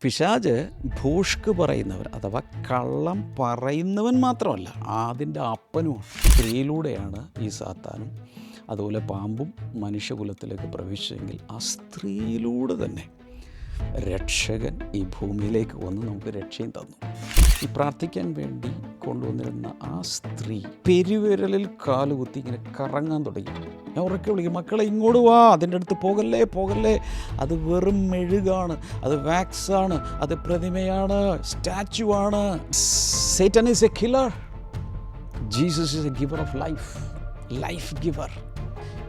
പിശാച് ഭൂഷ്ക് പറയുന്നവർ അഥവാ കള്ളം പറയുന്നവൻ മാത്രമല്ല, അതിൻ്റെ അപ്പനുമാണ്. സ്ത്രീയിലൂടെയാണ് ഈ സാത്താനും അതുപോലെ പാമ്പും മനുഷ്യകുലത്തിലേക്ക് പ്രവേശിച്ചെങ്കിൽ ആ സ്ത്രീയിലൂടെ തന്നെ രക്ഷകൻ ഈ ഭൂമിയിലേക്ക് വന്ന് നമുക്ക് രക്ഷയും തന്നു. ഈ പ്രാർത്ഥിക്കാൻ വേണ്ടി കൊണ്ടുവന്നിരുന്ന ആ സ്ത്രീ പെരുവിരലിൽ കാലുകുത്തി ഇങ്ങനെ കറങ്ങാൻ തുടങ്ങി. ഞാൻ ഉറക്കെ വിളിക്കും, മക്കളെ ഇങ്ങോട്ട് വാ, അതിൻ്റെ അടുത്ത് പോകല്ലേ പോകല്ലേ, അത് വെറും മെഴുകാണ്, അത് വാക്സാണ്, അത് പ്രതിമയാണ്, സ്റ്റാച്ചു ആണ്. Satan is A killer, Jesus is a giver of life, life giver.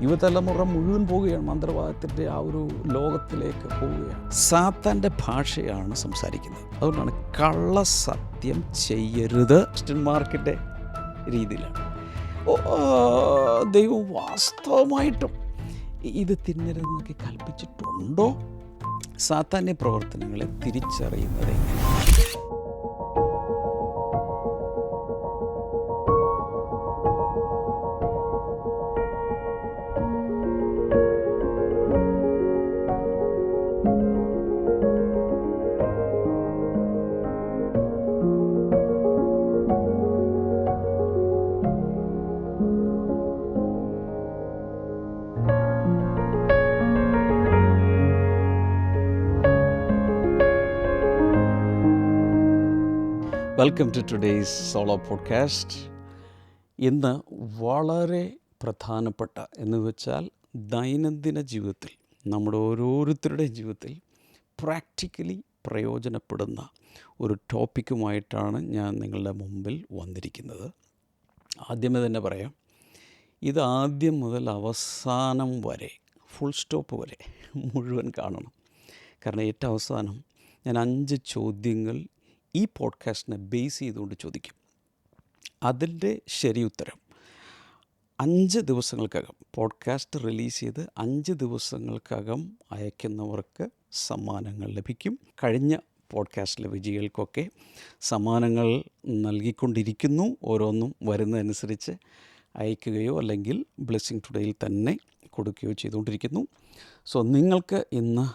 യുവതലമുറ മുഴുവൻ പോവുകയാണ്, മന്ത്രവാദത്തിൻ്റെ ആ ഒരു ലോകത്തിലേക്ക് പോവുകയാണ്. സാത്താൻ്റെ ഭാഷയാണ് സംസാരിക്കുന്നത്. അതുകൊണ്ടാണ് കള്ളസത്യം ചെയ്യരുത് ക്രിസ്ത്യൻ മാർക്കിൻ്റെ രീതിയിലാണ്. ദൈവം വാസ്തവമായിട്ടും ഇത് തിന്നരുതെന്നൊക്കെ കൽപ്പിച്ചിട്ടുണ്ടോ? സാത്താന്യ പ്രവർത്തനങ്ങളെ തിരിച്ചറിയുന്നത് എങ്ങനെയാണ്? Welcome to today's solo podcast. ഇന്ന് വളരെ പ്രധാനപ്പെട്ട എന്ന് വെച്ചാൽ ദൈനംദിന ജീവിതത്തിൽ, നമ്മുടെ ഓരോരുത്തരുടെയും ജീവിതത്തിൽ പ്രാക്ടിക്കലി പ്രയോജനപ്പെടുന്ന ഒരു ടോപ്പിക്കുമായിട്ടാണ് ഞാൻ നിങ്ങളുടെ മുമ്പിൽ വന്നിരിക്കുന്നത്. ആദ്യമേ തന്നെ പറയാം, ഇത് ആദ്യം മുതൽ അവസാനം വരെ, ഫുൾ സ്റ്റോപ്പ് വരെ മുഴുവൻ കാണണം. കാരണം ഏറ്റവും അവസാനം ഞാൻ 5 ചോദ്യങ്ങൾ ഈ പോഡ്കാസ്റ്റിനെ ബേസ് ചെയ്തുകൊണ്ട് ചോദിക്കും. അതിൻ്റെ ശരി ഉത്തരം 5 ദിവസങ്ങൾക്കകം, പോഡ്കാസ്റ്റ് റിലീസ് ചെയ്ത് 5 ദിവസങ്ങൾക്കകം അയക്കുന്നവർക്ക് സമ്മാനങ്ങൾ ലഭിക്കും. കഴിഞ്ഞ പോഡ്കാസ്റ്റിലെ വിജയികൾക്കൊക്കെ സമ്മാനങ്ങൾ നൽകിക്കൊണ്ടിരിക്കുന്നു. ഓരോന്നും വരുന്നതനുസരിച്ച് അയക്കുകയോ അല്ലെങ്കിൽ ബ്ലെസ്സിങ് ടുഡേയിൽ തന്നെ കൊടുക്കുകയോ ചെയ്തുകൊണ്ടിരിക്കുന്നു. സോ നിങ്ങൾക്ക് ഇന്ന്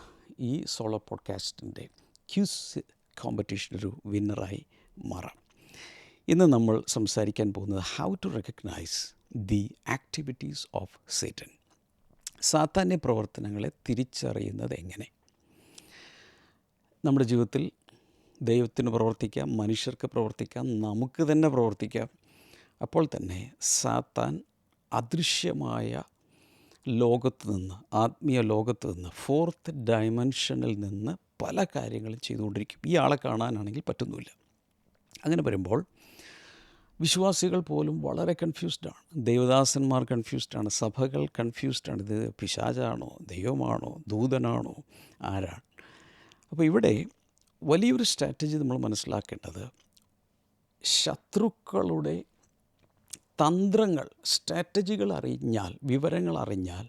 ഈ സോളോ പോഡ്കാസ്റ്റിൻ്റെ ക്യൂസ് കോമ്പറ്റീഷനൊരു വിന്നറായി മാറാം. ഇന്ന് നമ്മൾ സംസാരിക്കാൻ പോകുന്നത് how to recognise the activities of Satan. സാത്താന്യ പ്രവർത്തനങ്ങളെ തിരിച്ചറിയുന്നത് എങ്ങനെ? നമ്മുടെ ജീവിതത്തിൽ ദൈവത്തിന് പ്രവർത്തിക്കാം, മനുഷ്യർക്ക് പ്രവർത്തിക്കാം, നമുക്ക് തന്നെ പ്രവർത്തിക്കാം. അപ്പോൾ തന്നെ സാത്താൻ അദൃശ്യമായ ലോകത്ത് നിന്ന്, ആത്മീയ ലോകത്ത് നിന്ന്, 4th ഡയമെൻഷനിൽ നിന്ന് പല കാര്യങ്ങളും ചെയ്തുകൊണ്ടിരിക്കും. ഈ ആളെ കാണാനാണെങ്കിൽ പറ്റുന്നില്ല. അങ്ങനെ വരുമ്പോൾ വിശ്വാസികൾ പോലും വളരെ കൺഫ്യൂസ്ഡാണ്, ദൈവദാസന്മാർ കൺഫ്യൂസ്ഡാണ്, സഭകൾ കൺഫ്യൂസ്ഡാണ്. ഇത് പിശാചാണോ, ദൈവമാണോ, ദൂതനാണോ, ആരാണ്? അപ്പോൾ ഇവിടെ വലിയൊരു സ്ട്രാറ്റജി നമ്മൾ മനസ്സിലാക്കേണ്ടത്, ശത്രുക്കളുടെ തന്ത്രങ്ങൾ, സ്ട്രാറ്റജികൾ അറിഞ്ഞാൽ, വിവരങ്ങൾ അറിഞ്ഞാൽ,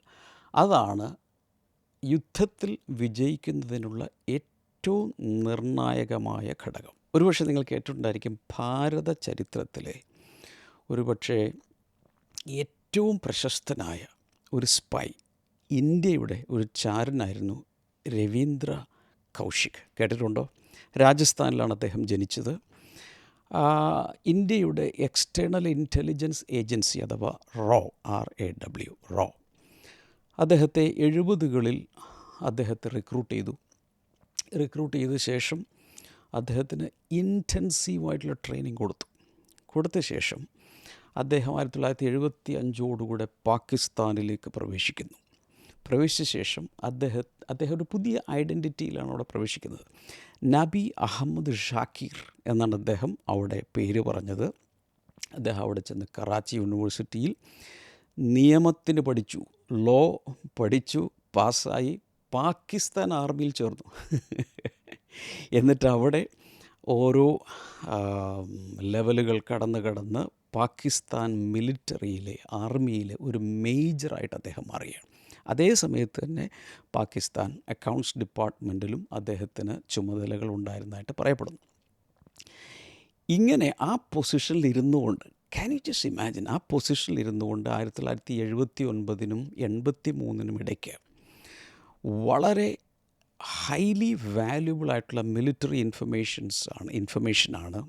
അതാണ് യുദ്ധത്തിൽ വിജയിക്കുന്നതിനുള്ള ഏറ്റവും നിർണായകമായ ഘടകം. ഒരുപക്ഷെ നിങ്ങൾ കേട്ടിട്ടുണ്ടായിരിക്കും, ഭാരത ചരിത്രത്തിലെ ഒരുപക്ഷെ ഏറ്റവും പ്രശസ്തനായ ഒരു സ്പൈ, ഇന്ത്യയുടെ ഒരു ചാരനായിരുന്നു രവീന്ദ്ര കൗശിക്. കേട്ടിട്ടുണ്ടോ? രാജസ്ഥാനിലാണ് അദ്ദേഹം ജനിച്ചത്. ഇന്ത്യയുടെ എക്സ്റ്റേണൽ ഇൻ്റലിജൻസ് ഏജൻസി അഥവാ RAW അദ്ദേഹത്തെ 70കളിൽ അദ്ദേഹത്തെ റിക്രൂട്ട് ചെയ്ത ശേഷം അദ്ദേഹത്തിന് ഇൻറ്റൻസീവായിട്ടുള്ള ട്രെയിനിങ് കൊടുത്ത ശേഷം അദ്ദേഹം 1975 പാകിസ്ഥാനിലേക്ക് പ്രവേശിച്ച ശേഷം അദ്ദേഹം ഒരു പുതിയ ഐഡൻറ്റിറ്റിയിലാണ് അവിടെ പ്രവേശിക്കുന്നത്. നബി അഹമ്മദ് ഷാക്കിർ എന്നാണ് അദ്ദേഹം അവിടെ പേര് പറഞ്ഞത്. അദ്ദേഹം അവിടെ ചെന്ന് കറാച്ചി യൂണിവേഴ്സിറ്റിയിൽ നിയമത്തിന് പഠിച്ചു, ലോ പഠിച്ചു, പാസ്സായി, പാകിസ്ഥാൻ ആർമിയിൽ ചേർന്നു. എന്നിട്ട് അവിടെ ഓരോ ലെവലുകൾ കടന്ന് പാകിസ്ഥാൻ മിലിറ്ററിയിലെ, ആർമിയിലെ ഒരു മേജറായിട്ട് അദ്ദേഹം മാറുകയാണ്. അതേ സമയത്ത് തന്നെ പാകിസ്ഥാൻ അക്കൗണ്ട്സ് ഡിപ്പാർട്ട്മെൻറ്റിലും അദ്ദേഹത്തിന് ചുമതലകൾ ഉണ്ടായിരുന്നതായിട്ട് പറയപ്പെടുന്നു. ഇങ്ങനെ ആ പൊസിഷനിൽ ഇരുന്നുകൊണ്ട്, ക്യാൻ യു ജസ്റ്റ് ഇമാജിൻ, ആ പൊസിഷനിൽ ഇരുന്നുകൊണ്ട് 1979 -നും 83 ഇടയ്ക്ക് വളരെ ഹൈലി വാല്യുബിൾ ആയിട്ടുള്ള മിലിറ്ററി ഇൻഫർമേഷനാണ്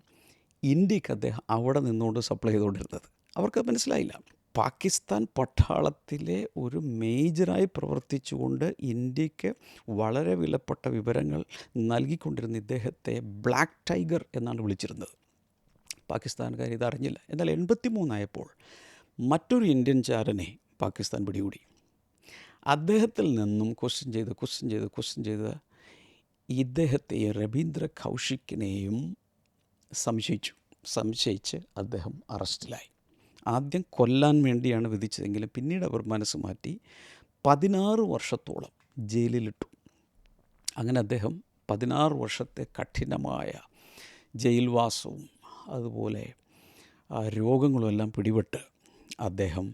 ഇന്ത്യക്ക് അദ്ദേഹം അവിടെ നിന്നുകൊണ്ട് സപ്ലൈ ചെയ്തുകൊണ്ടിരുന്നത്. അവർക്ക് മനസ്സിലായില്ല. പാകിസ്ഥാൻ പട്ടാളത്തിലെ ഒരു മേജറായി പ്രവർത്തിച്ചുകൊണ്ട് ഇന്ത്യക്ക് വളരെ വിലപ്പെട്ട വിവരങ്ങൾ നൽകിക്കൊണ്ടിരുന്ന ഇദ്ദേഹത്തെ ബ്ലാക്ക് ടൈഗർ എന്നാണ് വിളിച്ചിരുന്നത്. പാകിസ്ഥാൻകാർ ഇതറിഞ്ഞില്ല. എന്നാൽ 83 മറ്റൊരു ഇന്ത്യൻ ചാരനെ പാകിസ്ഥാൻ പിടികൂടി. അദ്ദേഹത്തിൽ നിന്നും ക്വസ്റ്റ്യൻ ചെയ്ത് ഇദ്ദേഹത്തെ രവീന്ദ്ര കൗശിക്കിനെയും സംശയിച്ച് അദ്ദേഹം അറസ്റ്റിലായി. ആദ്യം കൊല്ലാൻ വേണ്ടിയാണ് വിധിച്ചതെങ്കിലും പിന്നീട് അവർ മനസ്സ് മാറ്റി 16 വർഷത്തോളം ജയിലിലിട്ടു. അങ്ങനെ അദ്ദേഹം 16 വർഷത്തെ കഠിനമായ ജയിൽവാസവും അതുപോലെ രോഗങ്ങളും എല്ലാം പിടിപെട്ട് അദ്ദേഹം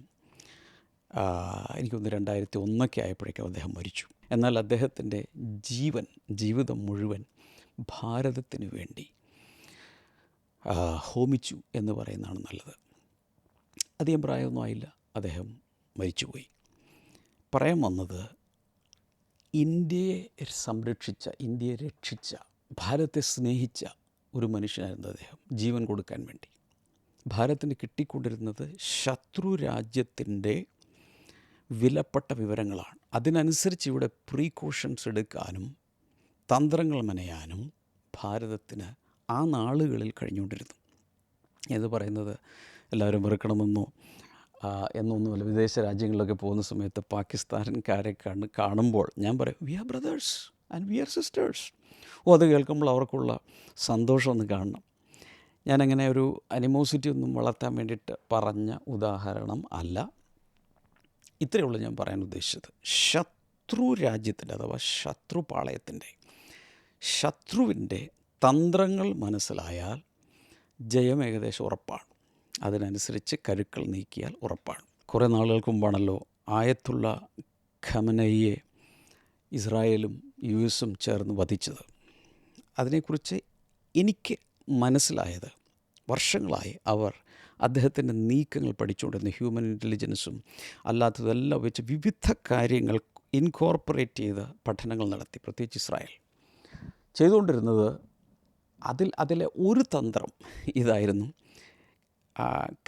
എനിക്കൊന്ന് 2001 ആയപ്പോഴേക്കും അദ്ദേഹം മരിച്ചു. എന്നാൽ അദ്ദേഹത്തിൻ്റെ ജീവിതം മുഴുവൻ ഭാരതത്തിന് വേണ്ടി ഹോമിച്ചു എന്ന് പറയുന്നതാണ് നല്ലത്. അധികം പ്രായമൊന്നും ആയില്ല, അദ്ദേഹം മരിച്ചുപോയി. പറയാൻ വന്നത്, ഇന്ത്യയെ സംരക്ഷിച്ച, ഇന്ത്യയെ രക്ഷിച്ച, ഭാരതത്തെ സ്നേഹിച്ച ഒരു മനുഷ്യനായിരുന്നു അദ്ദേഹം. ജീവൻ കൊടുക്കാൻ വേണ്ടി ഭാരതത്തിന് കിട്ടിക്കൊണ്ടിരുന്നത് ശത്രു രാജ്യത്തിൻ്റെ വിലപ്പെട്ട വിവരങ്ങളാണ്. അതിനനുസരിച്ച് ഇവിടെ പ്രീകോഷൻസ് എടുക്കാനും തന്ത്രങ്ങൾ മെനയാനും ഭാരതത്തിന് ആ നാളുകളിൽ കഴിഞ്ഞുകൊണ്ടിരുന്നു. എന്ന് പറയുന്നത് എല്ലാവരും വെറുക്കണമെന്നോ എന്നൊന്നുമല്ല. വിദേശ രാജ്യങ്ങളിലൊക്കെ പോകുന്ന സമയത്ത് പാകിസ്ഥാൻകാരെ കാണുമ്പോൾ ഞാൻ പറയും, we are brothers and we are sisters. അത് കേൾക്കുമ്പോൾ അവർക്കുള്ള സന്തോഷമൊന്ന് കാണണം. ഞാനങ്ങനെ ഒരു അനിമോസിറ്റി ഒന്നും വളർത്താൻ വേണ്ടിയിട്ട് പറഞ്ഞ ഉദാഹരണം അല്ല. ഇത്രയേ ഉള്ളൂ ഞാൻ പറയാൻ ഉദ്ദേശിച്ചത്. ശത്രു രാജ്യത്തിൻ്റെ അഥവാ ശത്രുവിൻ്റെ തന്ത്രങ്ങൾ മനസ്സിലായാൽ ജയം ഏകദേശം ഉറപ്പാണ്. അതിനനുസരിച്ച് കരുക്കൾ നീക്കിയാൽ ഉറപ്പാണ്. കുറേ നാളുകൾക്ക് മുമ്പാണല്ലോ ആയത്തുള്ള ഖമനയെ ഇസ്രായേലും US ചേർന്ന് വധിച്ചത്. അതിനെക്കുറിച്ച് എനിക്ക് മനസ്സിലായത്, വർഷങ്ങളായി അദ്ദേഹത്തിൻ്റെ നീക്കങ്ങൾ പഠിച്ചുകൊണ്ടിരുന്ന ഹ്യൂമൻ ഇൻ്റലിജൻസും അല്ലാത്തതെല്ലാം വെച്ച് വിവിധ കാര്യങ്ങൾ ഇൻകോർപ്പറേറ്റ് ചെയ്ത് പഠനങ്ങൾ നടത്തി. പ്രത്യേകിച്ച് ഇസ്രായേൽ ചെയ്തുകൊണ്ടിരുന്നത് അതിലെ ഒരു തന്ത്രം ഇതായിരുന്നു.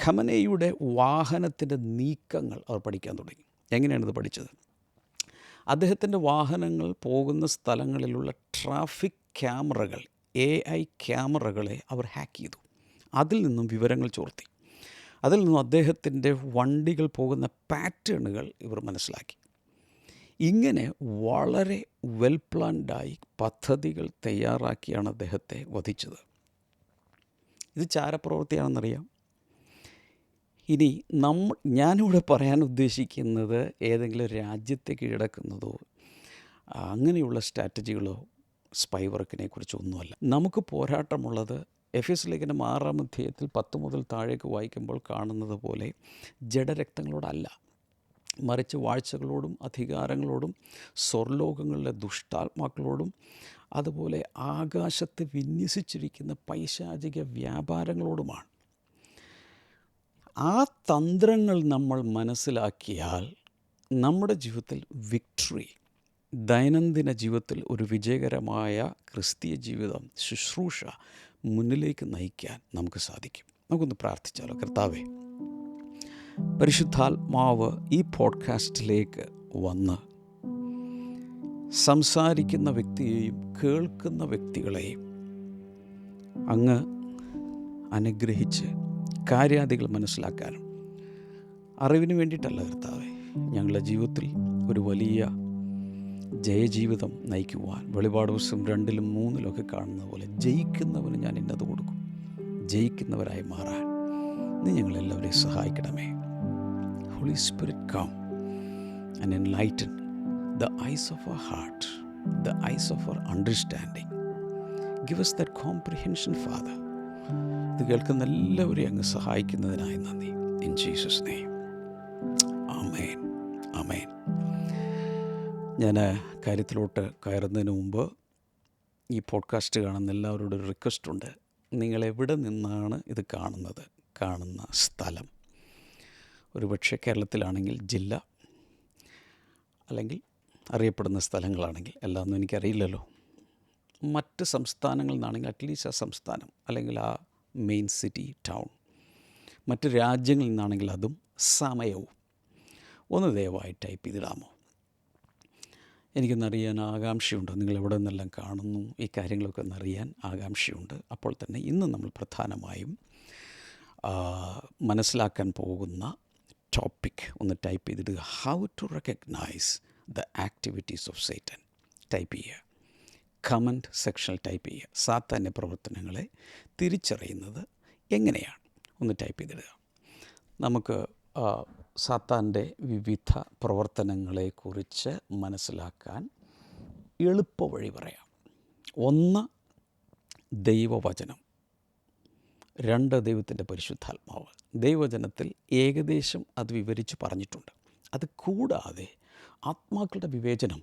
ഖമനയുടെ വാഹനത്തിൻ്റെ നീക്കങ്ങൾ അവർ പഠിക്കാൻ തുടങ്ങി. എങ്ങനെയാണിത് പഠിച്ചത്? അദ്ദേഹത്തിൻ്റെ വാഹനങ്ങൾ പോകുന്ന സ്ഥലങ്ങളിലുള്ള ട്രാഫിക് ക്യാമറകൾ, AI ക്യാമറകളെ അവർ ഹാക്ക് ചെയ്തു. അതിൽ നിന്നും വിവരങ്ങൾ ചോർത്തി. അതിൽ നിന്നും അദ്ദേഹത്തിൻ്റെ വണ്ടികൾ പോകുന്ന പാറ്റേണുകൾ ഇവർ മനസ്സിലാക്കി. ഇങ്ങനെ വളരെ വെൽ പ്ലാൻഡായി പദ്ധതികൾ തയ്യാറാക്കിയാണ് അദ്ദേഹത്തെ വധിച്ചത്. ഇത് ചാരപ്രവൃത്തിയാണെന്നറിയാം. ഇനി ഞാനിവിടെ പറയാൻ ഉദ്ദേശിക്കുന്നത് ഏതെങ്കിലും രാജ്യത്തെ കീഴടക്കുന്നതോ അങ്ങനെയുള്ള സ്ട്രാറ്റജികളോ സ്പൈ വർക്കിനെ കുറിച്ചൊന്നുമല്ല. നമുക്ക് പോരാട്ടമുള്ളത് എഫെസ്യ ലേഖനം 6-ാം അധ്യായത്തിൽ 10 മുതൽ താഴേക്ക് വായിക്കുമ്പോൾ കാണുന്നത് പോലെ ജഡരക്തങ്ങളോടല്ല, മറിച്ച് വാഴ്ചകളോടും അധികാരങ്ങളോടും സ്വർലോകങ്ങളിലെ ദുഷ്ടാത്മാക്കളോടും അതുപോലെ ആകാശത്ത് വിന്യസിച്ചിരിക്കുന്ന പൈശാചിക വ്യാപാരങ്ങളോടുമാണ്. ആ തന്ത്രങ്ങൾ നമ്മൾ മനസ്സിലാക്കിയാൽ നമ്മുടെ ജീവിതത്തിൽ വിക്ടറി, ദൈനംദിന ജീവിതത്തിൽ ഒരു വിജയകരമായ ക്രിസ്തീയ ജീവിതം, ശുശ്രൂഷ മുന്നിലേക്ക് നയിക്കാൻ നമുക്ക് സാധിക്കും. നമുക്കൊന്ന് പ്രാർത്ഥിച്ചാലോ? കർത്താവേ, പരിശുദ്ധാത്മാവ് ഈ പോഡ്കാസ്റ്റിലേക്ക് വന്ന് സംസാരിക്കുന്ന വ്യക്തിയെയും കേൾക്കുന്ന വ്യക്തികളെയും അങ്ങ് അനുഗ്രഹിച്ച് കാര്യാദികൾ മനസ്സിലാക്കാനും അറിവിന് വേണ്ടിയിട്ടല്ല കർത്താവേ, ഞങ്ങളുടെ ജീവിതത്തിൽ ഒരു വലിയ ജയജീവിതം നയിക്കുവാൻ വെളിപാട് പുസ്തകം 2-ലും 3-ലൊക്കെ കാണുന്ന പോലെ ജയിക്കുന്നവന് ഞാൻ ഇന്നത് കൊടുക്കും, ജയിക്കുന്നവരായി മാറാൻ നീ ഞങ്ങളെല്ലാവരെയും സഹായിക്കണമേ. Holy Spirit, come and enlighten the eyes of our heart, the eyes of our understanding. Give us that comprehension, Father. ഇത് കേൾക്കുന്ന എല്ലാവരെയും അങ്ങ് സഹായിക്കുന്നതിനായി നന്ദി. In Jesus' name. ആമേൻ, ആമേൻ. ഞാൻ കാര്യത്തിലോട്ട് കയറുന്നതിന് മുമ്പ് ഈ പോഡ്കാസ്റ്റ് കാണുന്ന എല്ലാവരോടും ഒരു റിക്വസ്റ്റുണ്ട്. നിങ്ങളെവിടെ നിന്നാണ് ഇത് കാണുന്ന സ്ഥലം, ഒരുപക്ഷെ കേരളത്തിലാണെങ്കിൽ ജില്ല, അല്ലെങ്കിൽ അറിയപ്പെടുന്ന സ്ഥലങ്ങളാണെങ്കിൽ, എല്ലാമൊന്നും എനിക്കറിയില്ലല്ലോ. മറ്റ് സംസ്ഥാനങ്ങളിൽ നിന്നാണെങ്കിൽ അറ്റ്ലീസ്റ്റ് ആ സംസ്ഥാനം അല്ലെങ്കിൽ ആ മെയിൻ സിറ്റി ടൗൺ, മറ്റ് രാജ്യങ്ങളിൽ നിന്നാണെങ്കിൽ അതും സമയവും ഒന്ന് ദയവായി ടൈപ്പ് ചെയ്തിടാമോ? എനിക്കൊന്നറിയാൻ ആകാംക്ഷയുണ്ട്. നിങ്ങൾ എവിടെ നിന്നെല്ലാം കാണുന്നു, ഈ കാര്യങ്ങളൊക്കെ ഒന്നറിയാൻ ആകാംക്ഷയുണ്ട്. അപ്പോൾ തന്നെ ഇന്ന് നമ്മൾ പ്രധാനമായും മനസ്സിലാക്കാൻ പോകുന്ന ടോപ്പിക് ഒന്ന് ടൈപ്പ് ചെയ്തിടുക. How to recognise the activities of Satan. Type ചെയ്യുക, കമൻറ്റ് സെക്ഷനിൽ ടൈപ്പ് ചെയ്യുക. സാത്താൻ്റെ പ്രവർത്തനങ്ങളെ തിരിച്ചറിയുന്നത് എങ്ങനെയാണ് ഒന്ന് ടൈപ്പ് ചെയ്തിടുക. നമുക്ക് സാത്താൻ്റെ വിവിധ പ്രവർത്തനങ്ങളെക്കുറിച്ച് മനസ്സിലാക്കാൻ എളുപ്പവഴി പറയാം. 1, ദൈവവചനം. 2, ദൈവത്തിൻ്റെ പരിശുദ്ധാത്മാവ്. ദൈവവചനത്തിൽ ഏകദേശം അത് വിവരിച്ച് പറഞ്ഞിട്ടുണ്ട്. അത് കൂടാതെ ആത്മാക്കളുടെ വിവേചനം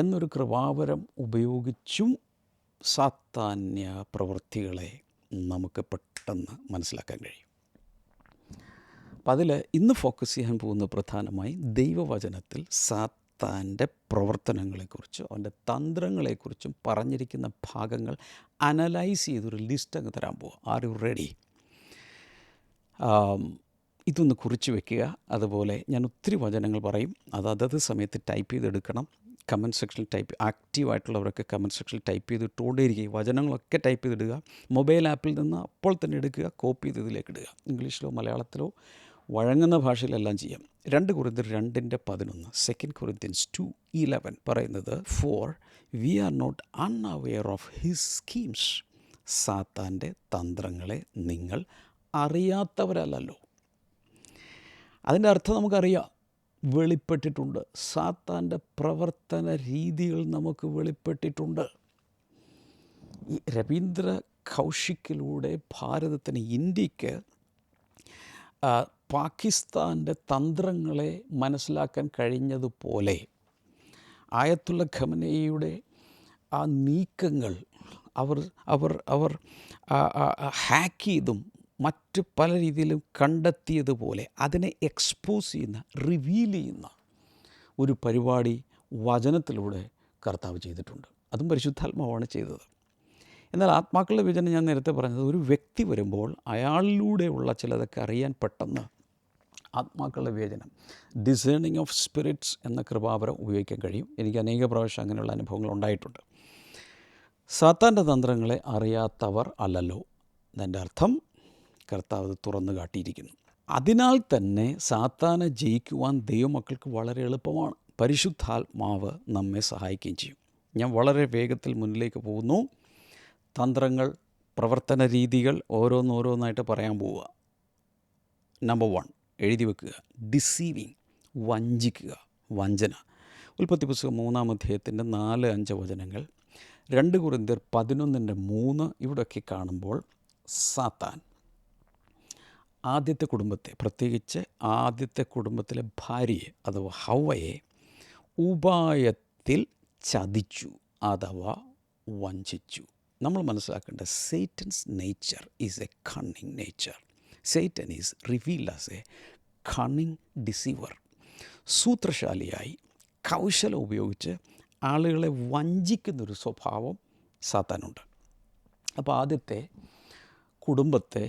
എന്നൊരു കൃപാവരം ഉപയോഗിച്ചും സാത്താന്യ പ്രവൃത്തികളെ നമുക്ക് പെട്ടെന്ന് മനസ്സിലാക്കാൻ കഴിയും. അപ്പം അതിൽ ഇന്ന് ഫോക്കസ് ചെയ്യാൻ പോകുന്ന പ്രധാനമായി ദൈവവചനത്തിൽ സാത്താൻ്റെ പ്രവർത്തനങ്ങളെക്കുറിച്ചും അവൻ്റെ തന്ത്രങ്ങളെക്കുറിച്ചും പറഞ്ഞിരിക്കുന്ന ഭാഗങ്ങൾ അനലൈസ് ചെയ്തൊരു ലിസ്റ്റ് അങ്ങ് തരാൻ പോവുക. Are you ready? ഇതൊന്ന് കുറിച്ച് വയ്ക്കുക. അതുപോലെ ഞാൻ ഒത്തിരി വചനങ്ങൾ പറയും, അതത് സമയത്ത് ടൈപ്പ് ചെയ്തെടുക്കണം. കമൻറ്റ് സെക്ഷനിൽ ആക്റ്റീവായിട്ടുള്ളവരൊക്കെ കമൻറ്റ് സെക്ഷനിൽ ടൈപ്പ് ചെയ്തിട്ടുകൊണ്ടേയിരിക്കുക. വചനങ്ങളൊക്കെ ടൈപ്പ് ചെയ്തിടുക. മൊബൈൽ ആപ്പിൽ നിന്ന് അപ്പോൾ തന്നെ എടുക്കുക, കോപ്പി ചെയ്ത് ഇതിലേക്ക് ഇടുക. ഇംഗ്ലീഷിലോ മലയാളത്തിലോ വഴങ്ങുന്ന ഭാഷയിലെല്ലാം ചെയ്യാം. 2 കൊരിന്ത്യർ 2:11, 2 Corinthians 2:11 പറയുന്നത്, for we are not unaware of his schemes. സാത്താൻ്റെ തന്ത്രങ്ങളെ നിങ്ങൾ അറിയാത്തവരല്ലല്ലോ. അതിൻ്റെ അർത്ഥം നമുക്കറിയാം, വെളിപ്പെട്ടിട്ടുണ്ട്. സാത്താൻ്റെ പ്രവർത്തന രീതികൾ നമുക്ക് വെളിപ്പെട്ടിട്ടുണ്ട്. ഈ രവീന്ദ്ര കൗശിക്കിലൂടെ ഭാരതത്തിന്, ഇന്ത്യക്ക് പാകിസ്ഥാൻ്റെ തന്ത്രങ്ങളെ മനസ്സിലാക്കാൻ കഴിഞ്ഞതുപോലെ ആയത്തുള്ള ഖമനേയിയുടെ ആ നീക്കങ്ങൾ അവർ ഹാക്ക് ചെയ്തും മറ്റ് പല രീതിയിലും കണ്ടെത്തിയതുപോലെ അതിനെ എക്സ്പോസ് ചെയ്യുന്ന, റിവീൽ ചെയ്യുന്ന ഒരു പരിപാടി വചനത്തിലൂടെ കർത്താവ് ചെയ്തിട്ടുണ്ട്. അതും പരിശുദ്ധാത്മാവാണ് ചെയ്തത്. എന്നാൽ ആത്മാക്കളുടെ വിചനം ഞാൻ നേരത്തെ പറഞ്ഞത്, ഒരു വ്യക്തി വരുമ്പോൾ അയാളിലൂടെയുള്ള ചിലതൊക്കെ അറിയാൻ പെട്ടെന്ന് ആത്മാക്കളുടെ വിവേചനം, ഡിസേണിങ് ഓഫ് സ്പിരിറ്റ്സ് എന്ന കൃപാവരം ഉപയോഗിക്കാൻ കഴിയും. എനിക്ക് അനേക പ്രാവശ്യം അങ്ങനെയുള്ള അനുഭവങ്ങൾ ഉണ്ടായിട്ടുണ്ട്. സാത്താൻ്റെ തന്ത്രങ്ങളെ അറിയാത്തവർ അല്ലല്ലോ. അതിൻ്റെ അർത്ഥം കർത്താവ് തുറന്നു കാട്ടിയിരിക്കുന്നു. അതിനാൽ തന്നെ സാത്താനെ ജയിക്കുവാൻ ദൈവമക്കൾക്ക് വളരെ എളുപ്പമാണ്. പരിശുദ്ധാത്മാവ് നമ്മെ സഹായിക്കുകയും ചെയ്യും. ഞാൻ വളരെ വേഗത്തിൽ മുന്നിലേക്ക് പോകുന്നു. തന്ത്രങ്ങൾ, പ്രവർത്തന രീതികൾ ഓരോന്നോരോന്നായിട്ട് പറയാൻ പോവുക. നമ്പർ 1 എഴുതി വെക്കുക, ഡിസീവിങ്, വഞ്ചിക്കുക, വഞ്ചന. ഉൽപ്പത്തി പുസ്തകം 3-ാം അധ്യായത്തിൻ്റെ 4-5 വചനങ്ങൾ, 2 കൊരിന്ത്യർ 11:3 ഇവിടെയൊക്കെ കാണുമ്പോൾ സാത്താൻ ആദ്യത്തെ കുടുംബത്തെ, പ്രത്യേകിച്ച് ആദ്യത്തെ കുടുംബത്തിലെ ഭാര്യയെ അഥവാ ഹവ്വയെ ഉപായത്തിൽ ചതിച്ചു അഥവാ വഞ്ചിച്ചു. നമ്മൾ മനസ്സിലാക്കേണ്ട, Satan's nature is a cunning nature. Satan is revealed as a cunning deceiver. സൂത്രശാലിയായി കൗശലം ഉപയോഗിച്ച് ആളുകളെ വഞ്ചിക്കുന്നൊരു സ്വഭാവം സാത്താനുണ്ട്. അപ്പോൾ ആദ്യത്തെ കുടുംബത്തെ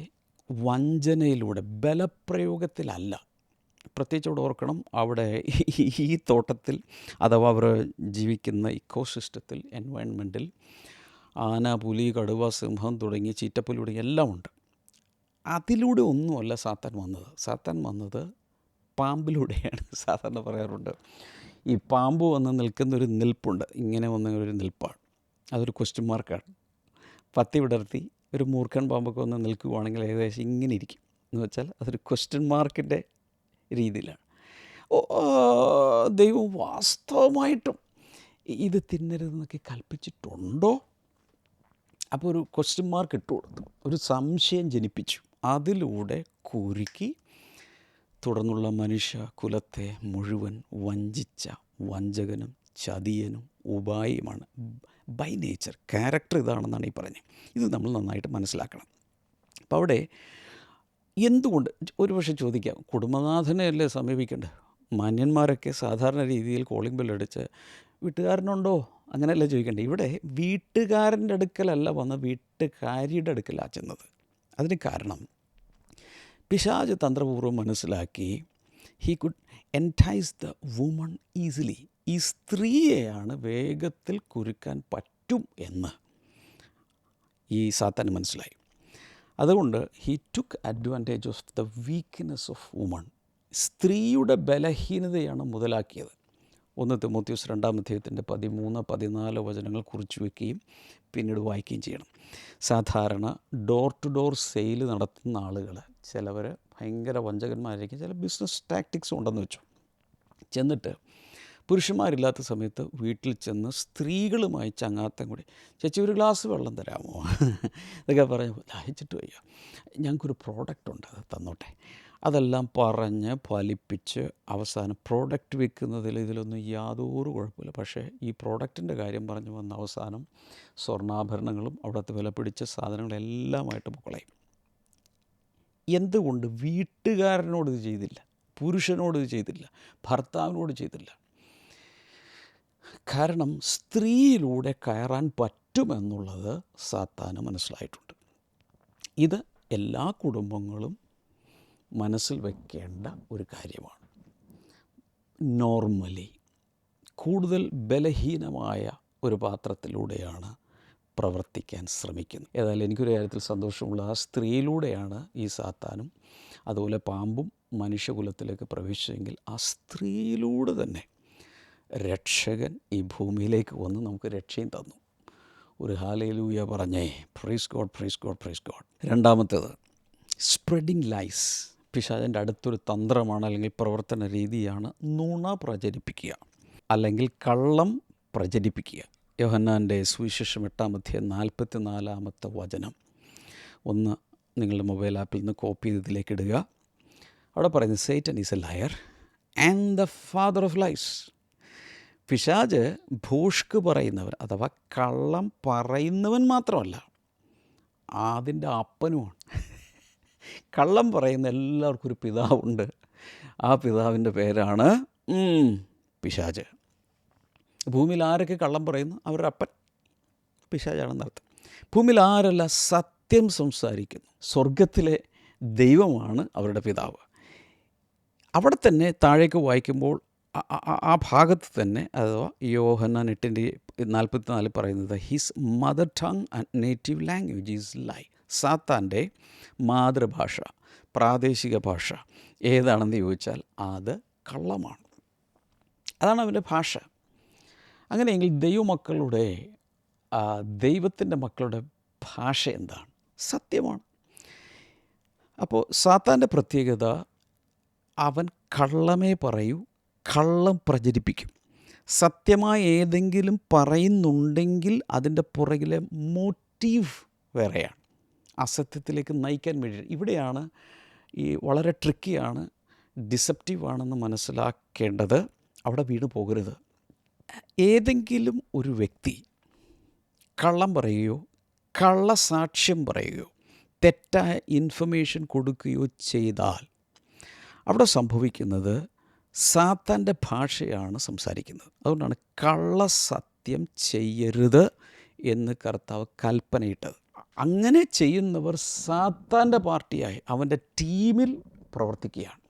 വഞ്ചനയിലൂടെ, ബലപ്രയോഗത്തിലല്ല. പ്രത്യേകിച്ച് അവിടെ ഓർക്കണം, അവിടെ ഈ തോട്ടത്തിൽ അഥവാ അവർ ജീവിക്കുന്ന ഇക്കോസിസ്റ്റത്തിൽ, എൻവയൺമെൻറ്റിൽ ആന, പുലി, കടുവ, സിംഹം തുടങ്ങി ചീറ്റപ്പുലി എല്ലാം ഉണ്ട്. അതിലൂടെ ഒന്നുമല്ല സാത്താൻ വന്നത്. സാത്താൻ വന്നത് പാമ്പിലൂടെയാണ്. സാധാരണ പറയാറുണ്ട്, ഈ പാമ്പ് വന്ന് നിൽക്കുന്നൊരു നിൽപ്പുണ്ട്, ഇങ്ങനെ വന്ന ഒരു നിൽപ്പാണ്. അതൊരു ക്വസ്റ്റ്യൻ മാർക്കാണ്. പത്തി വിടർത്തി ഒരു മൂർഖൻ പാമ്പൊക്കെ വന്ന് നിൽക്കുകയാണെങ്കിൽ ഏകദേശം ഇങ്ങനെ ഇരിക്കും. എന്ന് വെച്ചാൽ അതൊരു ക്വസ്റ്റ്യൻ മാർക്കിൻ്റെ രീതിയിലാണ്. ദൈവം വാസ്തവമായിട്ടും ഇത് തിന്നരുതെന്നൊക്കെ കൽപ്പിച്ചിട്ടുണ്ടോ? അപ്പോൾ ഒരു ക്വസ്റ്റ്യൻ മാർക്ക് ഇട്ട് കൊടുത്തു, ഒരു സംശയം ജനിപ്പിച്ചു. അതിലൂടെ കുരുക്കി തുടർന്നുള്ള മനുഷ്യ കുലത്തെ മുഴുവൻ വഞ്ചിച്ച വഞ്ചകനും ചതിയനും ഉപായിയുമാണ്. ബൈ നേച്ചർ, ക്യാരക്ടർ ഇതാണെന്നാണ് ഈ പറഞ്ഞത്. ഇത് നമ്മൾ നന്നായിട്ട് മനസ്സിലാക്കണം. അപ്പോൾ അവിടെ എന്തുകൊണ്ട്, ഒരു പക്ഷേ ചോദിക്കാം, കുടുംബനാഥനെ അല്ലേ സമീപിക്കേണ്ടത്? മാന്യന്മാരൊക്കെ സാധാരണ രീതിയിൽ കോളിംഗ് ബെല്ലടിച്ച് വീട്ടുകാരനുണ്ടോ അങ്ങനെയല്ല ചോദിക്കേണ്ടത്. ഇവിടെ വീട്ടുകാരൻ്റെ അടുക്കലല്ല വന്ന് വീട്ടുകാരിയുടെ അടുക്കലാണ് ചെന്നത്. അതിന് കാരണം പിശാച് തന്ത്രപൂർവ്വം മനസ്സിലാക്കി he could entice the woman easily. ഈ സ്ത്രീയെയാണ് വേഗത്തിൽ കുരുക്കാൻ പറ്റും എന്ന് ഈ സാത്താന് മനസ്സിലായി. അതുകൊണ്ട് he took advantage of the weakness of woman. സ്ത്രീയുടെ ബലഹീനതയാണ് മുതലാക്കിയത്. 1 തിമോത്തിയോസ് 2-ാം അധ്യായത്തിൻ്റെ 13-14 വചനങ്ങൾ കുറിച്ച് വയ്ക്കുകയും പിന്നീട് വായിക്കുകയും ചെയ്യണം. സാധാരണ ഡോർ ടു ഡോർ സെയിൽ നടത്തുന്ന ആളുകൾ ചിലവർ ഭയങ്കര വഞ്ചകന്മാരായിരിക്കും. ചില ബിസിനസ് ടാക്ടിക്സും ഉണ്ടെന്ന് വെച്ചു. ചെന്നിട്ട് പുരുഷന്മാരില്ലാത്ത സമയത്ത് വീട്ടിൽ ചെന്ന് സ്ത്രീകളുമായി ചങ്ങാത്തം കൂടി, ചേച്ചി ഒരു ഗ്ലാസ് വെള്ളം തരാമോ ഇതൊക്കെ പറഞ്ഞ് ദാഹിച്ചിട്ട് വയ്യ, ഞങ്ങൾക്കൊരു പ്രോഡക്റ്റ് ഉണ്ട് അത് തന്നോട്ടെ, അതെല്ലാം പറഞ്ഞ് ഫലിപ്പിച്ച് അവസാനം പ്രോഡക്റ്റ് വിൽക്കുന്നതിൽ ഇതിലൊന്നും യാതൊരു കുഴപ്പമില്ല. പക്ഷേ ഈ പ്രോഡക്റ്റിൻ്റെ കാര്യം പറഞ്ഞു വന്ന അവസാനം സ്വർണ്ണാഭരണങ്ങളും അവിടുത്തെ വില പിടിച്ച സാധനങ്ങളെല്ലാമായിട്ട് കളയും. എന്തുകൊണ്ട്? വീട്ടുകാരനോട് ഇത് ചെയ്തില്ല, പുരുഷനോട് ഇത് ചെയ്തില്ല, ഭർത്താവിനോട് ചെയ്തില്ല. കാരണം സ്ത്രീയിലൂടെ കയറാൻ പറ്റുമെന്നുള്ളത് സാത്താന് മനസ്സിലായിട്ടുണ്ട്. ഇത് എല്ലാ കുടുംബങ്ങളും മനസ്സിൽ വയ്ക്കേണ്ട ഒരു കാര്യമാണ്. നോർമലി കൂടുതൽ ബലഹീനമായ ഒരു പാത്രത്തിലൂടെയാണ് പ്രവർത്തിക്കാൻ ശ്രമിക്കുന്നത്. ഏതായാലും എനിക്കൊരു കാര്യത്തിൽ സന്തോഷമുള്ള, ആ സ്ത്രീയിലൂടെയാണ് ഈ സാത്താനും അതുപോലെ പാമ്പും മനുഷ്യകുലത്തിലേക്ക് പ്രവേശിച്ചെങ്കിൽ ആ സ്ത്രീയിലൂടെ തന്നെ രക്ഷകൻ ഈ ഭൂമിയിലേക്ക് വന്ന് നമുക്ക് രക്ഷയും തന്നു. ഒരു ഹല്ലേലൂയ പറഞ്ഞേ. Praise God, praise God, praise God. രണ്ടാമത്തേത് സ്പ്രെഡിങ് ലൈസ്. പിശാചിൻ്റെ അടുത്തൊരു തന്ത്രമാണ്, അല്ലെങ്കിൽ പ്രവർത്തന രീതിയാണ് നുണ പ്രചരിപ്പിക്കുക, അല്ലെങ്കിൽ കള്ളം പ്രചരിപ്പിക്കുക. യോഹന്നാൻ്റെ സുവിശേഷം 8-ാം അധ്യായം 44-ാമത്തെ വചനം ഒന്ന് നിങ്ങളുടെ മൊബൈൽ ആപ്പിൽ നിന്ന് കോപ്പി ചെയ്ത് ഇതിലേക്ക് ഇടുക. അവിടെ പറയുന്നത് Satan is a liar and the father of lies. പിശാച് ഭോഷ്ക് പറയുന്നവൻ അഥവാ കള്ളം പറയുന്നവൻ മാത്രമല്ല, അതിൻ്റെ അപ്പനുമാണ്. കള്ളം പറയുന്ന എല്ലാവർക്കും ഒരു പിതാവുണ്ട്. ആ പിതാവിൻ്റെ പേരാണ് പിശാച്. ഭൂമിയിൽ ആരൊക്കെ കള്ളം പറയുന്നു അവരുടെ അപ്പൻ പിശാചാണെന്നർത്ഥം. ഭൂമിയിൽ ആരല്ല സത്യം സംസാരിക്കുന്നു, സ്വർഗത്തിലെ ദൈവമാണ് അവരുടെ പിതാവ്. അവിടെ തന്നെ താഴേക്ക് വായിക്കുമ്പോൾ ആ ഭാഗത്ത് തന്നെ, അഥവാ യോഹന്നാൻ 8:44 പറയുന്നത് his mother tongue and native language is lie. സാത്താൻ്റെ മാതൃഭാഷ, പ്രാദേശിക ഭാഷ ഏതാണെന്ന് ചോദിച്ചാൽ അത് കള്ളമാണ്. അതാണ് അവൻ്റെ ഭാഷ. അങ്ങനെയെങ്കിൽ ദൈവത്തിൻ്റെ മക്കളുടെ ഭാഷ എന്താണ്? സത്യമാണ്. അപ്പോൾ സാത്താൻ്റെ പ്രത്യേകത, അവൻ കള്ളമേ പറയൂ, കള്ളം പ്രചരിപ്പിക്കും. സത്യമായ ഏതെങ്കിലും പറയുന്നുണ്ടെങ്കിൽ അതിൻ്റെ പുറകിലെ മോട്ടീവ് വേറെയാണ്, അസത്യത്തിലേക്ക് നയിക്കാൻ വേണ്ടി. ഇവിടെയാണ് ഈ വളരെ ട്രിക്കിയാണ്, ഡിസെപ്റ്റീവാണെന്ന് മനസ്സിലാക്കേണ്ടത്. അവിടെ വീണ് പോകരുത്. ഏതെങ്കിലും ഒരു വ്യക്തി കള്ളം പറയുകയോ കള്ളസാക്ഷ്യം പറയുകയോ തെറ്റായ ഇൻഫർമേഷൻ കൊടുക്കുകയോ ചെയ്താൽ അവിടെ സംഭവിക്കുന്നത് സാത്താൻ്റെ ഭാഷയാണ് സംസാരിക്കുന്നത്. അതുകൊണ്ടാണ് കള്ളസത്യം ചെയ്യരുത് എന്ന് കർത്താവ് കൽപ്പനയിട്ടത്. അങ്ങനെ ചെയ്യുന്നവർ സാത്താൻ്റെ പാർട്ടിയായി അവൻ്റെ ടീമിൽ പ്രവർത്തിക്കുകയാണ്.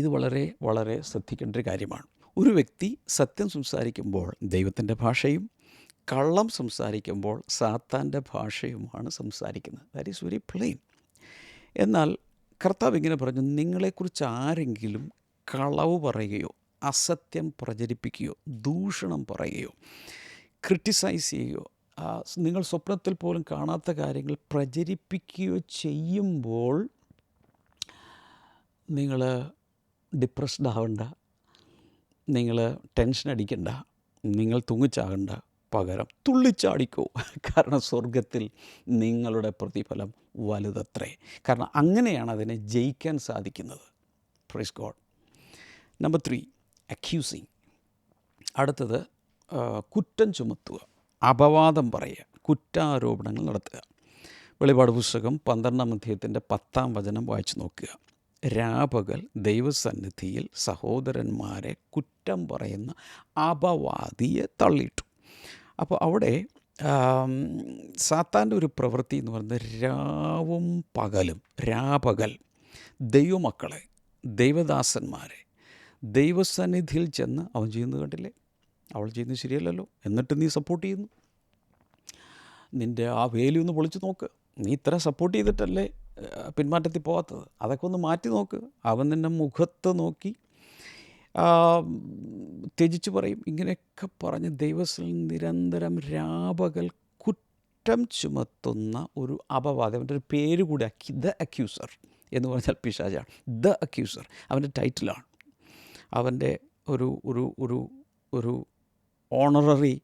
ഇത് വളരെ വളരെ ശ്രദ്ധിക്കേണ്ട ഒരു കാര്യമാണ്. ഒരു വ്യക്തി സത്യം സംസാരിക്കുമ്പോൾ ദൈവത്തിൻ്റെ ഭാഷയും, കള്ളം സംസാരിക്കുമ്പോൾ സാത്താൻ്റെ ഭാഷയുമാണ് സംസാരിക്കുന്നത്. That is very plain. എന്നാൽ കർത്താവ് ഇങ്ങനെ പറഞ്ഞു, നിങ്ങളെക്കുറിച്ച് ആരെങ്കിലും കളവ് പറയുകയോ അസത്യം പ്രചരിപ്പിക്കുകയോ ദൂഷണം പറയുകയോ ക്രിട്ടിസൈസ് ചെയ്യുകയോ നിങ്ങൾ സ്വപ്നത്തിൽ പോലും കാണാത്ത കാര്യങ്ങൾ പ്രചരിപ്പിക്കുകയോ ചെയ്യുമ്പോൾ നിങ്ങൾ ഡിപ്രസ്ഡ് ആവണ്ട, നിങ്ങൾ ടെൻഷൻ അടിക്കണ്ട, നിങ്ങൾ തൂങ്ങിച്ചാകണ്ട, പകരം തുള്ളിച്ചാടിക്കോ. കാരണം സ്വർഗത്തിൽ നിങ്ങളുടെ പ്രതിഫലം വലുതത്രേ. കാരണം അങ്ങനെയാണ് അതിനെ ജയിക്കാൻ സാധിക്കുന്നത്. Price God. Number 3, accusing. അടുത്തത് കുറ്റം ചുമത്തുക, അപവാദം പറയുക, കുറ്റാരോപണങ്ങൾ നടത്തുക. വെളിപാട് പുസ്തകം 12-ാം അധ്യായത്തിൻ്റെ 10-ാം വചനം വായിച്ചു നോക്കുക. രാപകൽ ദൈവസന്നിധിയിൽ സഹോദരന്മാരെ കുറ്റം പറയുന്ന അപവാദിയെ തള്ളിയിട്ടു. അപ്പോൾ അവിടെ സാത്താൻ്റെ ഒരു പ്രവൃത്തി എന്ന് പറയുന്നത് രാവും പകലും, രാപകൽ ദൈവമക്കളെ, ദൈവദാസന്മാരെ ദൈവസന്നിധിയിൽ ചെന്ന് അവൻ ചെയ്യുന്നത് കണ്ടില്ലേ? അവൾ ചെയ്യുന്നത് ശരിയല്ലല്ലോ, എന്നിട്ട് നീ സപ്പോർട്ട് ചെയ്യുന്നു. നിൻ്റെ ആ വേലി ഒന്ന് പൊളിച്ച് നോക്ക്. നീ ഇത്ര സപ്പോർട്ട് ചെയ്തിട്ടല്ലേ പിന്മാറ്റത്തിൽ പോകാത്തത്? അതൊക്കെ ഒന്ന് മാറ്റി നോക്ക്. അവൻ നിൻ്റെ മുഖത്ത് നോക്കി ത്യജിച്ച് പറയും. ഇങ്ങനെയൊക്കെ പറഞ്ഞ് ദൈവത്തിൽ നിരന്തരം രാപകൽ കുറ്റം ചുമത്തുന്ന ഒരു അപവാദം. അവൻ്റെ ഒരു പേര് കൂടി ദ അക്യൂസർ എന്ന് പറഞ്ഞാൽ പിശാചാണ്. ദ അക്യൂസർ അവൻ്റെ ടൈറ്റിലാണ്. അവൻ്റെ ഒരു ഒരു ഒരു ഒരു ഓണററി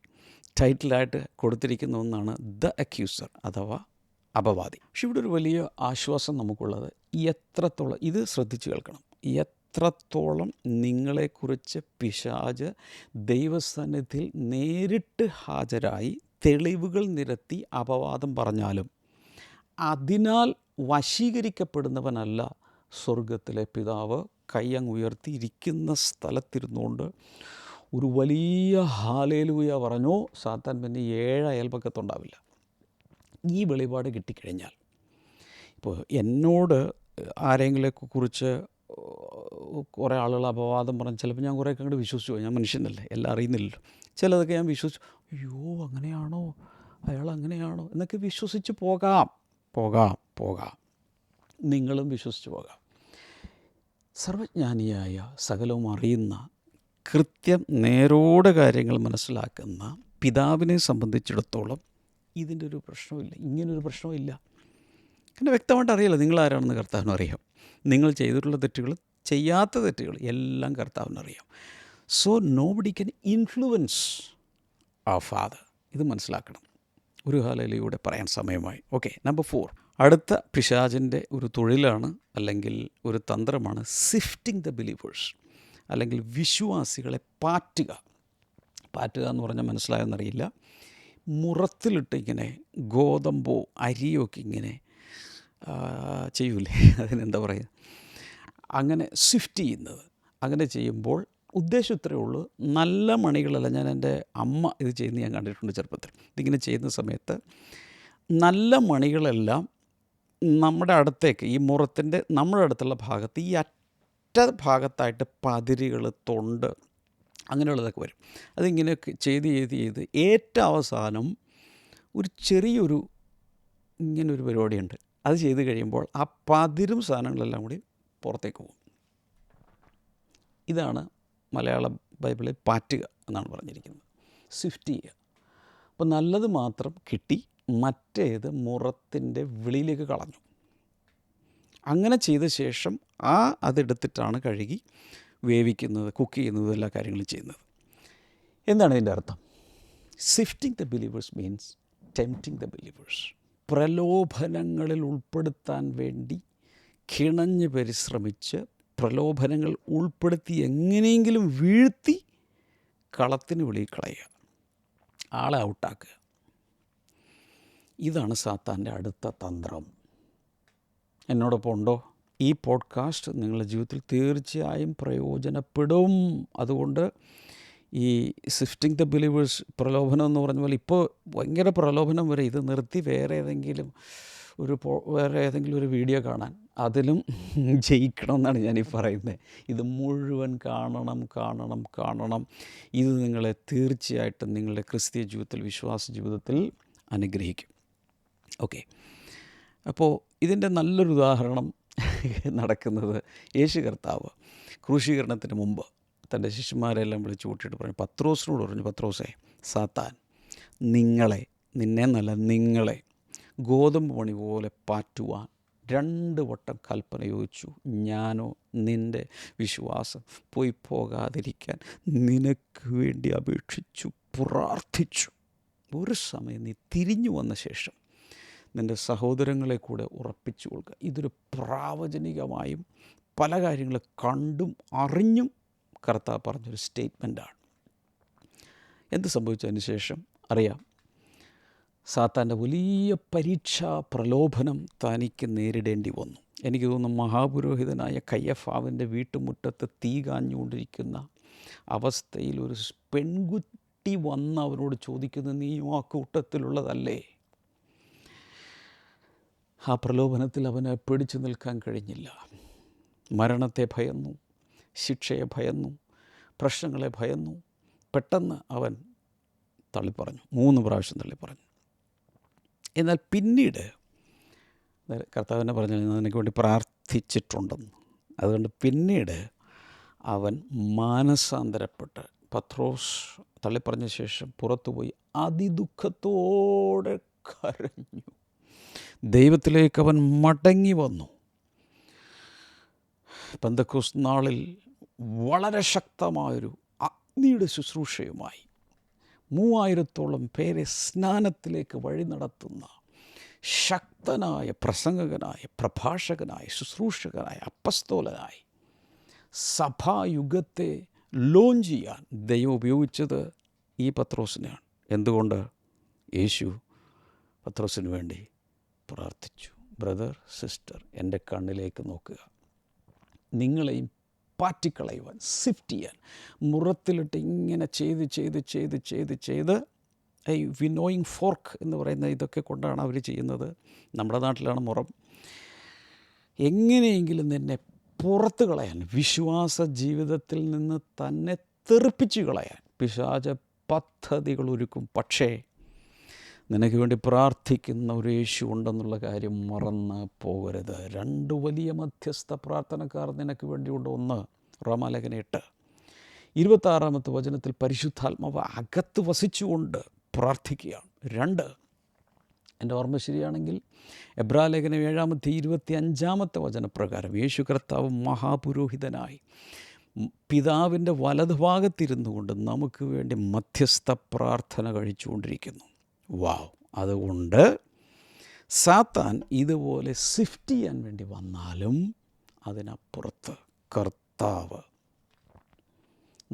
ടൈറ്റിലായിട്ട് കൊടുത്തിരിക്കുന്ന ഒന്നാണ് ദ അക്യൂസർ അഥവാ അപവാദി. പക്ഷെ ഇവിടെ ഒരു വലിയ ആശ്വാസം നമുക്കുള്ളത്, എത്രത്തോളം ഇത് ശ്രദ്ധിച്ച് കേൾക്കണം, എത്രത്തോളം നിങ്ങളെക്കുറിച്ച് പിശാച് ദൈവസന്നിധിയിൽ നേരിട്ട് ഹാജരായി തെളിവുകൾ നിരത്തി അപവാദം പറഞ്ഞാലും അതിനാൽ വശീകരിക്കപ്പെടുന്നവനല്ല സ്വർഗത്തിലെ പിതാവ്. കൈയങ്ങ് ഉയർത്തിയിരിക്കുന്ന സ്ഥലത്തിരുന്നുകൊണ്ട് ഒരു വലിയ ഹാലേലൂയ പറഞ്ഞോ, സാത്താൻ പിന്നെ 7 അയൽപക്കത്തുണ്ടാവില്ല. ഈ വെളിപാട് കിട്ടിക്കഴിഞ്ഞാൽ, ഇപ്പോൾ എന്നോട് ആരെങ്കിലുമൊക്കെ കുറിച്ച് കുറേ ആളുകൾ അപവാദം പറഞ്ഞ് ചിലപ്പോൾ ഞാൻ കുറേയൊക്കെ അങ്ങോട്ട് വിശ്വസിച്ചു പോയി. ഞാൻ മനുഷ്യനല്ലേ, എല്ലാം അറിയുന്നില്ലല്ലോ. ചിലതൊക്കെ ഞാൻ വിശ്വസിച്ചു, അയ്യോ അങ്ങനെയാണോ, അയാൾ അങ്ങനെയാണോ എന്നൊക്കെ വിശ്വസിച്ച് പോകാം. നിങ്ങളും വിശ്വസിച്ച് പോകാം. സർവജ്ഞാനിയായ സകലവും അറിയുന്ന കൃത്യം നേരോടെ കാര്യങ്ങൾ മനസ്സിലാക്കുന്ന പിതാവിനെ സംബന്ധിച്ചിടത്തോളം ഇതിൻ്റെ ഒരു പ്രശ്നമില്ല, ഇങ്ങനൊരു പ്രശ്നമില്ല. പിന്നെ വ്യക്തമായിട്ട് അറിയില്ല നിങ്ങളാരാണെന്ന് കർത്താവിന് അറിയാം. നിങ്ങൾ ചെയ്തിട്ടുള്ള തെറ്റുകൾ, ചെയ്യാത്ത തെറ്റുകൾ എല്ലാം കർത്താവിനറിയാം. സോ നോബഡി ക്യാൻ ഇൻഫ്ലുവൻസ് ആ ഫാദർ. ഇത് മനസ്സിലാക്കണം. ഒരു ഹാലയിലൂടെ പറയാൻ സമയമായി. Okay, number 4. അടുത്ത പിശാചിൻ്റെ ഒരു തൊഴിലാണ് അല്ലെങ്കിൽ ഒരു തന്ത്രമാണ് സിഫ്റ്റിംഗ് ദ ബിലീവേഴ്സ്, അല്ലെങ്കിൽ വിശ്വാസികളെ പാറ്റുക എന്ന് പറഞ്ഞാൽ മനസ്സിലായെന്നറിയില്ല. മുറത്തിലിട്ട് ഇങ്ങനെ ഗോതമ്പോ അരിയോ ഒക്കെ ഇങ്ങനെ ചെയ്യൂലേ, അതിനെന്താ പറയുക, അങ്ങനെ സ്വിഫ്റ്റ് ചെയ്യുന്നത്. അങ്ങനെ ചെയ്യുമ്പോൾ ഉദ്ദേശം ഇത്രയേ ഉള്ളൂ, നല്ല മണികളല്ല. ഞാൻ എൻ്റെ അമ്മ ഇത് ചെയ്യുന്നത് ഞാൻ കണ്ടിട്ടുണ്ട് ചെറുപ്പത്തിൽ. ഇതിങ്ങനെ ചെയ്യുന്ന സമയത്ത് നല്ല മണികളെല്ലാം നമ്മുടെ അടുത്തേക്ക്, ഈ മുറത്തിൻ്റെ നമ്മുടെ അടുത്തുള്ള ഭാഗത്ത് ഈ അറ്റ ഭാഗത്തായിട്ട് പതിരുകൾ, തൊണ്ട് അങ്ങനെയുള്ളതൊക്കെ വരും. അതിങ്ങനെയൊക്കെ ചെയ്ത് ഏറ്റവും അവസാനം ഒരു ചെറിയൊരു ഇങ്ങനൊരു പരിപാടിയുണ്ട്. അത് ചെയ്ത് കഴിയുമ്പോൾ ആ പതിരും സാധനങ്ങളെല്ലാം കൂടി പുറത്തേക്ക് പോകും. ഇതാണ് മലയാളം ബൈബിളിൽ പാറ്റുക എന്നാണ് പറഞ്ഞിരിക്കുന്നത്, സ്വിഫ്റ്റ് ചെയ്യുക. അപ്പോൾ നല്ലത് മാത്രം കിട്ടി, മറ്റേത് മുറത്തിൻ്റെ വെളിയിലേക്ക് കളഞ്ഞു. അങ്ങനെ ചെയ്ത ശേഷം അതെടുത്തിട്ടാണ് കഴുകി വേവിക്കുന്നത്, കുക്ക് ചെയ്യുന്നത്, എല്ലാ കാര്യങ്ങളും ചെയ്യുന്നത്. എന്താണ് ഇതിൻ്റെ അർത്ഥം? Sifting the believers means tempting the believers. പ്രലോഭനങ്ങളിൽ ഉൾപ്പെടുത്താൻ വേണ്ടി കിണഞ്ഞ് പരിശ്രമിച്ച് പ്രലോഭനങ്ങൾ ഉൾപ്പെടുത്തി എങ്ങനെയെങ്കിലും വീഴ്ത്തി കളത്തിന് വെളിയിൽ കളയുക, ആളെ ഔട്ടാക്കുക. ഇതാണ് സാത്താൻ്റെ അടുത്ത തന്ത്രം. എന്നോടൊപ്പം ഉണ്ടോ? ഈ പോഡ്കാസ്റ്റ് നിങ്ങളുടെ ജീവിതത്തിൽ തീർച്ചയായും പ്രയോജനപ്പെടും. അതുകൊണ്ട് ഈ സിഫ്റ്റിംഗ് ദ ബിലീവേഴ്സ്, പ്രലോഭനം എന്ന് പറഞ്ഞ പോലെ ഇപ്പോൾ ഭയങ്കര പ്രലോഭനം വരെ, ഇത് നിർത്തി വേറെ ഏതെങ്കിലും ഒരു വീഡിയോ കാണാൻ, അതിലും ജയിക്കണമെന്നാണ് ഞാനീ പറയുന്നത്. ഇത് മുഴുവൻ കാണണം. ഇത് നിങ്ങളെ തീർച്ചയായിട്ടും നിങ്ങളുടെ ക്രിസ്തീയ ജീവിതത്തിൽ, വിശ്വാസ ജീവിതത്തിൽ അനുഗ്രഹിക്കും. ഓക്കെ, അപ്പോൾ ഇതിൻ്റെ നല്ലൊരു ഉദാഹരണം നടക്കുന്നത് യേശു കർത്താവ് ക്രൂശീകരണത്തിന് മുമ്പ് തൻ്റെ ശിഷ്യന്മാരെല്ലാം വിളിച്ചു കൂട്ടിയിട്ട് പറഞ്ഞു, പത്രോസിനോട് പറഞ്ഞു, പത്രോസേ, സാത്താൻ നിങ്ങളെ ഗോതമ്പ് മണി പോലെ പാറ്റുവാൻ 2 വട്ടം കൽപ്പന ചോദിച്ചു. ഞാനോ നിൻ്റെ വിശ്വാസം പോകാതിരിക്കാൻ നിനക്ക് വേണ്ടി അപേക്ഷിച്ചു, പ്രാർത്ഥിച്ചു. ഒരു സമയം നീ തിരിഞ്ഞു വന്ന ശേഷം നിൻ്റെ സഹോദരങ്ങളെ കൂടെ ഉറപ്പിച്ചു കൊള്ളുക. ഇതൊരു പ്രാവചനികമായും പല കാര്യങ്ങൾ കണ്ടും അറിഞ്ഞും കർത്താവ് പറഞ്ഞൊരു സ്റ്റേറ്റ്മെൻറ്റാണ്. എന്ത് സംഭവിച്ചതിന് ശേഷം അറിയാം. സാത്താൻ്റെ വലിയ പരീക്ഷാ പ്രലോഭനം തനിക്ക് നേരിടേണ്ടി വന്നു. എനിക്ക് തോന്നുന്നു മഹാപുരോഹിതനായ കയ്യഫാവിൻ്റെ വീട്ടുമുറ്റത്ത് തീ കാഞ്ഞുകൊണ്ടിരിക്കുന്ന അവസ്ഥയിൽ ഒരു പെൺകുട്ടി വന്ന് അവനോട് ചോദിക്കുന്നത്, നീയും ആ കൂട്ടത്തിലുള്ളതല്ലേ? ആ പ്രലോഭനത്തിൽ അവന് പിടിച്ചു നിൽക്കാൻ കഴിഞ്ഞില്ല. മരണത്തെ ഭയന്നു, ശിക്ഷയെ ഭയന്നു, പ്രശ്നങ്ങളെ ഭയന്നു. പെട്ടെന്ന് അവൻ തള്ളിപ്പറഞ്ഞു, 3 പ്രാവശ്യം തള്ളിപ്പറഞ്ഞു. എന്നാൽ പിന്നീട് കർത്താവിനെ പറഞ്ഞു, നിനക്ക് വേണ്ടി പ്രാർത്ഥിച്ചിട്ടുണ്ടെന്ന്. അതുകൊണ്ട് പിന്നീട് അവൻ മാനസാന്തരപ്പെട്ട് പത്രോസ് തള്ളിപ്പറഞ്ഞ ശേഷം പുറത്തുപോയി അതിദുഃഖത്തോടെ കരഞ്ഞു. ദൈവത്തിലേക്ക് അവൻ മടങ്ങി വന്നു. പെന്തക്കോസ്ത് നാളിൽ വളരെ ശക്തമായൊരു അഗ്നിയുടെ ശുശ്രൂഷയുമായി 3000-ഓളം പേരെ സ്നാനത്തിലേക്ക് വഴി നടത്തുന്ന ശക്തനായ പ്രസംഗകനായ, പ്രഭാഷകനായ, ശുശ്രൂഷകനായ, അപ്പസ്തോലനായി സഭായുഗത്തെ ലോഞ്ച് ചെയ്യാൻ ദൈവം ഉപയോഗിച്ചത് ഈ പത്രോസിനെയാണ്. എന്തുകൊണ്ട്? യേശു പത്രോസിന് വേണ്ടി പ്രാർത്ഥിച്ചു. ബ്രദർ, സിസ്റ്റർ, എൻ്റെ കണ്ണിലേക്ക് നോക്കുക. നിങ്ങളെയും പാറ്റിക്കളയുവാൻ, സിഫ്റ്റ് ചെയ്യാൻ, മുറത്തിലിട്ട് ഇങ്ങനെ ചെയ്ത് ഈ വിനോയിങ് ഫോർക്ക് എന്ന് പറയുന്ന ഇതൊക്കെ കൊണ്ടാണ് അവർ ചെയ്യുന്നത്. നമ്മുടെ നാട്ടിലാണ് മുറം. എങ്ങനെയെങ്കിലും നിന്നെ പുറത്ത് കളയാൻ, വിശ്വാസ ജീവിതത്തിൽ നിന്ന് തന്നെ തെറിപ്പിച്ച് കളയാൻ പിശാച പദ്ധതികൾ ഒരുക്കും. പക്ഷേ നിനക്ക് വേണ്ടി പ്രാർത്ഥിക്കുന്ന ഒരു യേശു ഉണ്ടെന്നുള്ള കാര്യം മറന്ന് പോകരുത്. 2 വലിയ മധ്യസ്ഥ പ്രാർത്ഥനക്കാർ നിനക്ക് വേണ്ടിയുണ്ട്. 1 റോമാലേഖനം 8:26 വചനത്തിൽ പരിശുദ്ധാത്മാവ് അകത്ത് വസിച്ചുകൊണ്ട് പ്രാർത്ഥിക്കുകയാണ്. 2, എൻ്റെ ഓർമ്മ ശരിയാണെങ്കിൽ എബ്രായലേഖനം 7:25 വചനപ്രകാരം യേശു കർത്താവ് മഹാപുരോഹിതനായി പിതാവിൻ്റെ വലതുഭാഗത്തിരുന്നു കൊണ്ട് നമുക്ക് വേണ്ടി മധ്യസ്ഥ പ്രാർത്ഥന കഴിച്ചുകൊണ്ടിരിക്കുന്നു. വാവ്! അതുകൊണ്ട് സാത്താൻ ഇതുപോലെ സിഫ്റ്റ് ചെയ്യാൻ വേണ്ടി വന്നാലും അതിനപ്പുറത്ത് കർത്താവ്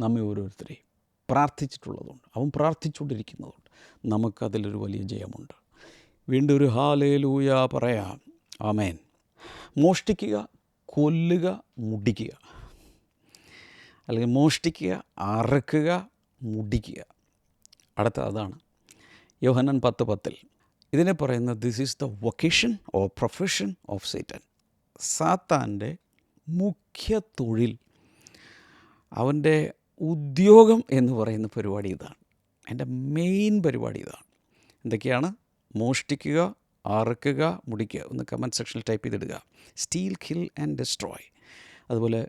നമ്മെ ഓരോരുത്തരെയും പ്രാർത്ഥിച്ചിട്ടുള്ളതുകൊണ്ട്, അവൻ പ്രാർത്ഥിച്ചുകൊണ്ടിരിക്കുന്നതുകൊണ്ട് നമുക്കതിലൊരു വലിയ ജയമുണ്ട്. വീണ്ടും ഒരു ഹല്ലേലൂയ പറയാം. ആമേൻ. മോഷ്ടിക്കുക, കൊല്ലുക, മുടിക്കുക, അല്ലെങ്കിൽ മോഷ്ടിക്കുക, അറക്കുക, മുടിക്കുക. അടുത്ത അതാണ് യോഹന്നാൻ 10:10. ഇതിനെ പറയുന്നത് this is the vocation or profession of Satan. സാത്താൻ്റെ മുഖ്യ തൊഴിൽ, അവൻ്റെ ഉദ്യോഗം എന്ന് പറയുന്ന പരിപാടി ഇതാണ്. എൻ്റെ മെയിൻ പരിപാടി ഇതാണ്. എന്തൊക്കെയാണ്? മോഷ്ടിക്കുക, അറക്കുക, മുടിക്കുക. ഒന്ന് കമൻറ്റ് സെക്ഷനിൽ ടൈപ്പ് ചെയ്തിടുക. Steal, kill and destroy. അതുപോലെ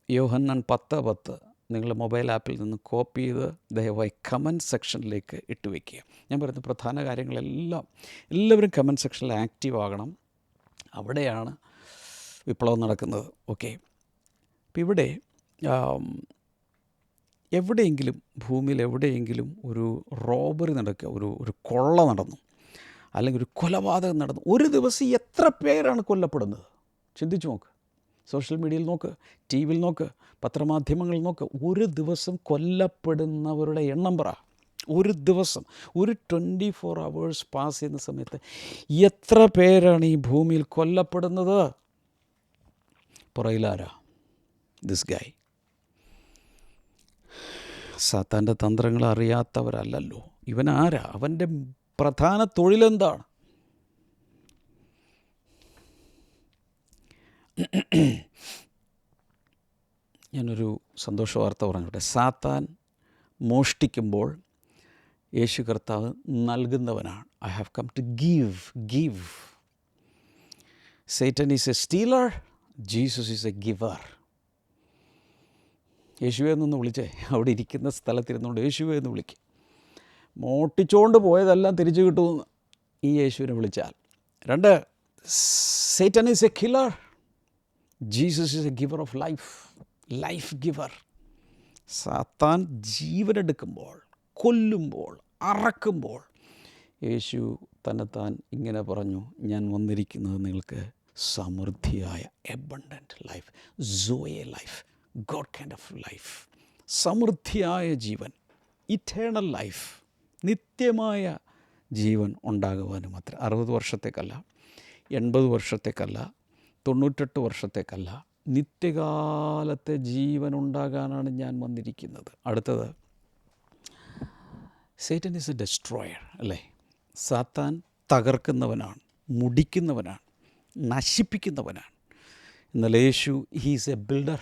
യോഹന്നാൻ 10:10 നിങ്ങളുടെ മൊബൈൽ ആപ്പിൽ നിന്ന് കോപ്പി ചെയ്ത് ദയവായി കമൻറ്റ് സെക്ഷനിലേക്ക് ഇട്ട് വയ്ക്കുക. ഞാൻ പറയുന്ന പ്രധാന കാര്യങ്ങളെല്ലാം എല്ലാവരും കമൻറ്റ് സെക്ഷനിൽ ആക്റ്റീവ് ആകണം. അവിടെയാണ് വിപ്ലവം നടക്കുന്നത്. ഓക്കെ. അപ്പം ഇവിടെ എവിടെയെങ്കിലും ഭൂമിയിൽ എവിടെയെങ്കിലും ഒരു റോബറി നടക്കുക, ഒരു കൊള്ള നടന്നു, അല്ലെങ്കിൽ ഒരു കൊലപാതകം നടന്നു, ഒരു ദിവസം എത്ര പേരാണ് കൊല്ലപ്പെടുന്നത്? ചിന്തിച്ചു നോക്ക്. സോഷ്യൽ മീഡിയയിൽ നോക്ക്, ടി വിയിൽ നോക്ക്, പത്രമാധ്യമങ്ങളിൽ നോക്ക്. ഒരു ദിവസം കൊല്ലപ്പെടുന്നവരുടെ എണ്ണം പറ. ഒരു ദിവസം, ഒരു 24 hours പാസ് ചെയ്യുന്ന സമയത്ത് എത്ര പേരാണ് ഈ ഭൂമിയിൽ കൊല്ലപ്പെടുന്നത്? പുറയിലാരാ? This guy. സാത്താൻ്റെ തന്ത്രങ്ങൾ അറിയാത്തവരല്ലല്ലോ. ഇവൻ ആരാ? അവൻ്റെ പ്രധാന തൊഴിലെന്താണ്? ഞാനൊരു സന്തോഷ വാർത്ത പറഞ്ഞോട്ടെ. സാത്താൻ മോഷ്ടിക്കുമ്പോൾ യേശു കർത്താവ് നൽകുന്നവനാണ്. I have come to give. Satan is a stealer, Jesus is a giver. യേശുവെ എന്നൊന്ന് വിളിച്ചേ. അവിടെ ഇരിക്കുന്ന സ്ഥലത്തിരുന്നുകൊണ്ട് യേശുവെ എന്ന് വിളിക്കും. മോട്ടിച്ചുകൊണ്ട് പോയതെല്ലാം തിരിച്ചു കിട്ടുമെന്ന് ഈ യേശുവിനെ വിളിച്ചാൽ. 2, Satan is A killer, Jesus is a giver of life giver. സാത്താൻ ജീവനെടുക്കുമ്പോൾ, കൊല്ലുമ്പോൾ, അറക്കുമ്പോൾ യേശു തന്നെത്താൻ ഇങ്ങനെ പറഞ്ഞു, ഞാൻ വന്നിരിക്കുന്നത് നിങ്ങൾക്ക് സമൃദ്ധിയായ abundant life, zoe life, God kind of life, സമൃദ്ധിയായ ജീവൻ, ഇറ്റേണൽ ലൈഫ്, നിത്യമായ ജീവൻ ഉണ്ടാകുവാനും അത്ര. 60 വർഷത്തേക്കല്ല, 80 വർഷത്തേക്കല്ല, 98 വർഷത്തേക്കല്ല, നിത്യകാലത്തെ ജീവനുണ്ടാകാനാണ് ഞാൻ വന്നിരിക്കുന്നത്. അടുത്തത്, സേറ്റൻ ഈസ് എ ഡെസ്ട്രോയർ, അല്ലേ? സാത്താൻ തകർക്കുന്നവനാണ്, മുടിക്കുന്നവനാണ്, നശിപ്പിക്കുന്നവനാണ്. എന്നാൽ Yeshu he's a builder,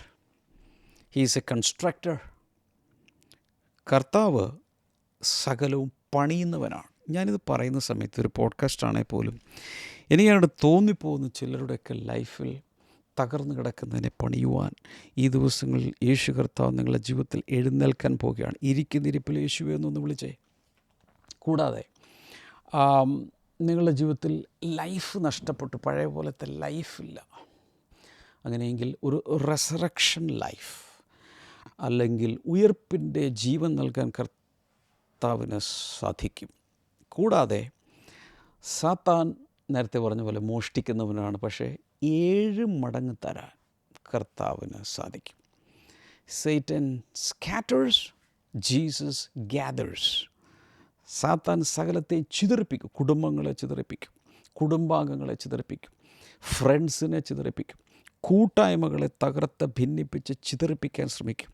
he's a constructor. കർത്താവ് സകലവും പണിയുന്നവനാണ്. ഞാനിത് പറയുന്ന സമയത്ത് ഒരു പോഡ്കാസ്റ്റാണെങ്കിൽ പോലും എനിക്കങ്ങോട്ട് തോന്നിപ്പോകുന്നു, ചിലരുടെയൊക്കെ ലൈഫിൽ തകർന്നു കിടക്കുന്നതിനെ പണിയുവാൻ ഈ ദിവസങ്ങളിൽ യേശു കർത്താവ് നിങ്ങളുടെ ജീവിതത്തിൽ എഴുന്നേൽക്കാൻ പോവുകയാണ്. ഇരിപ്പിൽ യേശുവേ എന്നൊന്ന് വിളിച്ചേ. കൂടാതെ നിങ്ങളുടെ ജീവിതത്തിൽ ലൈഫ് നഷ്ടപ്പെട്ടു, പഴയ പോലത്തെ ലൈഫില്ല. അങ്ങനെയെങ്കിൽ ഒരു റെസറക്ഷൻ ലൈഫ്, അല്ലെങ്കിൽ ഉയർപ്പിൻ്റെ ജീവൻ നൽകാൻ കർത്താവിന് സാധിക്കും. കൂടാതെ സാത്താൻ നേരത്തെ പറഞ്ഞ പോലെ മോഷ്ടിക്കുന്നവനാണ്, പക്ഷേ 7 മടങ്ങ് തരാൻ കർത്താവിന് സാധിക്കും. Satan scatters, Jesus gathers. സാത്താൻ സകലത്തെ ചിതറിപ്പിക്കും, കുടുംബങ്ങളെ ചിതറിപ്പിക്കും, കുടുംബാംഗങ്ങളെ ചിതറിപ്പിക്കും, ഫ്രണ്ട്സിനെ ചിതറിപ്പിക്കും, കൂട്ടായ്മകളെ തകർത്ത് ഭിന്നിപ്പിച്ച് ചിതറിപ്പിക്കാൻ ശ്രമിക്കും.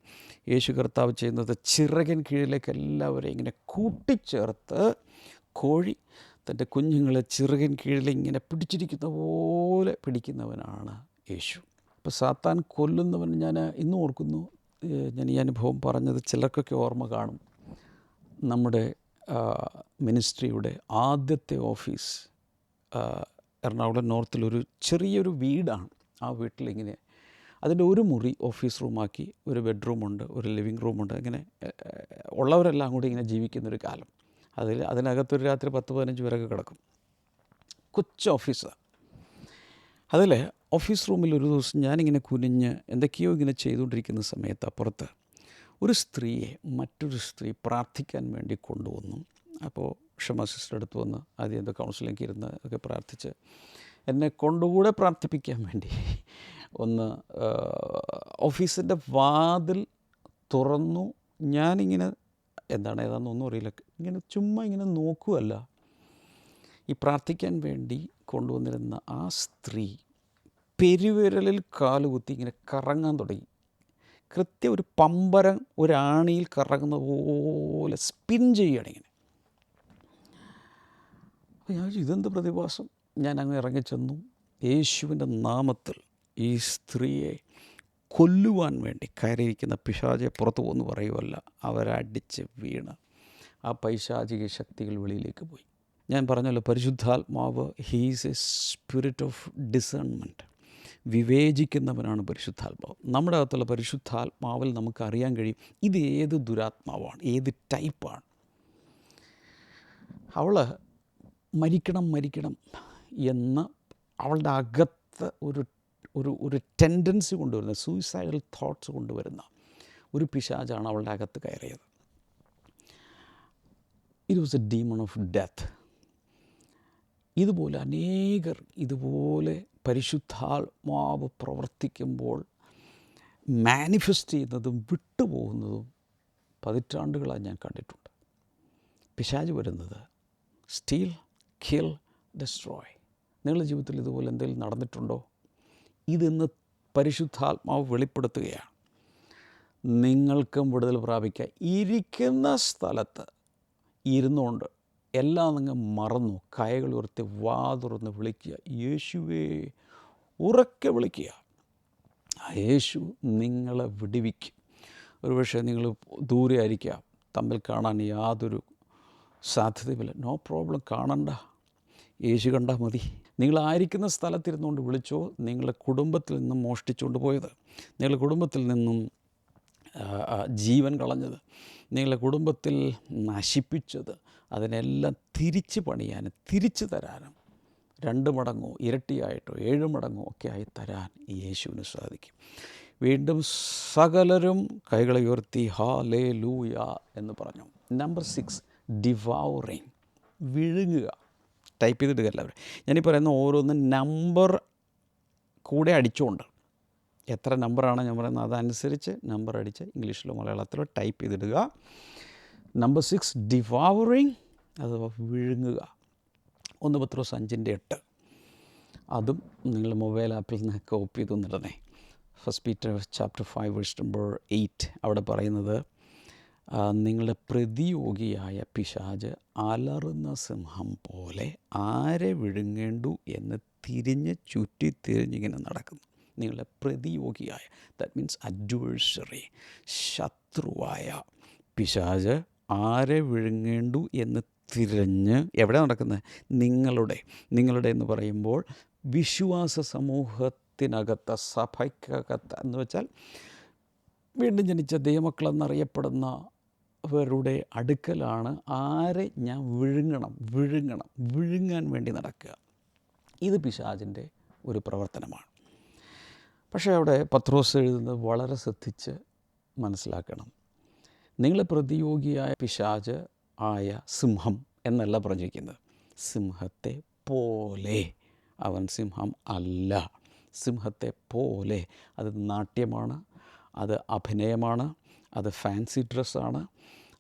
യേശു കർത്താവ് ചെയ്യുന്നത് ചിറകിൻ കീഴിലേക്ക് എല്ലാവരെയും ഇങ്ങനെ കൂട്ടിച്ചേർത്ത്, കോഴി തൻ്റെ കുഞ്ഞുങ്ങളെ ചിറകിൻ കീഴിൽ ഇങ്ങനെ പിടിച്ചിരിക്കുന്ന പോലെ പിടിക്കുന്നവനാണ് യേശു. അപ്പോൾ സാത്താൻ കൊല്ലുന്നവൻ ഞാൻ ഇന്നും ഓർക്കുന്നു. ഞാൻ ഈ അനുഭവം പറഞ്ഞത് ചിലർക്കൊക്കെ ഓർമ്മ കാണും. നമ്മുടെ മിനിസ്ട്രിയുടെ ആദ്യത്തെ ഓഫീസ് എറണാകുളം നോർത്തിലൊരു ചെറിയൊരു വീടാണ്. ആ വീട്ടിലിങ്ങനെ അതിൻ്റെ ഒരു മുറി ഓഫീസ് റൂമാക്കി, ഒരു ബെഡ്റൂമുണ്ട്, ഒരു ലിവിങ് റൂമുണ്ട്. ഇങ്ങനെ ഉള്ളവരെല്ലാം കൂടി ഇങ്ങനെ ജീവിക്കുന്നൊരു കാലം. അതിനകത്തൊരു രാത്രി 10-15 പേരൊക്കെ കിടക്കും. കൊച്ചു ഓഫീസാണ്. അതിൽ ഓഫീസ് റൂമിൽ ഒരു ദിവസം ഞാനിങ്ങനെ കുനിഞ്ഞ് എന്തൊക്കെയോ ഇങ്ങനെ ചെയ്തുകൊണ്ടിരിക്കുന്ന സമയത്ത് അപ്പുറത്ത് ഒരു സ്ത്രീയെ മറ്റൊരു സ്ത്രീ പ്രാർത്ഥിക്കാൻ വേണ്ടി കൊണ്ടുവന്നു. അപ്പോൾ ക്ഷമ സിസ്റ്റർ അടുത്ത് വന്ന് ആദ്യം എന്തോ കൗൺസിലിംഗ് ഇരുന്ന് ഒക്കെ പ്രാർത്ഥിച്ച് എന്നെ കൊണ്ടുകൂടെ പ്രാർത്ഥിപ്പിക്കാൻ വേണ്ടി ഒന്ന് ഓഫീസിൻ്റെ വാതിൽ തുറന്നു. ഞാനിങ്ങനെ എന്താണ് ഏതാണെന്നൊന്നും അറിയില്ല, ഇങ്ങനെ ചുമ്മാ ഇങ്ങനെ നോക്കുകയല്ല, ഈ പ്രാർത്ഥിക്കാൻ വേണ്ടി കൊണ്ടുവന്നിരുന്ന ആ സ്ത്രീ പെരുവിരലിൽ കാലുകുത്തി ഇങ്ങനെ കറങ്ങാൻ തുടങ്ങി. കൃത്യം ഒരു പമ്പരം ഒരാണിയിൽ കറങ്ങുന്ന പോലെ സ്പിൻ ചെയ്യുകയാണ് ഇങ്ങനെ. അപ്പോൾ ഞാൻ ഇതെന്ത് പ്രതിഭാസം? ഞാൻ അങ്ങ് ഇറങ്ങിച്ചെന്നു. യേശുവിൻ്റെ നാമത്തിൽ ഈ സ്ത്രീയെ കൊല്ലുവാൻ വേണ്ടി കയറിയിരിക്കുന്ന പിശാചെ പുറത്തു പോകുന്നു പറയുമല്ല, അവരടിച്ച് വീണ് ആ പൈശാചിക ശക്തികൾ വെളിയിലേക്ക് പോയി. ഞാൻ പറഞ്ഞല്ലോ, പരിശുദ്ധാത്മാവ് he's a spirit of discernment. വിവേചിക്കുന്നവനാണ് പരിശുദ്ധാത്മാവ്. നമ്മുടെ അകത്തുള്ള പരിശുദ്ധാത്മാവിൽ നമുക്കറിയാൻ കഴിയും ഇത് ഏത് ദുരാത്മാവാണ്, ഏത് ടൈപ്പാണ്. അവൾ മരിക്കണം എന്ന് അവളുടെ അകത്ത് ഒരു ടെൻഡൻസി കൊണ്ടുവരുന്ന, സൂയിസൈഡൽ തോട്ട്സ് കൊണ്ടുവരുന്ന ഒരു പിശാചാണ് അവളുടെ അകത്ത് കയറിയത്. It was A demon of death. ഇതുപോലെ അനേകർ ഇതുപോലെ പരിശുദ്ധാത്മാവ് പ്രവർത്തിക്കുമ്പോൾ മാനിഫെസ്റ്റ് ചെയ്യുന്നതും വിട്ടുപോകുന്നതും പതിറ്റാണ്ടുകളായി ഞാൻ കണ്ടിട്ടുണ്ട്. പിശാച് വരുന്നത് സ്റ്റീൽ, കിൽ, ഡെസ്ട്രോയ്. നിങ്ങളുടെ ജീവിതത്തിൽ ഇതുപോലെ എന്തെങ്കിലും നടന്നിട്ടുണ്ടോ? ഇതിന്ന് പരിശുദ്ധാത്മാവ് വെളിപ്പെടുത്തുകയാണ്. നിങ്ങൾക്കും വിടുതൽ പ്രാപിക്കുക. ഇരിക്കുന്ന സ്ഥലത്ത് ഇരുന്നുകൊണ്ട് എല്ലാം നിങ്ങൾ മറന്നു കൈകൾ ഉയർത്തി വാ തുറന്ന് വിളിക്കുക, യേശുവേ, ഉറക്കെ വിളിക്കുക. ആ യേശു നിങ്ങളെ വിടുവിക്കും. ഒരുപക്ഷെ നിങ്ങൾ ദൂരെ ആയിരിക്കാം, തമ്മിൽ കാണാൻ യാതൊരു സാധ്യതയുമില്ല. നോ പ്രോബ്ലം, കാണണ്ട, യേശു കണ്ടാൽ മതി. നിങ്ങളായിരിക്കുന്ന സ്ഥലത്തിരുന്നുകൊണ്ട് വിളിച്ചോ. നിങ്ങളുടെ കുടുംബത്തിൽ നിന്നും മോഷ്ടിച്ചുകൊണ്ട് പോയത്, നിങ്ങളുടെ കുടുംബത്തിൽ നിന്നും ജീവൻ കളഞ്ഞത്, നിങ്ങളുടെ കുടുംബത്തിൽ നശിപ്പിച്ചത്, അതിനെല്ലാം തിരിച്ച് പണിയാനും തിരിച്ചു തരാനും 2 മടങ്ങോ ഇരട്ടിയായിട്ടോ 7 മടങ്ങോ ഒക്കെ ആയി തരാൻ യേശുവിന് സാധിക്കും. വീണ്ടും സകലരും കൈകളെ ഉയർത്തി ഹല്ലേലൂയ എന്ന് പറഞ്ഞു. നമ്പർ 6, ഡിവൗറിങ്, വിഴുങ്ങുക. ടൈപ്പ് ചെയ്തിടുക എല്ലാവരും. ഞാനീ പറയുന്ന ഓരോന്നും നമ്പർ കൂടെ അടിച്ചുകൊണ്ട്, എത്ര നമ്പറാണ് ഞാൻ പറയുന്നത് അതനുസരിച്ച് നമ്പർ അടിച്ച് ഇംഗ്ലീഷിലോ മലയാളത്തിലോ ടൈപ്പ് ചെയ്തിടുക. നമ്പർ 6, ഡിവൗറിങ്, അഥവാ വിഴുങ്ങുക. 1 പത്രോസ് 5:8. അതും നിങ്ങൾ മൊബൈൽ ആപ്പിൽ നിന്ന് copy ചെയ്തൊന്നിടണേ. 1 Peter chapter 5 verse number 8 അവിടെ പറയുന്നത്, നിങ്ങളുടെ പ്രതിയോഗിയായ പിശാച് അലറുന്ന സിംഹം പോലെ ആരെ വിഴുങ്ങേണ്ടു എന്ന് തിരിഞ്ഞ് ചുറ്റി തിരിഞ്ഞിങ്ങനെ നടക്കുന്നു. നിങ്ങളുടെ പ്രതിയോഗിയായ, ദാറ്റ് മീൻസ് അഡ്വേഴ്സറി, ശത്രുവായ പിശാച് ആരെ വിഴുങ്ങേണ്ടു എന്ന് തിരഞ്ഞ് എവിടെ നടക്കുന്നത്? നിങ്ങളുടെ എന്ന് പറയുമ്പോൾ വിശ്വാസ സമൂഹത്തിനകത്ത്, സഭയ്ക്കകത്ത് എന്ന് വെച്ചാൽ വീണ്ടും ജനിച്ച ദൈവമക്കളെന്നറിയപ്പെടുന്നവരുടെ അടുക്കലാണ് ആരെ ഞാൻ വിഴുങ്ങാൻ വേണ്ടി നടക്കുക. ഇത് പിശാചിൻ്റെ ഒരു പ്രവർത്തനമാണ്. പക്ഷേ അവിടെ പത്രോസ് എഴുതുന്നത് വളരെ ശ്രദ്ധിച്ച് മനസ്സിലാക്കണം. നിങ്ങളെ പ്രതിയോഗിയായ പിശാച് ആയ സിംഹം എന്നല്ല പറഞ്ഞിരിക്കുന്നത്. സിംഹത്തെ പോലെ. അവൻ സിംഹം അല്ല, സിംഹത്തെ പോലെ. അത് നാട്യമാണ്, അത് അഭിനയമാണ്, അത് ഫാൻസി ഡ്രസ്സാണ്.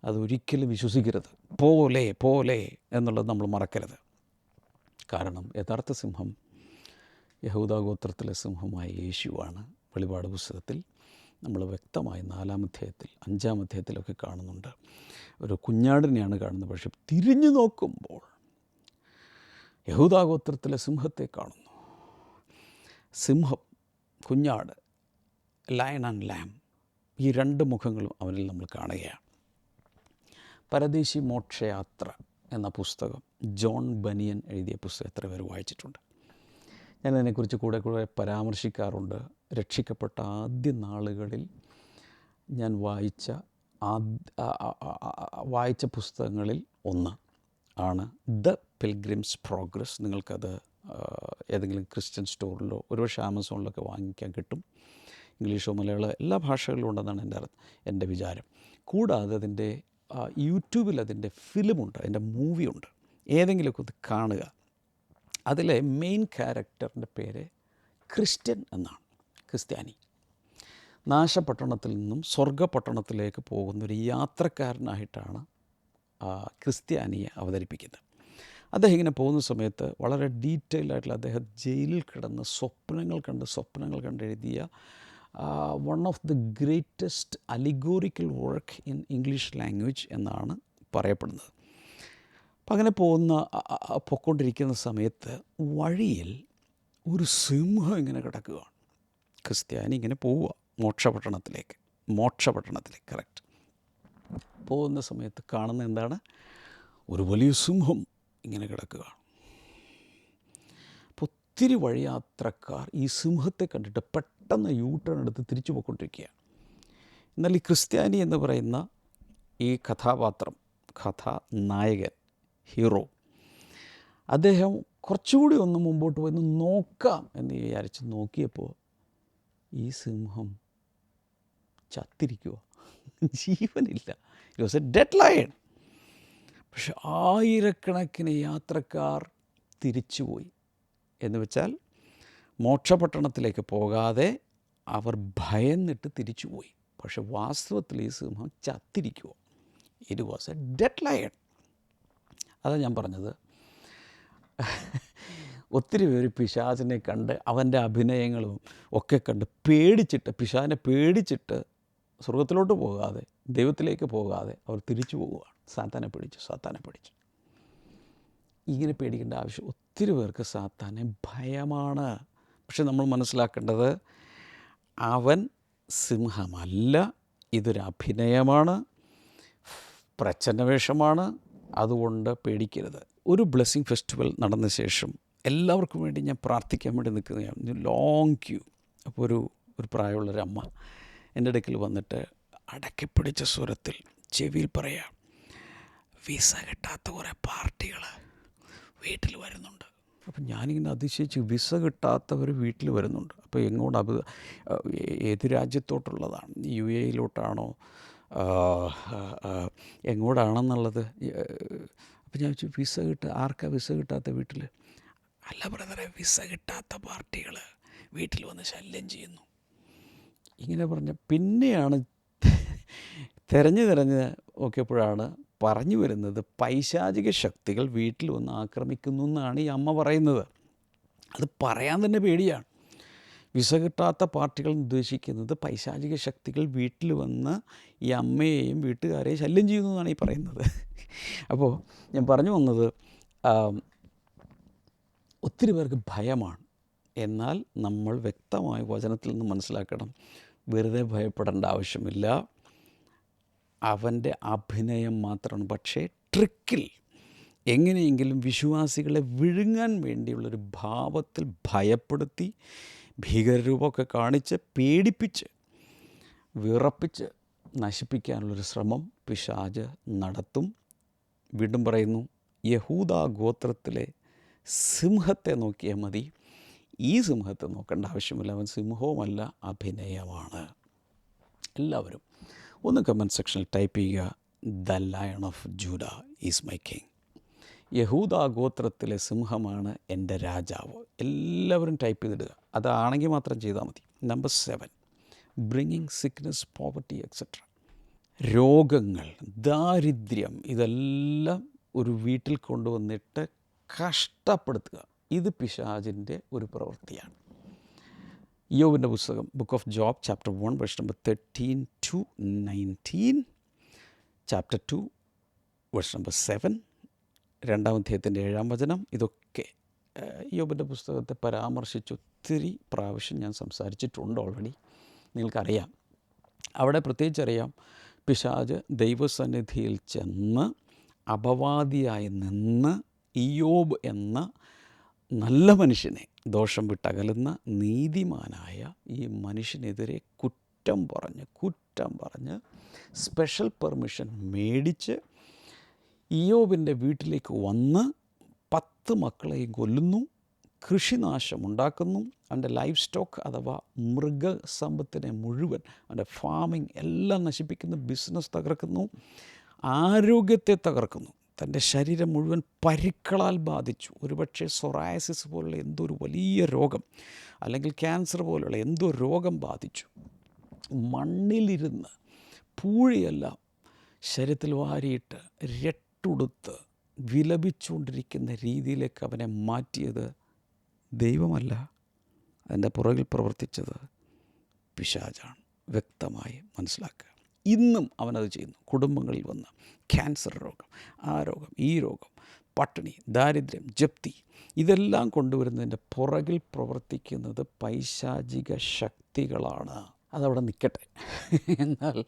അതൊരിക്കലും വിശ്വസിക്കരുത്. പോലെ എന്നുള്ളത് നമ്മൾ മറക്കരുത്. കാരണം യഥാർത്ഥ സിംഹം യഹൂദാ ഗോത്രത്തിലെ സിംഹമായ യേശുവാണ്. വെളിപാട് പുസ്തകത്തിൽ നമ്മൾ വ്യക്തമായി 4-ാം അധ്യായത്തിൽ 5-ാം അധ്യായത്തിലൊക്കെ കാണുന്നുണ്ട്. ഒരു കുഞ്ഞാടിനെയാണ് കാണുന്നത്. പക്ഷെ തിരിഞ്ഞു നോക്കുമ്പോൾ യഹൂദാ ഗോത്രത്തിലെ സിംഹത്തെ കാണുന്നു. സിംഹം, കുഞ്ഞാട്, ലയൺ ആൻഡ് ലാം, ഈ രണ്ട് മുഖങ്ങളും അവനിൽ നമ്മൾ കാണുകയാണ്. പരദേശി മോക്ഷയാത്ര എന്ന പുസ്തകം ജോൺ ബനിയൻ എഴുതിയ പുസ്തകം എത്ര പേർ വായിച്ചിട്ടുണ്ട്? ഞാനതിനെക്കുറിച്ച് കൂടെ പരാമർശിക്കാറുണ്ട്. രക്ഷിക്കപ്പെട്ട ആദ്യ നാളുകളിൽ ഞാൻ വായിച്ച പുസ്തകങ്ങളിൽ ഒന്ന് ആണ് ദ പിൽഗ്രിംസ് പ്രോഗ്രസ്. നിങ്ങൾക്കത് ഏതെങ്കിലും ക്രിസ്ത്യൻ സ്റ്റോറിലോ ഒരുപക്ഷെ ആമസോണിലൊക്കെ വാങ്ങിക്കാൻ കിട്ടും. ഇംഗ്ലീഷോ മലയാളമോ എല്ലാ ഭാഷകളിലും ഉണ്ടെന്നാണ് എൻ്റെ വിചാരം. കൂടാതെ അതിൻ്റെ യൂട്യൂബിൽ അതിൻ്റെ ഫിലിമുണ്ട്, അതിൻ്റെ മൂവിയുണ്ട്. ഏതെങ്കിലുമൊക്കെ ഒന്ന് കാണുക. അതിലെ മെയിൻ ക്യാരക്ടറിൻ്റെ പേര് ക്രിസ്ത്യൻ എന്നാണ്. ക്രിസ്ത്യാനി നാശപട്ടണത്തിൽ നിന്നും സ്വർഗപട്ടണത്തിലേക്ക് പോകുന്നൊരു യാത്രക്കാരനായിട്ടാണ് ക്രിസ്ത്യാനിയെ അവതരിപ്പിക്കുന്നത്. അദ്ദേഹം ഇങ്ങനെ പോകുന്ന സമയത്ത് വളരെ ഡീറ്റെയിൽഡായിട്ടുള്ള അദ്ദേഹം ജയിലിൽ കിടന്ന് സ്വപ്നങ്ങൾ കണ്ട് എഴുതിയ one of the greatest allegorical work in English language എന്നാണ് പറയപ്പെടുന്നത്. അപ്പം അങ്ങനെ പൊയ്ക്കൊണ്ടിരിക്കുന്ന സമയത്ത് വഴിയിൽ ഒരു സിംഹം ഇങ്ങനെ കിടക്കുകയാണ്. ക്രിസ്ത്യാനി ഇങ്ങനെ പോവുക മോക്ഷപട്ടണത്തിലേക്ക് കറക്റ്റ് പോകുന്ന സമയത്ത് കാണുന്ന എന്താണ്? ഒരു വലിയ സിംഹം ഇങ്ങനെ കിടക്കുകയാണ്. അപ്പോൾ ഒത്തിരി വഴിയാത്രക്കാർ ഈ സിംഹത്തെ കണ്ടിട്ട് പെട്ടെന്ന് യൂട്ടേൺ എടുത്ത് തിരിച്ചു പോയിക്കൊണ്ടിരിക്കുകയാണ്. എന്നാൽ ഈ ക്രിസ്ത്യാനി എന്ന് പറയുന്ന ഈ കഥാനായകൻ, ഹീറോ, അദ്ദേഹം കുറച്ചുകൂടി ഒന്ന് മുമ്പോട്ട് പോയി നോക്കാം എന്ന് വിചാരിച്ച് നോക്കിയപ്പോൾ ഈ സിംഹം ചത്തിരിക്കുക, ജീവനില്ല. It was a dead lion. പക്ഷെ ആയിരക്കണക്കിന് യാത്രക്കാർ തിരിച്ചുപോയി. എന്ന് വെച്ചാൽ മോക്ഷപട്ടണത്തിലേക്ക് പോകാതെ അവർ ഭയന്നിട്ട് തിരിച്ചുപോയി. പക്ഷെ വാസ്തവത്തിൽ ഈ സിംഹം ചത്തിരിക്കുക. It was a dead lion. അതാണ് ഞാൻ പറഞ്ഞത്. ഒത്തിരി പേര് പിശാചിനെ കണ്ട് അവൻ്റെ അഭിനയങ്ങളും ഒക്കെ കണ്ട് പിശാചിനെ പേടിച്ചിട്ട് സ്വർഗത്തിലോട്ട് പോകാതെ, ദൈവത്തിലേക്ക് പോകാതെ അവർ തിരിച്ചു പോവുകയാണ്. സാത്താനെ പിടിച്ചു. ഇങ്ങനെ പേടിക്കേണ്ട ആവശ്യം. ഒത്തിരി പേർക്ക് സാത്താനെ ഭയമാണ്. പക്ഷെ നമ്മൾ മനസ്സിലാക്കേണ്ടത് അവൻ സിംഹമല്ല, ഇതൊരു അഭിനയമാണ്, പ്രച്ഛന്നവേഷമാണ്. അതുകൊണ്ട് പേടിക്കരുത്. ഒരു ബ്ലെസ്സിങ് ഫെസ്റ്റിവൽ നടന്ന ശേഷം എല്ലാവർക്കും വേണ്ടി ഞാൻ പ്രാർത്ഥിക്കാൻ വേണ്ടി നിൽക്കുകയാണ്. Long Q. അപ്പോൾ ഒരു പ്രായമുള്ളൊരമ്മ എൻ്റെ അടുക്കൽ വന്നിട്ട് അടക്കിപ്പിടിച്ച സ്വരത്തിൽ ചെവിയിൽ പറയാം, വിസ കിട്ടാത്ത കുറേ പാർട്ടികൾ വീട്ടിൽ വരുന്നുണ്ട്. അപ്പം ഞാനിങ്ങനെ അതിശയിച്ച്, വിസ കിട്ടാത്തവർ വീട്ടിൽ വരുന്നുണ്ട്. അപ്പോൾ ഏത് രാജ്യത്തോട്ടുള്ളതാണ്? UAE-യിലോട്ടാണോ എങ്ങോട്ടാണെന്നുള്ളത്? അപ്പം ഞാൻ ചോദിച്ചു, ആർക്കാ വിസ കിട്ടാത്ത വീട്ടിൽ? അല്ല ബ്രദറെ, വിസ കിട്ടാത്ത പാർട്ടികൾ വീട്ടിൽ വന്ന് ശല്യം ചെയ്യുന്നു. ഇങ്ങനെ പറഞ്ഞ പിന്നെയാണ് തിരഞ്ഞ് നോക്കിയപ്പോഴാണ് പറഞ്ഞു വരുന്നത്, പൈശാചിക ശക്തികൾ വീട്ടിൽ വന്ന് ആക്രമിക്കുന്നു എന്നാണ് ഈ അമ്മ പറയുന്നത്. അത് പറയാൻ തന്നെ പേടിയാണ്. വിസ കിട്ടാത്ത പാർട്ടികൾ ഉദ്ദേശിക്കുന്നത് പൈശാചിക ശക്തികൾ വീട്ടിൽ വന്ന് ഈ അമ്മയെയും വീട്ടുകാരെയും ശല്യം ചെയ്യുന്നു എന്നാണ് ഈ പറയുന്നത്. അപ്പോൾ ഞാൻ പറഞ്ഞു വന്നത്, ഒത്തിരി പേർക്ക് ഭയമാണ്. എന്നാൽ നമ്മൾ വ്യക്തമായ വചനത്തിൽ നിന്ന് മനസ്സിലാക്കണം, വെറുതെ ഭയപ്പെടേണ്ട ആവശ്യമില്ല. അവൻ്റെ അഭിനയം മാത്രമാണ്. പക്ഷേ ട്രിക്കിൽ എങ്ങനെയെങ്കിലും വിശ്വാസികളെ വിഴുങ്ങാൻ വേണ്ടിയുള്ളൊരു ഭാവത്തിൽ ഭയപ്പെടുത്തി ഭീകരരൂപമൊക്കെ കാണിച്ച് പേടിപ്പിച്ച് വിറപ്പിച്ച് നശിപ്പിക്കാനുള്ളൊരു ശ്രമം പിശാച് നടത്തും. വീണ്ടും പറയുന്നു, യഹൂദാ ഗോത്രത്തിലെ സിംഹത്തെ നോക്കിയാൽ മതി. ഈ സിംഹത്തെ നോക്കേണ്ട ആവശ്യമില്ല, അവൻ സിംഹവുമല്ല, അഭിനയമാണ്. എല്ലാവരും ഒന്ന് കമൻറ്റ് സെക്ഷനിൽ ടൈപ്പ് ചെയ്യുക, the lion of Judah is my king. യഹൂദാ ഗോത്രത്തിലെ സിംഹമാണ് എൻ്റെ രാജാവ്. എല്ലാവരും ടൈപ്പ് ചെയ്തിടുക. അതാണെങ്കിൽ മാത്രം ചെയ്താൽ മതി. Number 7, bringing sickness, poverty etcetera. രോഗങ്ങൾ, ദാരിദ്ര്യം, ഇതെല്ലാം ഒരു വീട്ടിൽ കൊണ്ടുവന്നിട്ട് കഷ്ടപ്പെടുത്തുക. ഇത് പിശാചിൻ്റെ ഒരു പ്രവൃത്തിയാണ്. യോബിൻ്റെ പുസ്തകം, book of Job, chapter 1 verse number 13 to 19, chapter 2 verse number 7, 2-ാം അധ്യായത്തിൻ്റെ 7-ാം വചനം. ഇതൊക്കെ യോബിൻ്റെ പുസ്തകത്തെ പരാമർശിച്ച് ഒത്തിരി പ്രാവശ്യം ഞാൻ സംസാരിച്ചിട്ടുണ്ട് ഓൾറെഡി. നിങ്ങൾക്കറിയാം. അവിടെ പ്രത്യേകിച്ചറിയാം, പിശാച് ദൈവസന്നിധിയിൽ ചെന്ന് അപവാദിയായി നിന്ന് ഇയ്യോബ് എന്ന നല്ല മനുഷ്യനെ, ദോഷം വിട്ടകലുന്ന നീതിമാനായ ഈ മനുഷ്യനെതിരെ കുറ്റം പറഞ്ഞ് സ്പെഷ്യൽ പെർമിഷൻ മേടിച്ച് ഇയ്യോബിൻ്റെ വീട്ടിലേക്ക് വന്ന് 10 മക്കളെയും കൊല്ലുന്നു, കൃഷിനാശമുണ്ടാക്കുന്നു, അവൻ്റെ ലൈഫ് സ്റ്റോക്ക് അഥവാ മൃഗസമ്പത്തിനെ മുഴുവൻ, അവൻ്റെ ഫാമിംഗ് എല്ലാം നശിപ്പിക്കുന്നു, ബിസിനസ് തകർക്കുന്നു, ആരോഗ്യത്തെ തകർക്കുന്നു, തൻ്റെ ശരീരം മുഴുവൻ പരിക്കളാൽ ബാധിച്ചു. ഒരുപക്ഷെ സൊറായസിസ് പോലുള്ള എന്തോ ഒരു വലിയ രോഗം, അല്ലെങ്കിൽ ക്യാൻസർ പോലുള്ള എന്തോ രോഗം ബാധിച്ചു. മണ്ണിലിരുന്ന് പൂഴിയെല്ലാം ശരീരത്തിൽ വാരിയിട്ട് രട്ടുടുത്ത് വിലപിച്ചുകൊണ്ടിരിക്കുന്ന രീതിയിലേക്ക് അവനെ മാറ്റിയത് ദൈവമല്ല, അതിൻ്റെ പുറകിൽ പ്രവർത്തിച്ചത് പിശാചാണ്. വ്യക്തമായി മനസ്സിലാക്കുക. ഇന്നും അവനത് ചെയ്യുന്നു. കുടുംബങ്ങളിൽ വന്ന് ക്യാൻസർ രോഗം, ആ രോഗം, ഈ രോഗം, പട്ടിണി, ദാരിദ്ര്യം, ജപ്തി, ഇതെല്ലാം കൊണ്ടുവരുന്നതിൻ്റെ പുറകിൽ പ്രവർത്തിക്കുന്നത് പൈശാചിക ശക്തികളാണ്. അതവിടെ നിൽക്കട്ടെ. എന്നാൽ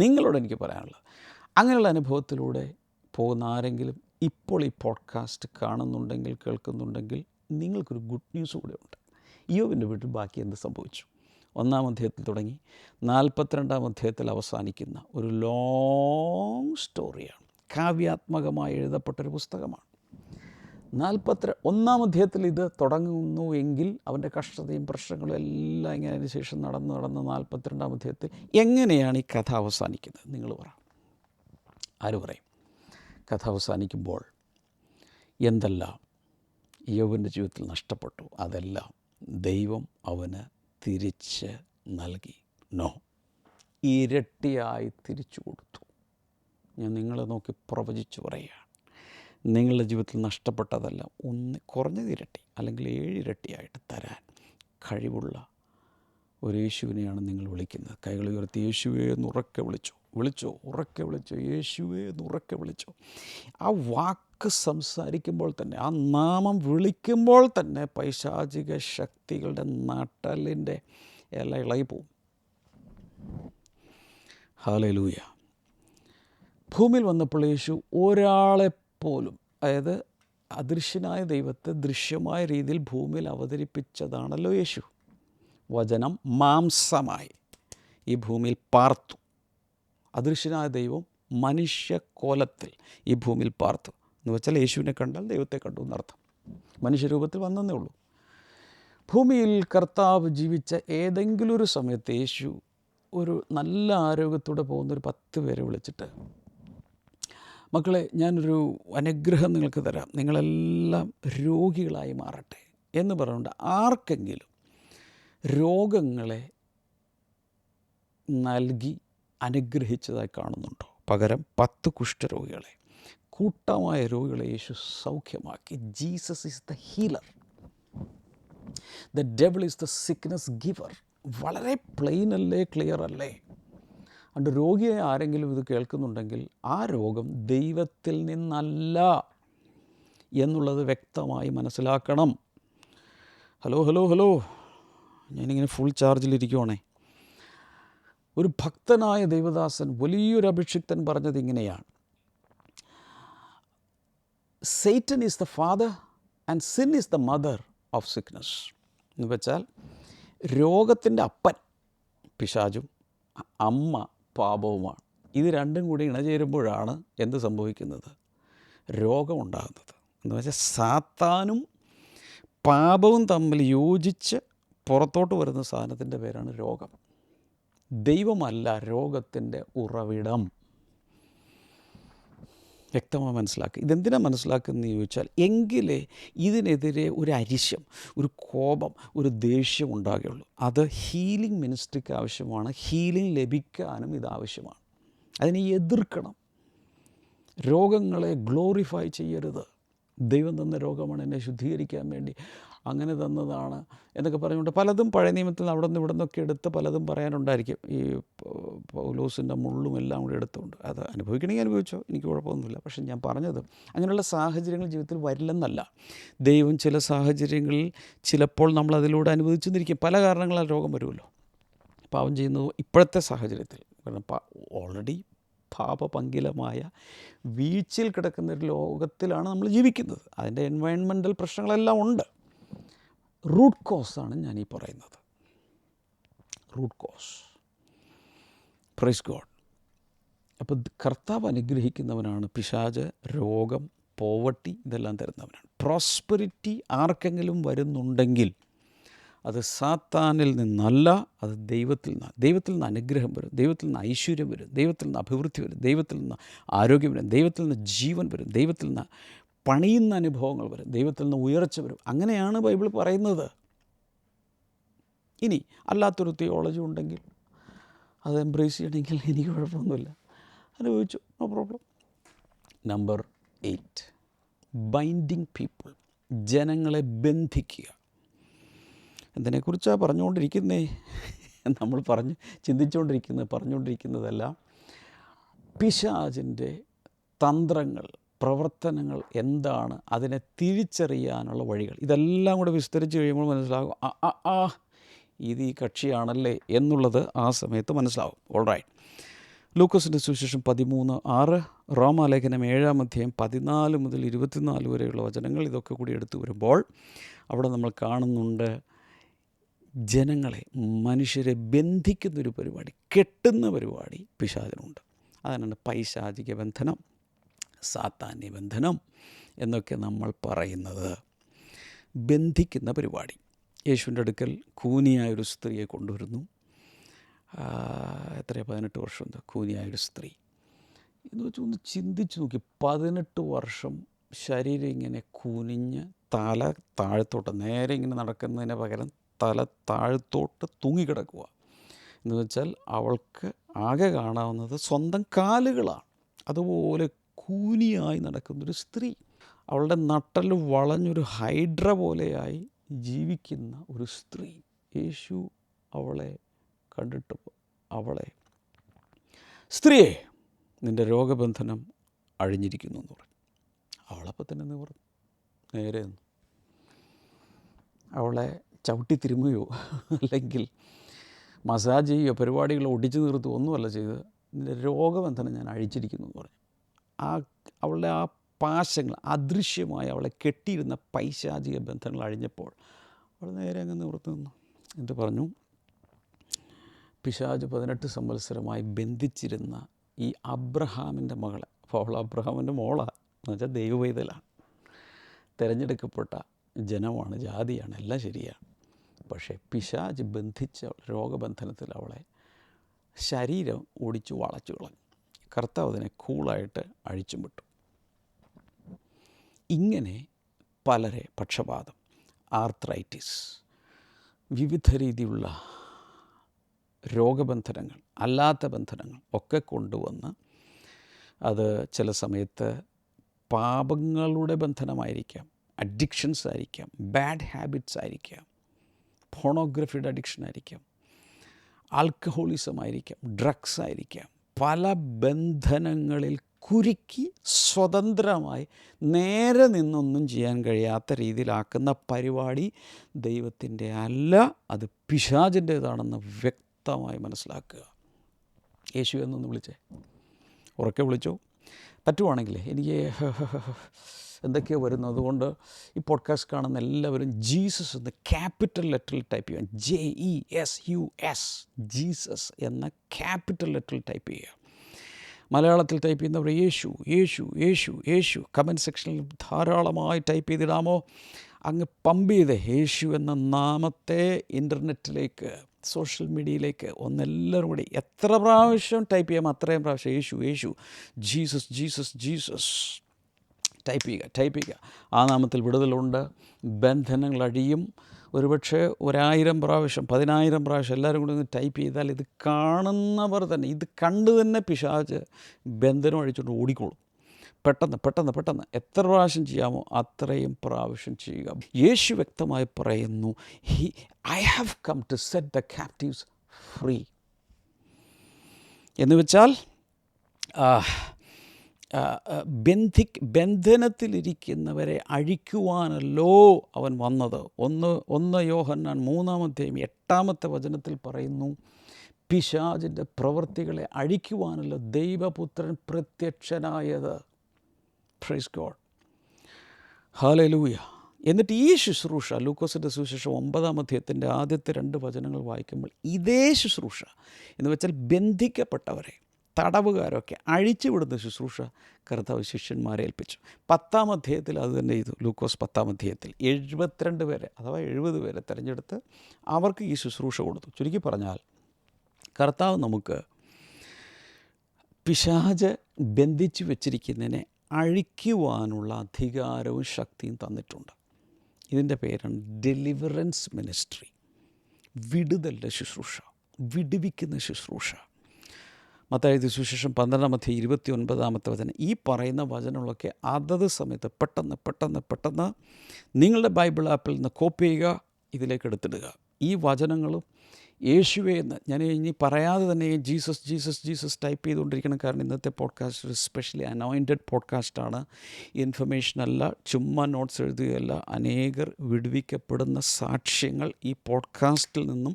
നിങ്ങളോട് എനിക്ക് പറയാനുള്ളത്, അങ്ങനെയുള്ള അനുഭവത്തിലൂടെ പോകുന്ന ആരെങ്കിലും ഇപ്പോൾ ഈ പോഡ്കാസ്റ്റ് കാണുന്നുണ്ടെങ്കിൽ, കേൾക്കുന്നുണ്ടെങ്കിൽ, നിങ്ങൾക്കൊരു ഗുഡ് ന്യൂസ് കൂടെ ഉണ്ട്. ഇയ്യോബിൻ്റെ വീട്ടിൽ ബാക്കി എന്ത് സംഭവിച്ചു? 1-ാം അധ്യായത്തിൽ തുടങ്ങി 42-ാം അധ്യായത്തിൽ അവസാനിക്കുന്ന ഒരു ലോങ് സ്റ്റോറിയാണ്. കാവ്യാത്മകമായി എഴുതപ്പെട്ടൊരു പുസ്തകമാണ്. 1-ാം അധ്യായത്തിൽ ഇത് തുടങ്ങുന്നു എങ്കിൽ അവൻ്റെ കഷ്ടതയും പ്രശ്നങ്ങളും എല്ലാം ഇങ്ങനെ അതിന് ശേഷം നടന്ന് 42-ാം അധ്യായത്തിൽ എങ്ങനെയാണ് ഈ കഥ അവസാനിക്കുന്നത്? നിങ്ങൾ പറ. ആര് പറയും? കഥ അവസാനിക്കുമ്പോൾ എന്തെല്ലാം ഇയ്യോബിൻ്റെ ജീവിതത്തിൽ നഷ്ടപ്പെട്ടു, അതെല്ലാം ദൈവം അവന് തിരിച്ച് നൽകി. നോ, ഇരട്ടിയായി തിരിച്ചു കൊടുത്തു. ഞാൻ നിങ്ങളെ നോക്കി പ്രവചിച്ചു പറയുകയാണ്, നിങ്ങളുടെ ജീവിതത്തിൽ നഷ്ടപ്പെട്ടതെല്ലാം കുറഞ്ഞത് ഇരട്ടി അല്ലെങ്കിൽ 7 ഇരട്ടിയായിട്ട് തരാൻ കഴിവുള്ള ഒരു യേശുവിനെയാണ് നിങ്ങൾ വിളിക്കുന്നത്. കൈകൾ ഉയർത്തി യേശുവേ എന്ന് ഉറക്കെ വിളിച്ചോ, ഉറക്കെ വിളിച്ചോ, യേശുവേ എന്ന് ഉറക്കെ വിളിച്ചോ. ആ വാക്ക് സംസാരിക്കുമ്പോൾ തന്നെ, ആ നാമം വിളിക്കുമ്പോൾ തന്നെ പൈശാചിക ശക്തികളുടെ നട്ടലിൻ്റെ എല്ലാം ഇളകി പോവും. ഹല്ലേലൂയ. ഭൂമിയിൽ വന്നപ്പോൾ യേശു ഒരാളെപ്പോലും, അതായത് അദൃശ്യനായ ദൈവത്തെ ദൃശ്യമായ രീതിയിൽ ഭൂമിയിൽ അവതരിപ്പിച്ചതാണല്ലോ യേശു. വചനം മാംസമായി ഈ ഭൂമിയിൽ പാർത്തു. അദൃശ്യനായ ദൈവം മനുഷ്യക്കോലത്തിൽ ഈ ഭൂമിയിൽ പാർത്തു എന്ന് വെച്ചാൽ യേശുവിനെ കണ്ടാൽ ദൈവത്തെ കണ്ടു എന്നർത്ഥം. മനുഷ്യരൂപത്തിൽ വന്നതേ ഉള്ളൂ. ഭൂമിയിൽ കർത്താവ് ജീവിച്ച ഏതെങ്കിലും ഒരു സമയത്ത് യേശു ഒരു നല്ല ആരോഗ്യത്തോടെ പോകുന്നൊരു 10 പേരെ വിളിച്ചിട്ട്, മക്കളെ, ഞാനൊരു അനുഗ്രഹം നിങ്ങൾക്ക് തരാം, നിങ്ങളെല്ലാം രോഗികളായി മാറട്ടെ എന്ന് പറഞ്ഞുകൊണ്ട് ആർക്കെങ്കിലും രോഗങ്ങളെ നൽകി അനുഗ്രഹിച്ചതായി കാണുന്നുണ്ടോ? പകരം 10 കുഷ്ഠരോഗികളെ, കൂട്ടമായ രോഗികളെ യേശു സൗഖ്യമാക്കി. Jesus is the healer. The devil is the sickness giver. വളരെ പ്ലെയിൻ അല്ലേ, ക്ലിയർ അല്ലേ? അതുകൊണ്ട് രോഗിയെ ആരെങ്കിലും ഇത് കേൾക്കുന്നുണ്ടെങ്കിൽ ആ രോഗം ദൈവത്തിൽ നിന്നല്ല എന്നുള്ളത് വ്യക്തമായി മനസ്സിലാക്കണം. ഹലോ ഹലോ ഹലോ, ഞാനിങ്ങനെ ഫുൾ ചാർജിലിരിക്കുവാണേ. ഒരു ഭക്തനായ ദൈവദാസൻ, വലിയൊരു അഭിഷിക്തൻ പറഞ്ഞത് ഇങ്ങനെയാണ്: Satan is the father and sin is the mother of sickness. എന്ന് വെച്ചാൽ രോഗത്തിൻ്റെ അപ്പൻ പിശാചും അമ്മ പാപവുമാണ്. ഇത് രണ്ടും കൂടി ഇണചേരുമ്പോഴാണ് എന്ത് സംഭവിക്കുന്നത്? രോഗമുണ്ടാകുന്നത്. എന്ന് വെച്ചാൽ സാത്താനും പാപവും തമ്മിൽ യോജിച്ച് പുറത്തോട്ട് വരുന്ന സാധനത്തിൻ്റെ പേരാണ് രോഗം. ദൈവമല്ല രോഗത്തിൻ്റെ ഉറവിടം. വ്യക്തമായി മനസ്സിലാക്കുക. ഇതെന്തിനാണ് മനസ്സിലാക്കുന്നതെന്ന് ചോദിച്ചാൽ, എങ്കിലേ ഇതിനെതിരെ ഒരു അരിശം, ഒരു കോപം, ഒരു ദേഷ്യം ഉണ്ടാകുകയുള്ളൂ. അത് ഹീലിംഗ് മിനിസ്ട്രിക്ക് ആവശ്യമാണ്. ഹീലിംഗ് ലഭിക്കാനും ഇത് ആവശ്യമാണ്. അതിനെ എതിർക്കണം. രോഗങ്ങളെ ഗ്ലോറിഫൈ ചെയ്യരുത്. ദൈവം തന്ന രോഗമാണ്, എന്നെ ശുദ്ധീകരിക്കാൻ വേണ്ടി അങ്ങനെ തന്നതാണ് എന്നൊക്കെ പറഞ്ഞുകൊണ്ട് പലതും പഴയ നിയമത്തിൽ അവിടെ നിന്ന് ഇവിടെ നിന്നൊക്കെ എടുത്ത് പലതും പറയാനുണ്ടായിരിക്കും. ഈ പൗലോസിൻ്റെ മുള്ളും എല്ലാം കൂടി എടുത്തുകൊണ്ട് അത് അനുഭവിക്കണമെങ്കിൽ അനുഭവിച്ചോ, എനിക്ക് കുഴപ്പമൊന്നുമില്ല. പക്ഷെ ഞാൻ പറഞ്ഞത് അങ്ങനെയുള്ള സാഹചര്യങ്ങൾ ജീവിതത്തിൽ വരില്ലെന്നല്ല. ദൈവം ചില സാഹചര്യങ്ങളിൽ ചിലപ്പോൾ നമ്മൾ അതിലൂടെ അനുഭവിച്ചെന്നിരിക്കും. പല കാരണങ്ങളാൽ രോഗം വരുമല്ലോ. പാവം ചെയ്യുന്നത് ഇപ്പോഴത്തെ സാഹചര്യത്തിൽ, കാരണം ഓൾറെഡി പാപപങ്കിലമായ വീഴ്ചയിൽ കിടക്കുന്ന ഒരു ലോകത്തിലാണ് നമ്മൾ ജീവിക്കുന്നത്. അതിൻ്റെ എൻവയൺമെൻ്റൽ പ്രശ്നങ്ങളെല്ലാം ഉണ്ട്. റൂട്ട് കോസാണ് ഞാനീ പറയുന്നത്. Root cause. Praise God. അപ്പോൾ കർത്താവ് അനുഗ്രഹിക്കുന്നവനാണ്. പിശാച് രോഗം, പോവർട്ടി ഇതെല്ലാം തരുന്നവനാണ്. പ്രോസ്പെരിറ്റി ആർക്കെങ്കിലും വരുന്നുണ്ടെങ്കിൽ അത് സാത്താനിൽ നിന്നല്ല, അത് ദൈവത്തിൽ നിന്നാണ്. ദൈവത്തിൽ നിന്ന് അനുഗ്രഹം വരും, ദൈവത്തിൽ നിന്ന് ഐശ്വര്യം വരും, ദൈവത്തിൽ നിന്ന് അഭിവൃദ്ധി വരും, ദൈവത്തിൽ നിന്ന് ആരോഗ്യം വരും, ദൈവത്തിൽ നിന്ന് ജീവൻ വരും, ദൈവത്തിൽ നിന്ന് പണിയുന്ന അനുഭവങ്ങൾ വരും, ദൈവത്തിൽ നിന്ന് ഉയർച്ച വരും. അങ്ങനെയാണ് ബൈബിൾ പറയുന്നത്. ഇനി അല്ലാത്തൊരു തിയോളജി ഉണ്ടെങ്കിൽ അത് എംബ്രേസ് ചെയ്യണമെങ്കിൽ എനിക്ക് കുഴപ്പമൊന്നുമില്ല, അനുഭവിച്ചു, no problem. Number 8, binding people. ജനങ്ങളെ ബന്ധിക്കുക. എന്തിനെക്കുറിച്ചാണ് പറഞ്ഞുകൊണ്ടിരിക്കുന്നേ? നമ്മൾ പറഞ്ഞുകൊണ്ടിരിക്കുന്നതെല്ലാം പിശാചിൻ്റെ തന്ത്രങ്ങൾ, പ്രവർത്തനങ്ങൾ എന്താണ്, അതിനെ തിരിച്ചറിയാനുള്ള വഴികൾ. ഇതെല്ലാം കൂടെ വിസ്തരിച്ച് കഴിയുമ്പോൾ മനസ്സിലാകും, ഇത് ഈ കക്ഷിയാണല്ലേ എന്നുള്ളത് ആ സമയത്ത് മനസ്സിലാവും. ഓൾറൈറ്റ്. ലൂക്കോസിൻ്റെ സുവിശേഷം 13:6, റോമാലേഖനം 7-ാം അധ്യായം 14 മുതൽ 24 വരെയുള്ള വചനങ്ങൾ, ഇതൊക്കെ കൂടി എടുത്തു വരുമ്പോൾ അവിടെ നമ്മൾ കാണുന്നുണ്ട് ജനങ്ങളെ, മനുഷ്യരെ ബന്ധിക്കുന്നൊരു പരിപാടി, കെട്ടുന്ന പരിപാടി പിശാചിനുണ്ട്. അതിനാണ് പൈശാചിക ബന്ധനം, സാത്താന്യ ബന്ധനം എന്നൊക്കെ നമ്മൾ പറയുന്നത്. ബന്ധിക്കുന്ന പരിപാടി. യേശുവിൻ്റെ അടുക്കൽ കൂനിയായൊരു സ്ത്രീയെ കൊണ്ടുവരുന്നു. 18 വർഷം കൂനിയായൊരു സ്ത്രീ എന്ന് വെച്ചാൽ ഒന്ന് ചിന്തിച്ച് നോക്കി. 18 വർഷം ശരീരം ഇങ്ങനെ കുനിഞ്ഞ് തല താഴത്തോട്ട് നേരെ ഇങ്ങനെ നടക്കുന്നതിന് പകരം തല താഴത്തോട്ട് തൂങ്ങിക്കിടക്കുക. എന്ന് വെച്ചാൽ അവൾക്ക് ആകെ കാണാവുന്നത് സ്വന്തം കാലുകളാണ്. അതുപോലെ കൂനിയായി നടക്കുന്നൊരു സ്ത്രീ, അവളുടെ നട്ടൽ വളഞ്ഞൊരു ഹൈഡ്ര പോലെയായി ജീവിക്കുന്ന ഒരു സ്ത്രീ. യേശു അവളെ കണ്ടിട്ട് അവളെ, സ്ത്രീയെ, നിൻ്റെ രോഗബന്ധനം അഴിഞ്ഞിരിക്കുന്നു എന്ന് പറഞ്ഞു. അവളപ്പോൾ തന്നെ നിവർന്നു, നേരെ നിന്നു. അവളെ ചവിട്ടി തിരുമുകയോ അല്ലെങ്കിൽ മസാജ് ചെയ്യുകയോ പരിപാടികളോ ഒടിച്ചു നിർത്തുകയോ ഒന്നുമല്ല ചെയ്ത്, നിൻ്റെ രോഗബന്ധനം ഞാൻ അഴിച്ചിരിക്കുന്നു എന്ന് പറഞ്ഞു. അവളുടെ ആ പാശങ്ങൾ, അദൃശ്യമായി അവളെ കെട്ടിയിരുന്ന പൈശാചിക ബന്ധങ്ങൾ അഴിഞ്ഞപ്പോൾ അവൾ നേരെ അങ്ങ് നിവർത്തി നിന്നു. എന്നിട്ട് പറഞ്ഞു, പിശാച് 18 സംവത്സരമായി ബന്ധിച്ചിരുന്ന ഈ അബ്രഹാമിൻ്റെ മകളെ, അപ്പോൾ അവൾ അബ്രഹാമിൻ്റെ മോളാണ്, എന്ന് വെച്ചാൽ ദൈവവൈതലാണ്, തിരഞ്ഞെടുക്കപ്പെട്ട ജനമാണ്, ജാതിയാണ്, എല്ലാം ശരിയാണ്. പക്ഷേ പിശാച് ബന്ധിച്ച രോഗബന്ധനത്തിൽ അവളെ ശരീരം ഓടിച്ചു വളച്ചു കളഞ്ഞു. കർത്താവ് അതിനെ കൂളായിട്ട് അഴിച്ചും വിട്ടു. ഇങ്ങനെ പലരെ പക്ഷപാതം, ആർത്രൈറ്റിസ്, വിവിധ രീതിയിലുള്ള രോഗബന്ധനങ്ങൾ, അല്ലാത്ത ബന്ധനങ്ങൾ ഒക്കെ കൊണ്ടുവന്ന്, അത് ചില സമയത്ത് പാപങ്ങളുടെ ബന്ധനമായിരിക്കാം, അഡിക്ഷൻസ് ആയിരിക്കാം, ബാഡ് ഹാബിറ്റ്സ് ആയിരിക്കാം, പോണോഗ്രഫിയുടെ അഡിക്ഷൻ ആയിരിക്കാം, ആൽക്കഹോളിസം ആയിരിക്കാം, ഡ്രഗ്സ് ആയിരിക്കാം. പല ബന്ധനങ്ങളിൽ കുരുക്കി സ്വതന്ത്രമായി നേരെ നിന്നൊന്നും ചെയ്യാൻ കഴിയാത്ത രീതിയിലാക്കുന്ന പരിപാടി ദൈവത്തിൻ്റെ അല്ല, അത് പിശാചിൻ്റേതാണെന്ന് വ്യക്തമായി മനസ്സിലാക്കുക. യേശു എന്നൊന്ന് വിളിച്ചേ, ഉറക്കെ വിളിച്ചോ. പറ്റുവാണെങ്കിൽ എനിക്ക് എന്തൊക്കെയോ വരുന്നു, അതുകൊണ്ട് ഈ പോഡ്കാസ്റ്റ് കാണുന്ന എല്ലാവരും ജീസസ് എന്ന് ക്യാപിറ്റൽ ലെറ്ററിൽ ടൈപ്പ് ചെയ്യാം. JESUS, ജീസസ് എന്ന ക്യാപിറ്റൽ ലെറ്ററിൽ ടൈപ്പ് ചെയ്യുക. മലയാളത്തിൽ ടൈപ്പ് ചെയ്യുന്നവർ യേശു യേശു യേശു യേശു കമൻറ്റ് സെക്ഷനിൽ ധാരാളമായി ടൈപ്പ് ചെയ്തിടാമോ? അങ്ങ് പമ്പ് ചെയ്ത് യേശു എന്ന നാമത്തെ ഇൻ്റർനെറ്റിലേക്ക്, സോഷ്യൽ മീഡിയയിലേക്ക് ഒന്നെല്ലാവരും കൂടി എത്ര പ്രാവശ്യം ടൈപ്പ് ചെയ്യാം അത്രയും പ്രാവശ്യം യേശു യേശു, ജീസസ് ജീസസ് ജീസസ് ടൈപ്പ് ചെയ്യുക. ആ നാമത്തിൽ വിടുതലുണ്ട്, ബന്ധനങ്ങൾ അഴിയും. ഒരുപക്ഷെ 1000 പ്രാവശ്യം 10,000 പ്രാവശ്യം എല്ലാവരും കൂടി ഒന്ന് ടൈപ്പ് ചെയ്താൽ ഇത് കാണുന്നവർ തന്നെ, ഇത് കണ്ട് തന്നെ പിശാച് ബന്ധനം അഴിച്ചുകൊണ്ട് ഓടിക്കോളും. പെട്ടെന്ന് എത്ര പ്രാവശ്യം ചെയ്യാമോ അത്രയും പ്രാവശ്യം ചെയ്യുക. യേശു വ്യക്തമായി പറയുന്നു, I have come to set the captives free. എന്ന് വെച്ചാൽ ബന്ധനത്തിലിരിക്കുന്നവരെ അഴിക്കുവാനല്ലോ അവൻ വന്നത്. 1 യോഹന്നാൻ 3:8 പറയുന്നു, പിശാചിൻ്റെ പ്രവൃത്തികളെ അഴിക്കുവാനല്ലോ ദൈവപുത്രൻ പ്രത്യക്ഷനായത്. Praise God, hallelujah. എന്നിട്ട് ഈ ശുശ്രൂഷ ലൂക്കോസിൻ്റെ സുവിശേഷം 9 ആദ്യത്തെ 2 വചനങ്ങൾ വായിക്കുമ്പോൾ ഇതേ ശുശ്രൂഷ എന്ന് വെച്ചാൽ ബന്ധിക്കപ്പെട്ടവരെ, തടവുകാരൊക്കെ അഴിച്ചു വിടുന്ന ശുശ്രൂഷ കർത്താവ് ശിഷ്യന്മാരെ ഏൽപ്പിച്ചു. 10 അത് തന്നെ ചെയ്തു. ലൂക്കോസ് 10 72 പേരെ അഥവാ 70 പേരെ തിരഞ്ഞെടുത്ത് അവർക്ക് ഈ ശുശ്രൂഷ കൊടുത്തു. ചുരുക്കി പറഞ്ഞാൽ കർത്താവ് നമുക്ക് പിശാച് ബന്ധിച്ചു വച്ചിരിക്കുന്നതിനെ അഴിക്കുവാനുള്ള അധികാരവും ശക്തിയും തന്നിട്ടുണ്ട്. ഇതിൻ്റെ പേരാണ് ഡെലിവറൻസ് മിനിസ്ട്രി, വിടുതലിൻ്റെ ശുശ്രൂഷ, വിടുവിക്കുന്ന ശുശ്രൂഷ. മത്തായി സുവിശേഷം 12:29 ഈ പറയുന്ന വചനങ്ങളൊക്കെ അതത് സമയത്ത് പെട്ടെന്ന് നിങ്ങളുടെ ബൈബിൾ ആപ്പിൽ നിന്ന് കോപ്പി ചെയ്യുക, ഇതിലേക്ക് എടുത്തിടുക. ഈ വചനങ്ങളും യേശുവേ എന്ന് ഞാൻ ഇനി പറയാതെ തന്നെ ജീസസ് ജീസസ് ജീസസ് ടൈപ്പ് ചെയ്തുകൊണ്ടിരിക്കണം. കാരണം ഇന്നത്തെ പോഡ്കാസ്റ്റ് ഒരു സ്പെഷ്യലി അനോയിൻറ്റഡ് പോഡ്കാസ്റ്റാണ്. ഇൻഫർമേഷനല്ല, ചുമ്മാ നോട്ട്സ് എഴുതുകയല്ല. അനേകർ വിടുവിക്കപ്പെടുന്ന സാക്ഷ്യങ്ങൾ ഈ പോഡ്കാസ്റ്റിൽ നിന്നും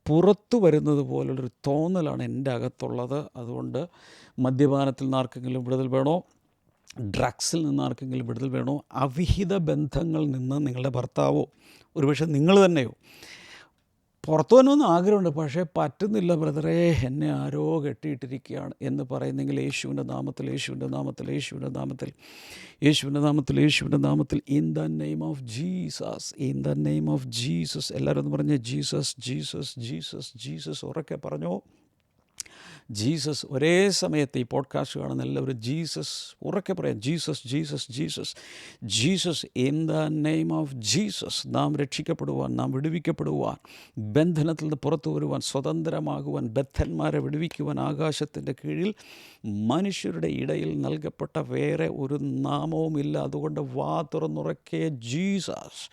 പുറത്തു വരുന്നത് പോലുള്ളൊരു തോന്നലാണ് എൻ്റെ അകത്തുള്ളത്. അതുകൊണ്ട് മദ്യപാനത്തിൽ നിന്ന് ആർക്കെങ്കിലും വിടുതൽ വേണോ, ഡ്രഗ്സിൽ നിന്ന് ആർക്കെങ്കിലും വിടുതൽ വേണോ, അവിഹിത ബന്ധങ്ങളിൽ നിന്ന് നിങ്ങളുടെ ഭർത്താവോ ഒരുപക്ഷെ നിങ്ങൾ തന്നെയോ പുറത്തു വരണമെന്ന് ആഗ്രഹമുണ്ട്, പക്ഷേ പറ്റുന്നില്ല ബ്രദറേ, എന്നെ ആരോ കെട്ടിയിട്ടിരിക്കുകയാണ് എന്ന് പറയുന്നെങ്കിൽ യേശുവിൻ്റെ നാമത്തിൽ in the name of Jesus എല്ലാവരും ഒന്ന് പറഞ്ഞ് ജീസസ് ജീസസ് ജീസസ് ജീസസ് ഉറക്കെ പറഞ്ഞോ. ജീസസ് ഒരേ സമയത്ത് ഈ പോഡ്കാസ്റ്റ് കാണുന്ന എല്ലാവരും ജീസസ് ഉറക്കെ പറയാം. Jesus Jesus Jesus Jesus in the name of Jesus. നാം രക്ഷിക്കപ്പെടുവാൻ, നാം വിടുവിക്കപ്പെടുവാൻ, ബന്ധനത്തിൽ നിന്ന് പുറത്തു വരുവാൻ, സ്വതന്ത്രമാകുവാൻ, ബദ്ധന്മാരെ വിടുവിക്കുവാൻ ആകാശത്തിൻ്റെ കീഴിൽ മനുഷ്യരുടെ ഇടയിൽ നൽകപ്പെട്ട വേറെ ഒരു നാമവുമില്ല. അതുകൊണ്ട് വാ തുറന്നുറക്കെ ജീസസ്,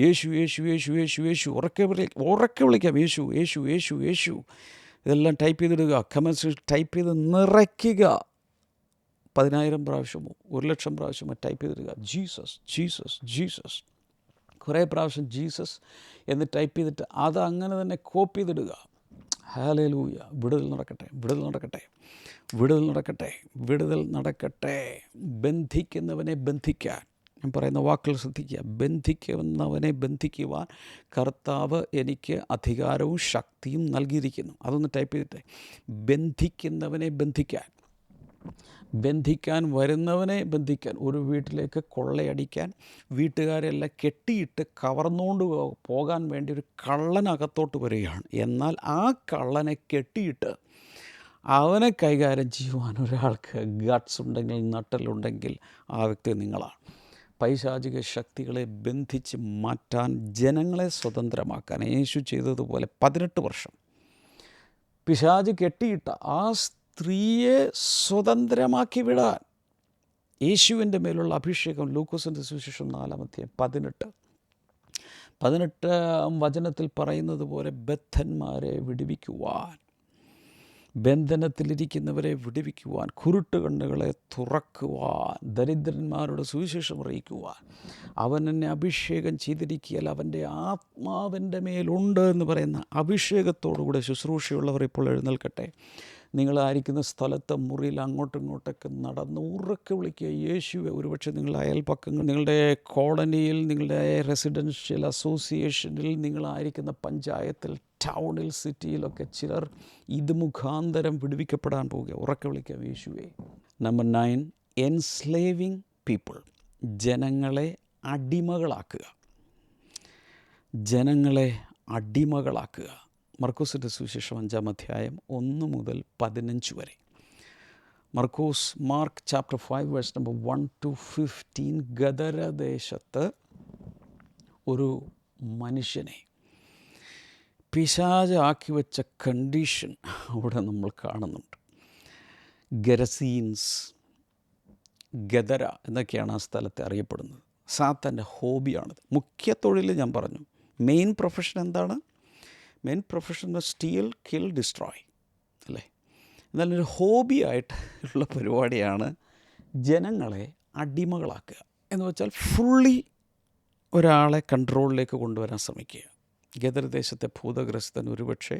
യേശു യേശു യേശു യേശു യേശു ഉറക്കെ വിളിക്കാം. യേശു യേശു യേശു യേശു ഇതെല്ലാം ടൈപ്പ് ചെയ്തിടുക. കമൻസിൽ ടൈപ്പ് ചെയ്ത് നിറയ്ക്കുക. 10,000 പ്രാവശ്യമോ 1,00,000 പ്രാവശ്യമോ ടൈപ്പ് ചെയ്തിടുക. ജീസസ് ജീസസ് ജീസസ് കുറേ പ്രാവശ്യം ജീസസ് എന്ന് ടൈപ്പ് ചെയ്തിട്ട് അത് അങ്ങനെ തന്നെ കോപ്പി ചെയ്തിടുക. ഹല്ലേലൂയ. വിടുതൽ നടക്കട്ടെ. ബന്ധിക്കുന്നവനെ ബന്ധിക്കാൻ, ഞാൻ പറയുന്ന വാക്കുകൾ ശ്രദ്ധിക്കുക. ബന്ധിക്കുന്നവനെ ബന്ധിക്കുവാൻ കർത്താവ് എനിക്ക് അധികാരവും ശക്തിയും നൽകിയിരിക്കുന്നു. അതൊന്ന് ടൈപ്പ് ചെയ്തിട്ട്, ബന്ധിക്കുന്നവനെ ബന്ധിക്കാൻ വരുന്നവനെ ബന്ധിക്കാൻ. ഒരു വീട്ടിലേക്ക് കൊള്ളയടിക്കാൻ വീട്ടുകാരെല്ലാം കെട്ടിയിട്ട് കവർന്നുകൊണ്ട് പോകാൻ വേണ്ടി ഒരു കള്ളനകത്തോട്ട് വരികയാണ്. എന്നാൽ ആ കള്ളനെ കെട്ടിയിട്ട് അവനെ കൈകാര്യം ചെയ്യുവാൻ ഒരാൾക്ക് ഗട്ട്സ് ഉണ്ടെങ്കിൽ, നട്ടലുണ്ടെങ്കിൽ ആ വ്യക്തി നിങ്ങളാണ്. പൈശാചിക ശക്തികളെ ബന്ധിച്ച് മാറ്റാൻ, ജനങ്ങളെ സ്വതന്ത്രമാക്കാൻ യേശു ചെയ്തതുപോലെ 18 വർഷം പിശാച് കെട്ടിയിട്ട ആ സ്ത്രീയെ സ്വതന്ത്രമാക്കി വിടാൻ യേശുവിൻ്റെ മേലുള്ള അഭിഷേകം. ലൂക്കോസിൻ്റെ സുവിശേഷം 4:18 18 വചനത്തിൽ പറയുന്നത് പോലെ ബദ്ധന്മാരെ വിടുവിക്കുവാൻ, ബന്ധനത്തിലിരിക്കുന്നവരെ വിടുവിക്കുവാൻ, കുരുട്ട് കണ്ണുകളെ തുറക്കുവാൻ, ദരിദ്രന്മാരുടെ സുവിശേഷം അറിയിക്കുവാൻ അവൻ എന്നെ അഭിഷേകം ചെയ്തിരിക്കുകയാൽ അവൻ്റെ ആത്മാവിൻ്റെ മേലുണ്ട് എന്ന് പറയുന്ന അഭിഷേകത്തോടുകൂടെ ശുശ്രൂഷയുള്ളവർ ഇപ്പോൾ എഴുന്നേൽക്കട്ടെ. നിങ്ങളായിരിക്കുന്ന സ്ഥലത്ത് മുറിയിൽ അങ്ങോട്ടും ഇങ്ങോട്ടൊക്കെ നടന്ന് ഉറക്കെ വിളിക്കുക യേശുവെ. ഒരുപക്ഷെ നിങ്ങളുടെ അയൽപ്പക്കങ്ങൾ, നിങ്ങളുടെ കോളനിയിൽ, നിങ്ങളുടെ റെസിഡൻഷ്യൽ അസോസിയേഷനിൽ, നിങ്ങളായിരിക്കുന്ന പഞ്ചായത്തിൽ, ടൗണിൽ, സിറ്റിയിലൊക്കെ ചിലർ ഇത് മുഖാന്തരം വിടുവിക്കപ്പെടാൻ പോവുക. ഉറക്കെ വിളിക്കുക യേശുവെ. Number 9, enslaving people. ജനങ്ങളെ അടിമകളാക്കുക. ജനങ്ങളെ അടിമകളാക്കുക. മർക്കോസിൻ്റെ സുവിശേഷം 5-ാം അധ്യായം 1 മുതൽ 15 വരെ. Mark chapter 5 verse number 1 to 15. ഗദരദേശത്ത് ഒരു മനുഷ്യനെ പിശാച് ആക്കി വെച്ച കണ്ടീഷൻ അവിടെ നമ്മൾ കാണുന്നുണ്ട്. ഗരസീൻസ്, ഗദര എന്നൊക്കെയാണ് ആ സ്ഥലത്തെ അറിയപ്പെടുന്നത്. സാത്താൻ്റെ ഹോബിയാണിത്. മുഖ്യ തൊഴിൽ ഞാൻ പറഞ്ഞു. മെയിൻ പ്രൊഫഷൻ എന്താണ്? Main profession steel, kill, destroy അല്ലേ. എന്നാലും ഒരു ഹോബിയായിട്ട് ഉള്ള പരിപാടിയാണ് ജനങ്ങളെ അടിമകളാക്കുക. എന്ന് വെച്ചാൽ ഫുള്ളി ഒരാളെ കൺട്രോളിലേക്ക് കൊണ്ടുവരാൻ ശ്രമിക്കുക. ഗദരദേശത്തെ ഭൂതഗ്രസ്തൻ ഒരുപക്ഷെ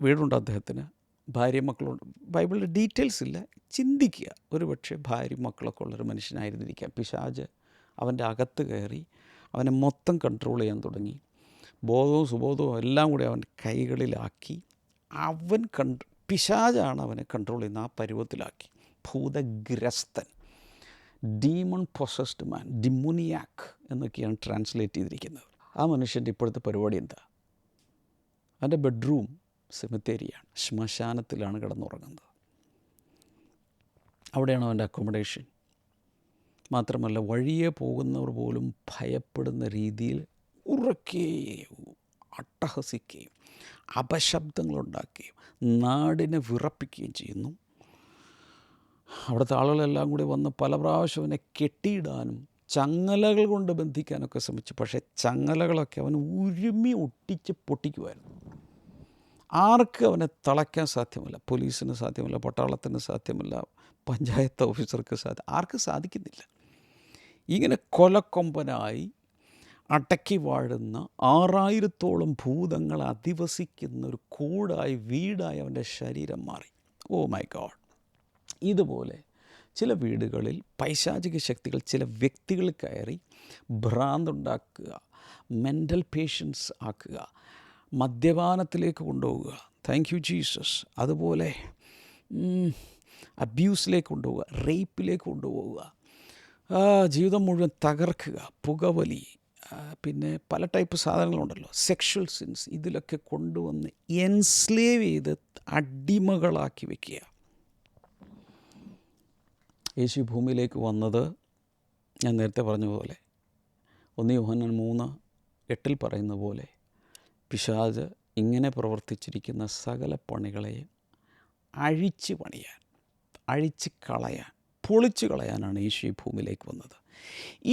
വീടുണ്ട് അദ്ദേഹത്തിന്, ഭാര്യ മക്കളുണ്ട്. ബൈബിളിൽ ഡീറ്റെയിൽസ് ഇല്ല, ചിന്തിക്കുക. ഒരുപക്ഷെ ഭാര്യ മക്കളൊക്കെ ഉള്ളൊരു മനുഷ്യനായിരുന്നിരിക്കാം. പിശാച് അവൻ്റെ അകത്ത് കയറി അവനെ മൊത്തം കൺട്രോൾ ചെയ്യാൻ തുടങ്ങി. ബോധവും സുബോധവും എല്ലാം കൂടി അവൻ്റെ കൈകളിലാക്കി. അവൻ പിശാചാണ് അവനെ കൺട്രോൾ ചെയ്യുന്ന ആ പരുവത്തിലാക്കി. ഭൂതഗ്രസ്തൻ, ഡീമൺ പൊസസ്ഡ് മാൻ, ഡിമുനിയാക്ക് എന്നൊക്കെയാണ് ട്രാൻസ്ലേറ്റ് ചെയ്തിരിക്കുന്നത്. ആ മനുഷ്യൻ്റെ ഇപ്പോഴത്തെ പരിപാടി എന്താ? അവൻ്റെ ബെഡ്റൂം സെമിത്തേരിയാണ്, ശ്മശാനത്തിലാണ് കിടന്നുറങ്ങുന്നത്. അവിടെയാണ് അവൻ്റെ അക്കോമഡേഷൻ. മാത്രമല്ല വഴിയെ പോകുന്നവർ പോലും ഭയപ്പെടുന്ന രീതിയിൽ ഉറക്കുകയും അട്ടഹസിക്കുകയും അപശബ്ദങ്ങളുണ്ടാക്കുകയും നാടിനെ വിറപ്പിക്കുകയും ചെയ്യുന്നു. അവിടുത്തെ ആളുകളെല്ലാം കൂടി വന്ന് പല പ്രാവശ്യം അവനെ കെട്ടിയിടാനും ചങ്ങലകൾ കൊണ്ട് ബന്ധിക്കാനൊക്കെ ശ്രമിച്ചു. പക്ഷേ ചങ്ങലകളൊക്കെ അവൻ ഉരുമി ഒട്ടിച്ച് പൊട്ടിക്കുമായിരുന്നു. ആർക്ക് അവനെ തളയ്ക്കാൻ സാധ്യമല്ല. പോലീസിന് സാധ്യമല്ല, പട്ടാളത്തിന് സാധ്യമല്ല, പഞ്ചായത്ത് ഓഫീസർക്ക് ആർക്ക് സാധിക്കുന്നില്ല. ഇങ്ങനെ കൊലക്കൊമ്പനായി അടക്കി വാഴുന്ന 6000-ഓളം ഭൂതങ്ങൾ അധിവസിക്കുന്ന ഒരു കൂടായി, വീടായി അവൻ്റെ ശരീരം മാറി. Oh my God. ഇതുപോലെ ചില വീടുകളിൽ പൈശാചിക ശക്തികൾ ചില വ്യക്തികൾ കയറി ഭ്രാന്തുണ്ടാക്കുക, മെൻ്റൽ പേഷ്യൻസ് ആക്കുക, മദ്യപാനത്തിലേക്ക് കൊണ്ടുപോവുക. Thank you Jesus. അതുപോലെ അബ്യൂസിലേക്ക് കൊണ്ടുപോവുക, റേപ്പിലേക്ക് കൊണ്ടുപോവുക, ജീവിതം മുഴുവൻ തകർക്കുക, പുകവലി, പിന്നെ പല ടൈപ്പ് സാധനങ്ങളുണ്ടല്ലോ, സെക്ഷൽ സിൻസ്, ഇതിലൊക്കെ കൊണ്ടുവന്ന് എൻസ്ലേവ് ചെയ്ത് അടിമകളാക്കി വയ്ക്കുക. യേശു ഭൂമിയിലേക്ക് വന്നത് ഞാൻ നേരത്തെ പറഞ്ഞ പോലെ 1 യോഹന്നാൻ 3:8 പറയുന്ന പോലെ പിശാച് ഇങ്ങനെ പ്രവർത്തിച്ചിരിക്കുന്ന സകല പണികളെയും അഴിച്ച് പണിയാൻ, അഴിച്ച് കളയാൻ, പൊളിച്ചു കളയാനാണ് യേശു ഈ ഭൂമിയിലേക്ക് വന്നത്.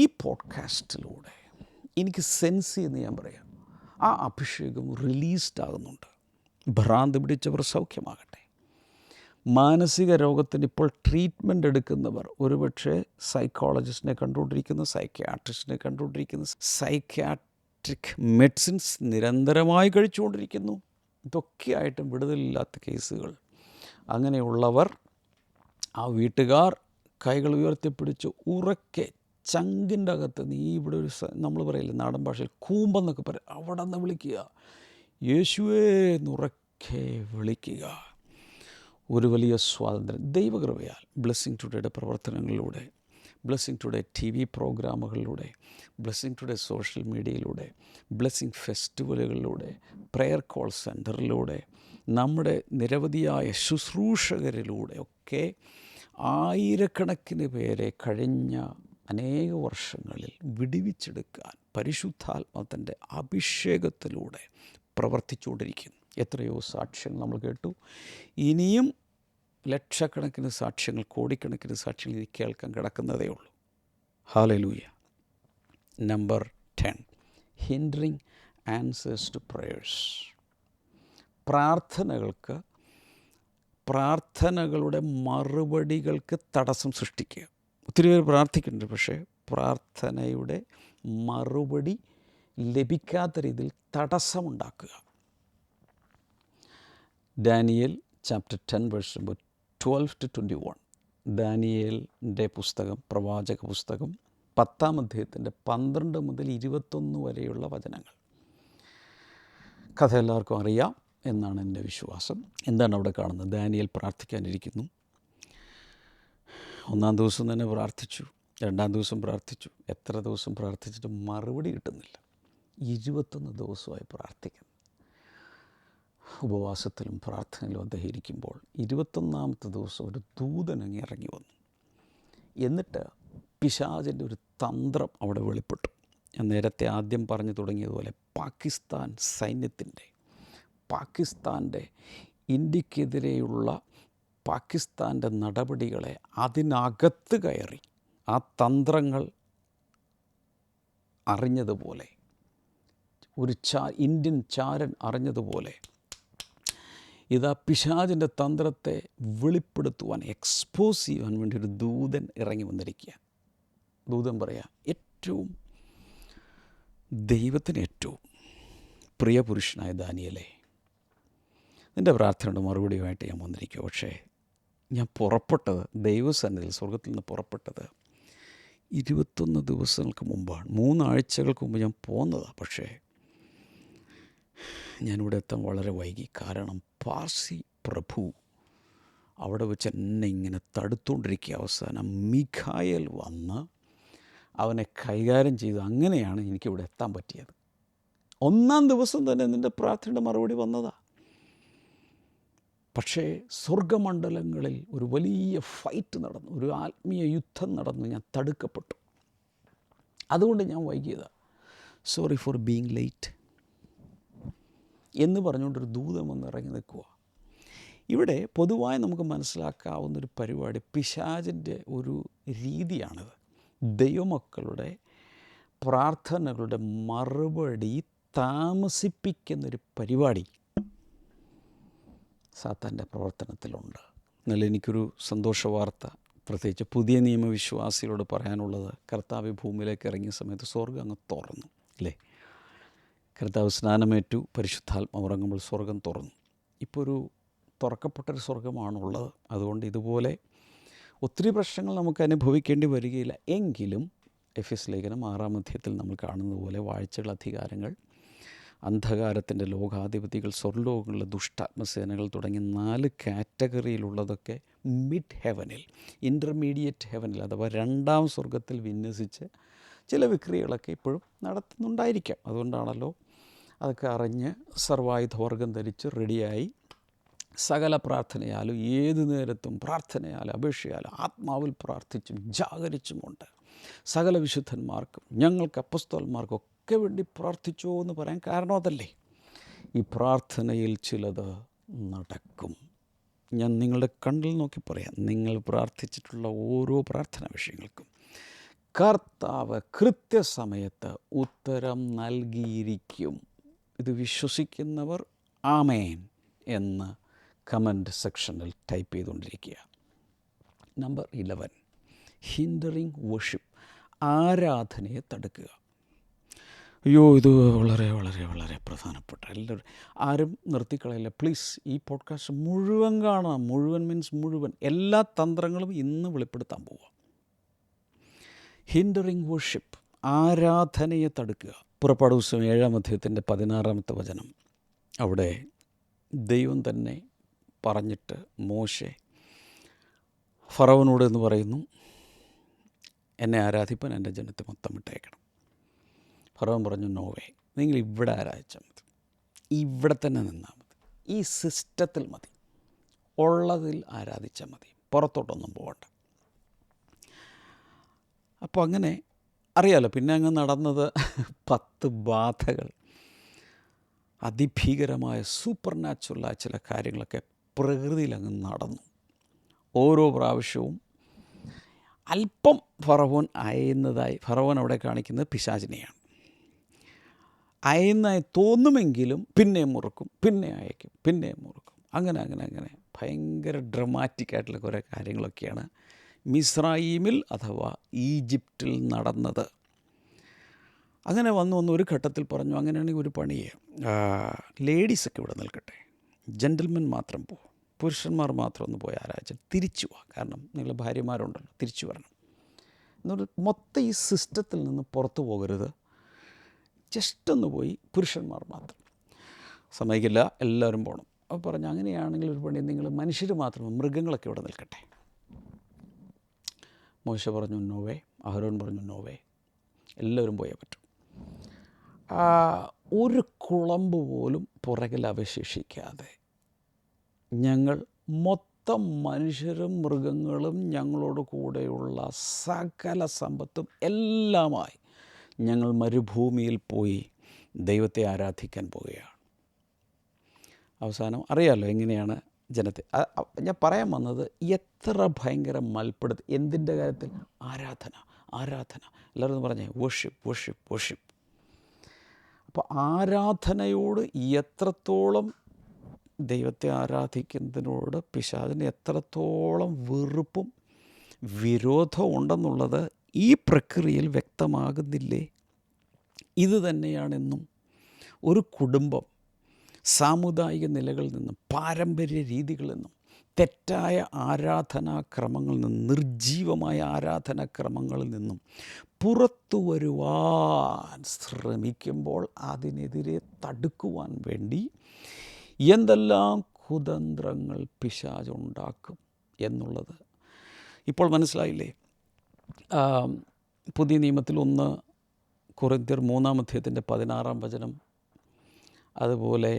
ഈ പോഡ്കാസ്റ്റിലൂടെ എനിക്ക് സെൻസ് ചെയ്യുന്ന ഞാൻ പറയാം, ആ അഭിഷേകം റിലീസ്ഡ് ആകുന്നുണ്ട്. ഭ്രാന്ത് പിടിച്ചവർ സൗഖ്യമാകട്ടെ. മാനസിക രോഗത്തിന് ഇപ്പോൾ ട്രീറ്റ്മെൻറ്റ് എടുക്കുന്നവർ ഒരുപക്ഷെ സൈക്കോളജിസ്റ്റിനെ കണ്ടുകൊണ്ടിരിക്കുന്നു, സൈക്യാട്രിസ്റ്റിനെ കണ്ടുകൊണ്ടിരിക്കുന്നു, സൈക്യാട്രിക് മെഡിസിൻസ് നിരന്തരമായി കഴിച്ചുകൊണ്ടിരിക്കുന്നു. ഇതൊക്കെയായിട്ടും വിടുതലില്ലാത്ത കേസുകൾ. അങ്ങനെയുള്ളവർ, ആ വീട്ടുകാർ കൈകൾ ഉയർത്തിപ്പിടിച്ച് ഉറക്കെ ചങ്കിൻ്റെ അകത്ത്, നീ ഇവിടെ ഒരു നമ്മൾ പറയില്ല നാടൻ ഭാഷയിൽ കൂമ്പെന്നൊക്കെ പറയും, അവിടെ നിന്ന് വിളിക്കുക, യേശുവേ എന്നുറക്കെ വിളിക്കുക. ഒരു വലിയ സ്വാതന്ത്ര്യം ദൈവകൃപയാൽ ബ്ലെസ്സിങ് ടുഡേയുടെ പ്രവർത്തനങ്ങളിലൂടെ, ബ്ലെസ്സിങ് ടുഡേ TV പ്രോഗ്രാമുകളിലൂടെ, ബ്ലെസ്സിങ് ടുഡേ സോഷ്യൽ മീഡിയയിലൂടെ, ബ്ലെസ്സിങ് ഫെസ്റ്റിവലുകളിലൂടെ, പ്രെയർ കോൾ സെൻറ്ററിലൂടെ, നമ്മുടെ നിരവധിയായ ശുശ്രൂഷകരിലൂടെ ഒക്കെ ആയിരക്കണക്കിന് പേരെ കഴിഞ്ഞ അനേക വർഷങ്ങളിൽ വിടുവിച്ചെടുക്കാൻ പരിശുദ്ധാത്മാവിൻ്റെ അഭിഷേകത്തിലൂടെ പ്രവർത്തിച്ചുകൊണ്ടിരിക്കുന്നു. എത്രയോ സാക്ഷ്യങ്ങൾ നമ്മൾ കേട്ടു. ഇനിയും ലക്ഷക്കണക്കിന് സാക്ഷ്യങ്ങൾ, കോടിക്കണക്കിന് സാക്ഷ്യങ്ങൾ ഇത് കേൾക്കാൻ കിടക്കുന്നതേ ഉള്ളൂ. Hallelujah. Number 10. Hindering answers to prayers. പ്രാർത്ഥനകളുടെ മറുപടികൾക്ക് തടസ്സം സൃഷ്ടിക്കുക. ഒത്തിരി പേര് പ്രാർത്ഥിക്കുന്നുണ്ട്, പക്ഷേ പ്രാർത്ഥനയുടെ മറുപടി ലഭിക്കാത്ത രീതിയിൽ തടസ്സമുണ്ടാക്കുക. Daniel chapter 10 verse 12-21. ദാനിയേലിൻ്റെ പുസ്തകം, പ്രവാചക പുസ്തകം 10-ാം അധ്യായത്തിൻ്റെ 12 മുതൽ 21 വരെയുള്ള വചനങ്ങൾ. കഥ എല്ലാവർക്കും അറിയാം എന്നാണ് എൻ്റെ വിശ്വാസം. എന്താണ് അവിടെ കാണുന്നത്? ദാനിയേൽ പ്രാർത്ഥിക്കാനിരിക്കുന്നു. 1-ാം ദിവസം തന്നെ പ്രാർത്ഥിച്ചു, 2-ാം ദിവസം പ്രാർത്ഥിച്ചു. എത്ര ദിവസം പ്രാർത്ഥിച്ചിട്ട് മറുപടി കിട്ടുന്നില്ല. 21 ദിവസമായി പ്രാർത്ഥിക്കുന്നു. ഉപവാസത്തിലും പ്രാർത്ഥനയിലും അദ്ദേഹം ഇരിക്കുമ്പോൾ 21-ാമത്തെ ദിവസം ഒരു ദൂതനങ്ങി ഇറങ്ങി വന്നു. എന്നിട്ട് പിശാചിൻ്റെ ഒരു തന്ത്രം അവിടെ വെളിപ്പെട്ടു. ഞാൻ നേരത്തെ ആദ്യം പറഞ്ഞു തുടങ്ങിയതുപോലെ പാകിസ്ഥാൻ സൈന്യത്തിൻ്റെ, പാകിസ്ഥാൻ്റെ ഇന്ത്യക്കെതിരെയുള്ള പാകിസ്ഥാൻ്റെ നടപടികളെ അതിനകത്ത് കയറി ആ തന്ത്രങ്ങൾ അറിഞ്ഞതുപോലെ, ഒരു ഇന്ത്യൻ ചാരൻ അറിഞ്ഞതുപോലെ ഇതാ പിശാചിൻ്റെ തന്ത്രത്തെ വെളിപ്പെടുത്തുവാൻ, എക്സ്പോസ് ചെയ്യുവാൻ വേണ്ടി ഒരു ദൂതൻ ഇറങ്ങി വന്നിരിക്കുക. ദൂതൻ പറയാം, ദൈവത്തിന് ഏറ്റവും പ്രിയ പുരുഷനായ ദാനിയേലേ, നിൻ്റെ പ്രാർത്ഥനയുടെ മറുപടിയുമായിട്ട് ഞാൻ വന്നിരിക്കുക. പക്ഷേ ഞാൻ പുറപ്പെട്ടത്, ദൈവസന്നിധിയിൽ സ്വർഗത്തിൽ നിന്ന് പുറപ്പെട്ടത് 21 ദിവസങ്ങൾക്ക് മുമ്പാണ്. 3 ആഴ്ചകൾക്ക് മുമ്പ് ഞാൻ പോന്നതാണ്. പക്ഷേ ഞാനിവിടെ എത്താൻ വളരെ വൈകി. കാരണം പാർസി പ്രഭു അവിടെ വെച്ച് എന്നെ ഇങ്ങനെ തടുത്തുകൊണ്ടിരിക്കുക. അവസാനം മിഖായേൽ വന്ന് അവനെ കൈകാര്യം ചെയ്തു. അങ്ങനെയാണ് എനിക്കിവിടെ എത്താൻ പറ്റിയത്. 1-ാം ദിവസം തന്നെ നിൻ്റെ പ്രാർത്ഥനയുടെ മറുപടി വന്നതാണ്. പക്ഷേ സ്വർഗമണ്ഡലങ്ങളിൽ ഒരു വലിയ ഫൈറ്റ് നടന്നു, ഒരു ആത്മീയ യുദ്ധം നടന്നു. ഞാൻ തടുക്കപ്പെട്ടു. അതുകൊണ്ട് ഞാൻ വൈകിയതാണ്. സോറി ഫോർ ബീയിങ് ലേറ്റ് എന്ന് പറഞ്ഞുകൊണ്ടൊരു ദൂതൻ വന്ന് ഇറങ്ങി നിൽക്കുക. ഇവിടെ പൊതുവായി നമുക്ക് മനസ്സിലാക്കാവുന്നൊരു പരിപാടി, പിശാചിൻ്റെ ഒരു രീതിയാണിത്. ദൈവമക്കളുടെ പ്രാർത്ഥനകളുടെ മറുപടി താമസിപ്പിക്കുന്നൊരു പരിപാടി സാത്താൻ്റെ പ്രവർത്തനത്തിലുണ്ട്. എന്നാൽ എനിക്കൊരു സന്തോഷ വാർത്ത, പ്രത്യേകിച്ച് പുതിയ നിയമവിശ്വാസികളോട് പറയാനുള്ളത്, കർത്താവ് ഭൂമിയിലേക്ക് ഇറങ്ങിയ സമയത്ത് സ്വർഗ്ഗം അങ്ങ് തുറന്നു അല്ലേ? കർത്താവ് സ്നാനമേറ്റു, പരിശുദ്ധാത്മാവ് ഇറങ്ങുമ്പോൾ സ്വർഗം തുറന്നു. ഇപ്പോൾ ഒരു തുറക്കപ്പെട്ടൊരു സ്വർഗമാണുള്ളത്. അതുകൊണ്ട് ഇതുപോലെ ഒത്തിരി പ്രശ്നങ്ങൾ നമുക്ക് അനുഭവിക്കേണ്ടി വരികയില്ല. എങ്കിലും എഫെസ്യ ലേഖനം 6-ാം അധ്യായത്തിൽ നമ്മൾ കാണുന്നത് പോലെ വാഴ്ചകൾ, അധികാരങ്ങൾ, അന്ധകാരത്തിൻ്റെ ലോകാധിപതികൾ, സ്വർലോകങ്ങളിലെ ദുഷ്ടാത്മസേനകൾ തുടങ്ങി 4 കാറ്റഗറിയിലുള്ളതൊക്കെ മിഡ് ഹെവനിൽ, ഇൻ്റർമീഡിയറ്റ് ഹെവനിൽ അഥവാ 2-ാം സ്വർഗത്തിൽ വിന്യസിച്ച് ചില വിക്രിയകളൊക്കെ ഇപ്പോഴും നടത്തുന്നുണ്ടായിരിക്കാം. അതുകൊണ്ടാണല്ലോ അതൊക്കെ അറിഞ്ഞ് സർവായുധവർഗം ധരിച്ച് റെഡിയായി സകല പ്രാർത്ഥനയാലും ഏതു നേരത്തും പ്രാർത്ഥനയാലും അപേക്ഷയാലും ആത്മാവിൽ പ്രാർത്ഥിച്ചും ജാഗരിച്ചും കൊണ്ട് സകല വിശുദ്ധന്മാർക്കും ഞങ്ങൾക്ക് അപ്പസ്തോലന്മാർക്കൊക്കെ വേണ്ടി പ്രാർത്ഥിച്ചോ എന്ന് പറയാൻ കാരണം അതല്ലേ. ഈ പ്രാർത്ഥനയിൽ ചിലത് നടക്കും. ഞാൻ നിങ്ങളുടെ കണ്ണിൽ നോക്കി പറയാം, നിങ്ങൾ പ്രാർത്ഥിച്ചിട്ടുള്ള ഓരോ പ്രാർത്ഥനാ വിഷയങ്ങൾക്കും കർത്താവ് കൃത്യസമയത്ത് ഉത്തരം നൽകിയിരിക്കും. ഇത് വിശ്വസിക്കുന്നവർ ആമേൻ എന്ന് കമൻറ്റ് സെക്ഷനിൽ ടൈപ്പ് ചെയ്തുകൊണ്ടിരിക്കുക. നമ്പർ 11, ഹിൻഡറിങ് വർഷിപ്പ്, ആരാധനയെ തടുക്കുക. അയ്യോ, ഇത് വളരെ വളരെ വളരെ പ്രധാനപ്പെട്ട, എല്ലാവരും ആരും നിർത്തിക്കളയില്ല പ്ലീസ്. ഈ പോഡ്കാസ്റ്റ് മുഴുവൻ കാണാം. മുഴുവൻ മീൻസ് മുഴുവൻ, എല്ലാ തന്ത്രങ്ങളും ഇന്ന് വെളിപ്പെടുത്താൻ പോവുക. ഹിൻഡറിങ് വർഷിപ്പ്, ആരാധനയെ തടുക്കുക. പുറപ്പാട് പുസ്തകം 7-ാം അധ്യായത്തിൻ്റെ 16-ാമത്തെ വചനം. അവിടെ ദൈവം തന്നെ പറഞ്ഞിട്ട് മോശെ ഫറവനോട് എന്ന് പറയുന്നു, എന്നെ ആരാധിപ്പാൻ എൻ്റെ ജനത്തെ മൊത്തം വിട്ടേക്കണം. ഫറവൻ പറഞ്ഞു, നോവേ, നിങ്ങൾ ഇവിടെ ആരാധിച്ചാൽ മതി, ഇവിടെ തന്നെ നിന്നാൽ മതി, ഈ സിസ്റ്റത്തിൽ മതി, ഉള്ളതിൽ ആരാധിച്ചാൽ മതി, പുറത്തോട്ടൊന്നും പോകണ്ട. അപ്പോൾ അങ്ങനെ അറിയാലോ. പിന്നെ അങ്ങ് നടന്നത് 10 ബാധകൾ, അതിഭീകരമായ സൂപ്പർ നാച്ചുറലായ ചില കാര്യങ്ങളൊക്കെ പ്രകൃതിയിൽ അങ്ങ് നടന്നു. ഓരോ പ്രാവശ്യവും അല്പം ഫറവോൻ അയയുന്നതായി. ഫറവോൻ അവിടെ കാണിക്കുന്നത് പിശാചിനെയാണ്. അയന്നായി തോന്നുമെങ്കിലും പിന്നെയും മുറുക്കും, പിന്നെ അയക്കും, പിന്നെയും മുറുക്കും. അങ്ങനെ ഭയങ്കര ഡ്രമാറ്റിക്കായിട്ടുള്ള കുറേ കാര്യങ്ങളൊക്കെയാണ് മിസ്രയീമിൽ അഥവാ ഈജിപ്തിൽ നടന്നത്. അങ്ങനെ വന്ന് ഒരു ഘട്ടത്തിൽ പറഞ്ഞു, അങ്ങനെയാണെങ്കിൽ ഒരു പണിയെ, ലേഡീസൊക്കെ ഇവിടെ നിൽക്കട്ടെ, ജെൻറ്റിൽമെൻ മാത്രം പോകും, പുരുഷന്മാർ മാത്രം ഒന്ന് പോയി ആരാധിച്ചാൽ തിരിച്ചു പോവാം. കാരണം നിങ്ങൾ ഭാര്യമാരുണ്ടല്ലോ, തിരിച്ചു വരണം എന്നൊരു മൊത്തം ഈ സിസ്റ്റത്തിൽ നിന്ന് പുറത്തു പോകരുത്, ജസ്റ്റ് ഒന്ന് പോയി പുരുഷന്മാർ മാത്രം. സമ്മതിക്കില്ല, എല്ലാവരും പോകണം. അപ്പോൾ പറഞ്ഞു, അങ്ങനെയാണെങ്കിൽ ഒരു പണി, നിങ്ങൾ മനുഷ്യർ മാത്രം, മൃഗങ്ങളൊക്കെ ഇവിടെ നിൽക്കട്ടെ. മോശ പറഞ്ഞു നോവേ, അഹരോൻ പറഞ്ഞു നോവേ, എല്ലാവരും പോയേ പറ്റും. ഒരു കുളമ്പ് പോലും പുറകിൽ അവശേഷിക്കാതെ ഞങ്ങൾ മൊത്തം മനുഷ്യരും മൃഗങ്ങളും ഞങ്ങളോട് കൂടെയുള്ള സകല സമ്പത്തും എല്ലാമായി ഞങ്ങൾ മരുഭൂമിയിൽ പോയി ദൈവത്തെ ആരാധിക്കാൻ പോവുകയാണ്. അവസാനം അറിയാമല്ലോ എങ്ങനെയാണ് ജനത്തെ. ഞാൻ പറയാൻ വന്നത്, എത്ര ഭയങ്കര മൽപ്പെടുത്തി, എന്തിൻ്റെ കാര്യത്തിൽ? ആരാധന. എല്ലാവരും പറഞ്ഞേ വർഷിപ്പ്. അപ്പോൾ ആരാധനയോട് എത്രത്തോളം, ദൈവത്തെ ആരാധിക്കുന്നതിനോട് പിശാചിന് എത്രത്തോളം വെറുപ്പും വിരോധവും ഉണ്ടെന്നുള്ളത് ഈ പ്രക്രിയയിൽ വ്യക്തമാകുന്നില്ലേ? ഇത് തന്നെയാണെന്നും ഒരു കുടുംബം സാമുദായിക നിലകളിൽ നിന്നും പാരമ്പര്യ രീതികളിൽ നിന്നും തെറ്റായ ആരാധനാക്രമങ്ങളിൽ നിന്നും നിർജ്ജീവമായ ആരാധനാക്രമങ്ങളിൽ നിന്നും പുറത്തു വരുവാൻ ശ്രമിക്കുമ്പോൾ അതിനെതിരെ തടുക്കുവാൻ വേണ്ടി എന്തെല്ലാം കുതന്ത്രങ്ങൾ പിശാചുണ്ടാക്കും എന്നുള്ളത് ഇപ്പോൾ മനസ്സിലായില്ലേ? പുതിയ നിയമത്തിൽ 1 കൊരിന്ത്യർ 3-ാം അധ്യായത്തിൻ്റെ 16-ാം വചനം, അതുപോലെ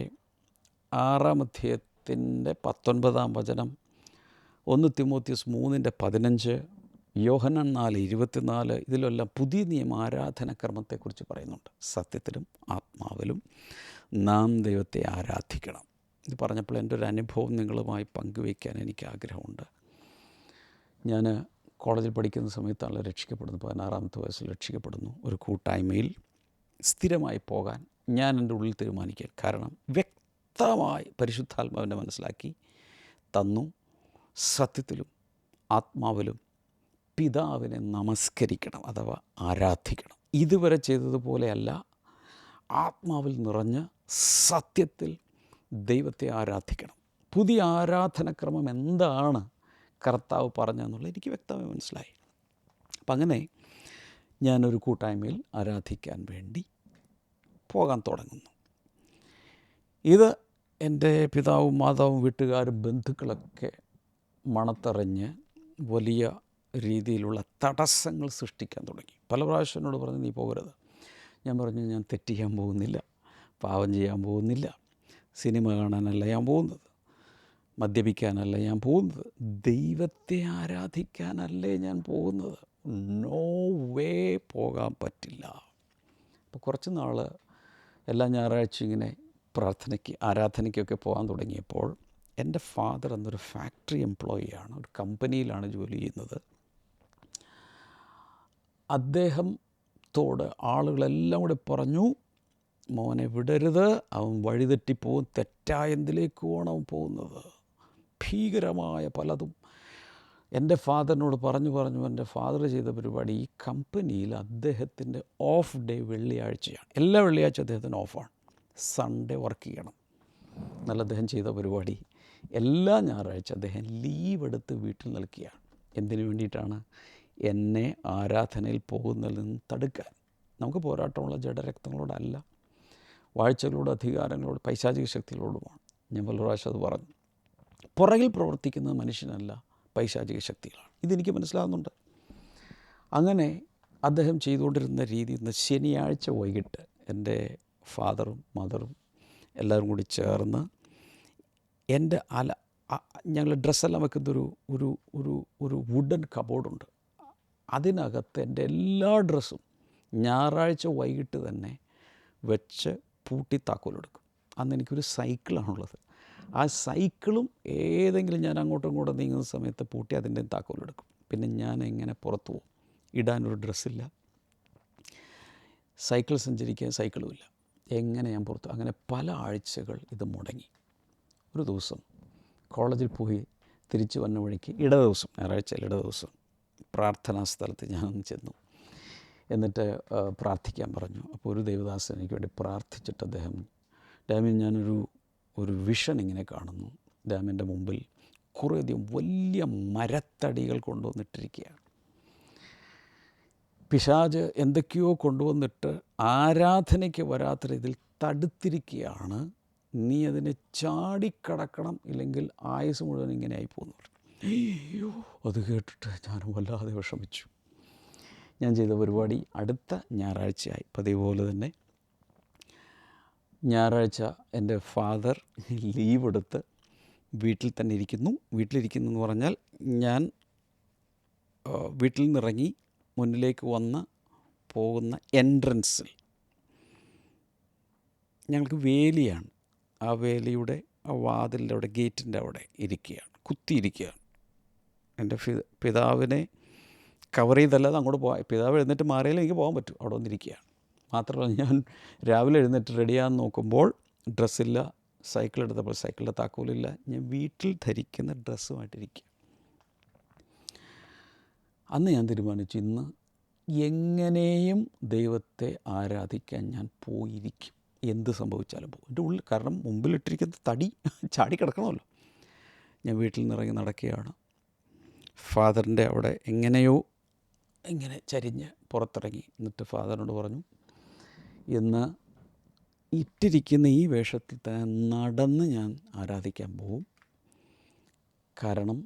6-ാം അധ്യായത്തിൻ്റെ 19-ാം വചനം, 1 തിമോത്തിയോസ് 3:15, യോഹന്നാൻ 4:24, ഇതിലെല്ലാം പുതിയ നിയമ ആരാധനക്രമത്തെക്കുറിച്ച് പറയുന്നുണ്ട്. സത്യത്തിലും ആത്മാവിലും നാം ദൈവത്തെ ആരാധിക്കണം. ഇത് പറഞ്ഞപ്പോൾ എൻ്റെ ഒരു അനുഭവം നിങ്ങളുമായി പങ്കുവയ്ക്കാൻ എനിക്ക് ആഗ്രഹമുണ്ട്. ഞാൻ കോളേജിൽ പഠിക്കുന്ന സമയത്താണ് രക്ഷിക്കപ്പെടുന്നു. 16-ാമത്തെ വയസ്സിൽ രക്ഷിക്കപ്പെടുന്നു. ഒരു കൂട്ടായ്മയിൽ സ്ഥിരമായി പോകാൻ ഞാൻ എൻ്റെ ഉള്ളിൽ തീരുമാനിക്കാൻ കാരണം വ്യക്തമായി പരിശുദ്ധാത്മാവിനെ മനസ്സിലാക്കി തന്നു. സത്യത്തിലും ആത്മാവിലും പിതാവിനെ നമസ്കരിക്കണം അഥവാ ആരാധിക്കണം. ഇതുവരെ ചെയ്തതുപോലെയല്ല, ആത്മാവിൽ നിറഞ്ഞ് സത്യത്തിൽ ദൈവത്തെ ആരാധിക്കണം. പുതിയ ആരാധനക്രമം എന്താണ് കർത്താവ് പറഞ്ഞതെന്നുള്ളത് എനിക്ക് വ്യക്തമായി മനസ്സിലായി. അപ്പം അങ്ങനെ ഞാനൊരു കൂട്ടായ്മയിൽ ആരാധിക്കാൻ വേണ്ടി പോകാൻ തുടങ്ങുന്നു. ഇത് എൻ്റെ പിതാവും മാതാവും വീട്ടുകാരും ബന്ധുക്കളൊക്കെ മണത്തറിഞ്ഞ് വലിയ രീതിയിലുള്ള തടസ്സങ്ങൾ സൃഷ്ടിക്കാൻ തുടങ്ങി. പല പ്രാവശ്യം എന്നോട് പറഞ്ഞു, നീ പോകരുത്. ഞാൻ പറഞ്ഞു, ഞാൻ തെറ്റ് ചെയ്യാൻ പോകുന്നില്ല, പാവം ചെയ്യാൻ പോകുന്നില്ല, സിനിമ കാണാനല്ല ഞാൻ പോകുന്നത്, മദ്യപിക്കാനല്ല ഞാൻ പോകുന്നത്, ദൈവത്തെ ആരാധിക്കാനല്ലേ ഞാൻ പോകുന്നത്. നോ വേ, പോകാൻ പറ്റില്ല. അപ്പോൾ കുറച്ച് നാൾ എല്ലാ ഞായറാഴ്ച ഇങ്ങനെ ആരാധനയ്ക്കൊക്കെ പോകാൻ തുടങ്ങിയപ്പോൾ എൻ്റെ ഫാദർ എന്നൊരു ഫാക്ടറി എംപ്ലോയിയാണ്, ഒരു കമ്പനിയിലാണ് ജോലി ചെയ്യുന്നത്. അദ്ദേഹത്തോട് ആളുകളെല്ലാം കൂടെ പറഞ്ഞു, മോനെ വിടരുത്, അവൻ വഴിതെറ്റിപ്പോവും, തെറ്റായ എന്തിലേക്കുമാണ് അവൻ പോകുന്നത്, ഭീകരമായ പലതും. എൻ്റെ ഫാദറിനോട് പറഞ്ഞു എൻ്റെ ഫാദർ ചെയ്ത പരിപാടി, ഈ കമ്പനിയിൽ അദ്ദേഹത്തിൻ്റെ ഓഫ് ഡേ വെള്ളിയാഴ്ചയാണ്. എല്ലാ വെള്ളിയാഴ്ച അദ്ദേഹത്തിന് ഓഫാണ്, സൺഡേ വർക്ക് ചെയ്യണം. എന്നാൽ അദ്ദേഹം ചെയ്ത പരിപാടി എല്ലാ ഞായറാഴ്ച അദ്ദേഹം ലീവ് എടുത്ത് വീട്ടിൽ നിൽക്കുകയാണ്. എന്തിനു വേണ്ടിയിട്ടാണ്? എന്നെ ആരാധനയിൽ പോകുന്നതിൽ നിന്ന് തടുക്കാൻ. നമുക്ക് പോരാട്ടമുള്ള ജഡരക്തങ്ങളോടല്ല, വാഴ്ചകളോട്, അധികാരങ്ങളോട്, പൈശാചിക ശക്തികളോടുമാണ്. ഞാൻ പല പ്രാവശ്യം അത് പറഞ്ഞു. പുറകിൽ പ്രവർത്തിക്കുന്നത് മനുഷ്യനല്ല, പൈശാചിക ശക്തികളാണ്. ഇതെനിക്ക് മനസ്സിലാകുന്നുണ്ട്. അങ്ങനെ അദ്ദേഹം ചെയ്തുകൊണ്ടിരുന്ന രീതി, ഇന്ന് ശനിയാഴ്ച വൈകിട്ട് എൻ്റെ ഫാദറും മദറും എല്ലാവരും കൂടി ചേർന്ന് എൻ്റെ ഞങ്ങൾ ഡ്രസ്സെല്ലാം വെക്കുന്നൊരു ഒരു ഒരു ഒരു വുഡൻ കബോർഡുണ്ട്. അതിനകത്ത് എൻ്റെ എല്ലാ ഡ്രസ്സും ഞായറാഴ്ച വൈകിട്ട് തന്നെ വെച്ച് പൂട്ടി താക്കോലെടുക്കും. അന്ന് എനിക്കൊരു സൈക്കിളാണുള്ളത്. ആ സൈക്കിളും ഏതെങ്കിലും ഞാൻ അങ്ങോട്ടും ഇങ്ങോട്ടും നീങ്ങുന്ന സമയത്ത് പൂട്ടി അതിൻ്റെ താക്കോലെടുക്കും. പിന്നെ ഞാൻ എങ്ങനെ പുറത്തു പോകും? ഇടാനൊരു ഡ്രസ്സില്ല, സൈക്കിൾ സഞ്ചരിക്കാൻ സൈക്കിളുമില്ല. എങ്ങനെ ഞാൻ പുറത്തു? അങ്ങനെ പല ആഴ്ചകൾ ഇത് മുടങ്ങി. ഒരു ദിവസം കോളേജിൽ പോയി തിരിച്ചു വന്ന വഴിക്ക് ഇടദിവസം, ഞായറാഴ്ചയിൽ ഇടദിവസം, പ്രാർത്ഥനാ സ്ഥലത്ത് ഞാൻ ചെന്നു. എന്നിട്ട് പ്രാർത്ഥിക്കാൻ പറഞ്ഞു. അപ്പോൾ ഒരു ദൈവദാസൻ എനിക്ക് വേണ്ടി പ്രാർത്ഥിച്ചിട്ട് അദ്ദേഹം, ഡാമിൽ ഞാനൊരു വിഷൻ ഇങ്ങനെ കാണുന്നു. ഡാമിൻ്റെ മുമ്പിൽ കുറേയധികം വലിയ മരത്തടികൾ കൊണ്ടുവന്നിട്ടിരിക്കുകയാണ്. പിശാച് എന്തൊക്കെയോ കൊണ്ടുവന്നിട്ട് ആരാധനയ്ക്ക് വരാത്ത രീതിയിൽ തടുത്തിരിക്കുകയാണ്. നീ അതിനെ ചാടിക്കടക്കണം, ഇല്ലെങ്കിൽ ആയുസ് മുഴുവൻ ഇങ്ങനെ ആയി പോകുന്നു. അയ്യോ, അത് കേട്ടിട്ട് ഞാൻ വല്ലാതെ വിഷമിച്ചു. ഞാൻ ചെയ്ത പരിപാടി അടുത്ത ഞായറാഴ്ചയായി. പതിവ് പോലെ തന്നെ ഞായറാഴ്ച എൻ്റെ ഫാദർ ലീവ് എടുത്ത് വീട്ടിൽ തന്നെ ഇരിക്കുന്നു. വീട്ടിലിരിക്കുന്നു എന്ന് പറഞ്ഞാൽ ഞാൻ വീട്ടിൽ നിന്നിറങ്ങി മുന്നിലേക്ക് വന്ന് പോകുന്ന എൻട്രൻസിൽ ഞങ്ങൾക്ക് വേലിയാണ്. ആ വേലിയുടെ ആ വാതിലിൻ്റെ അവിടെ, ഗേറ്റിൻ്റെ അവിടെ ഇരിക്കുകയാണ്, കുത്തിയിരിക്കുകയാണ്. എൻ്റെ പിതാവിനെ കവർ ചെയ്തല്ലാതെ അങ്ങോട്ട് പോകാൻ, പിതാവ് എഴുന്നേറ്റ് മാറിയാലും എനിക്ക് പോകാൻ പറ്റും. അവിടെ വന്നിരിക്കുകയാണ്. മാത്രമല്ല, ഞാൻ രാവിലെ എഴുന്നേറ്റ് റെഡിയാകാൻ നോക്കുമ്പോൾ ഡ്രസ്സില്ല. സൈക്കിൾ എടുത്തപ്പോൾ സൈക്കിളിൻ്റെ താക്കോലില്ല. ഞാൻ വീട്ടിൽ ധരിക്കുന്ന ഡ്രസ്സുമായിട്ടിരിക്കുക. അന്ന് ഞാൻ തീരുമാനിച്ചു, ഇന്ന് എങ്ങനെയും ദൈവത്തെ ആരാധിക്കാൻ ഞാൻ പോയിരിക്കും. എന്ത് സംഭവിച്ചാലും പോകും. എൻ്റെ ഉള്ളിൽ, കാരണം മുമ്പിലിട്ടിരിക്കുന്ന തടി ചാടിക്കിടക്കണമല്ലോ. ഞാൻ വീട്ടിൽ നിന്ന് ഇറങ്ങി നടക്കുകയാണ്. ഫാദറിൻ്റെ അവിടെ എങ്ങനെയോ ഇങ്ങനെ ചരിഞ്ഞ് പുറത്തിറങ്ങി. എന്നിട്ട് ഫാദറിനോട് പറഞ്ഞു, ഇന്ന് ഇട്ടിരിക്കുന്ന ഈ വേഷത്തിൽ തന്നെ നടന്ന് ഞാൻ ആരാധിക്കാൻ പോകും. കാരണം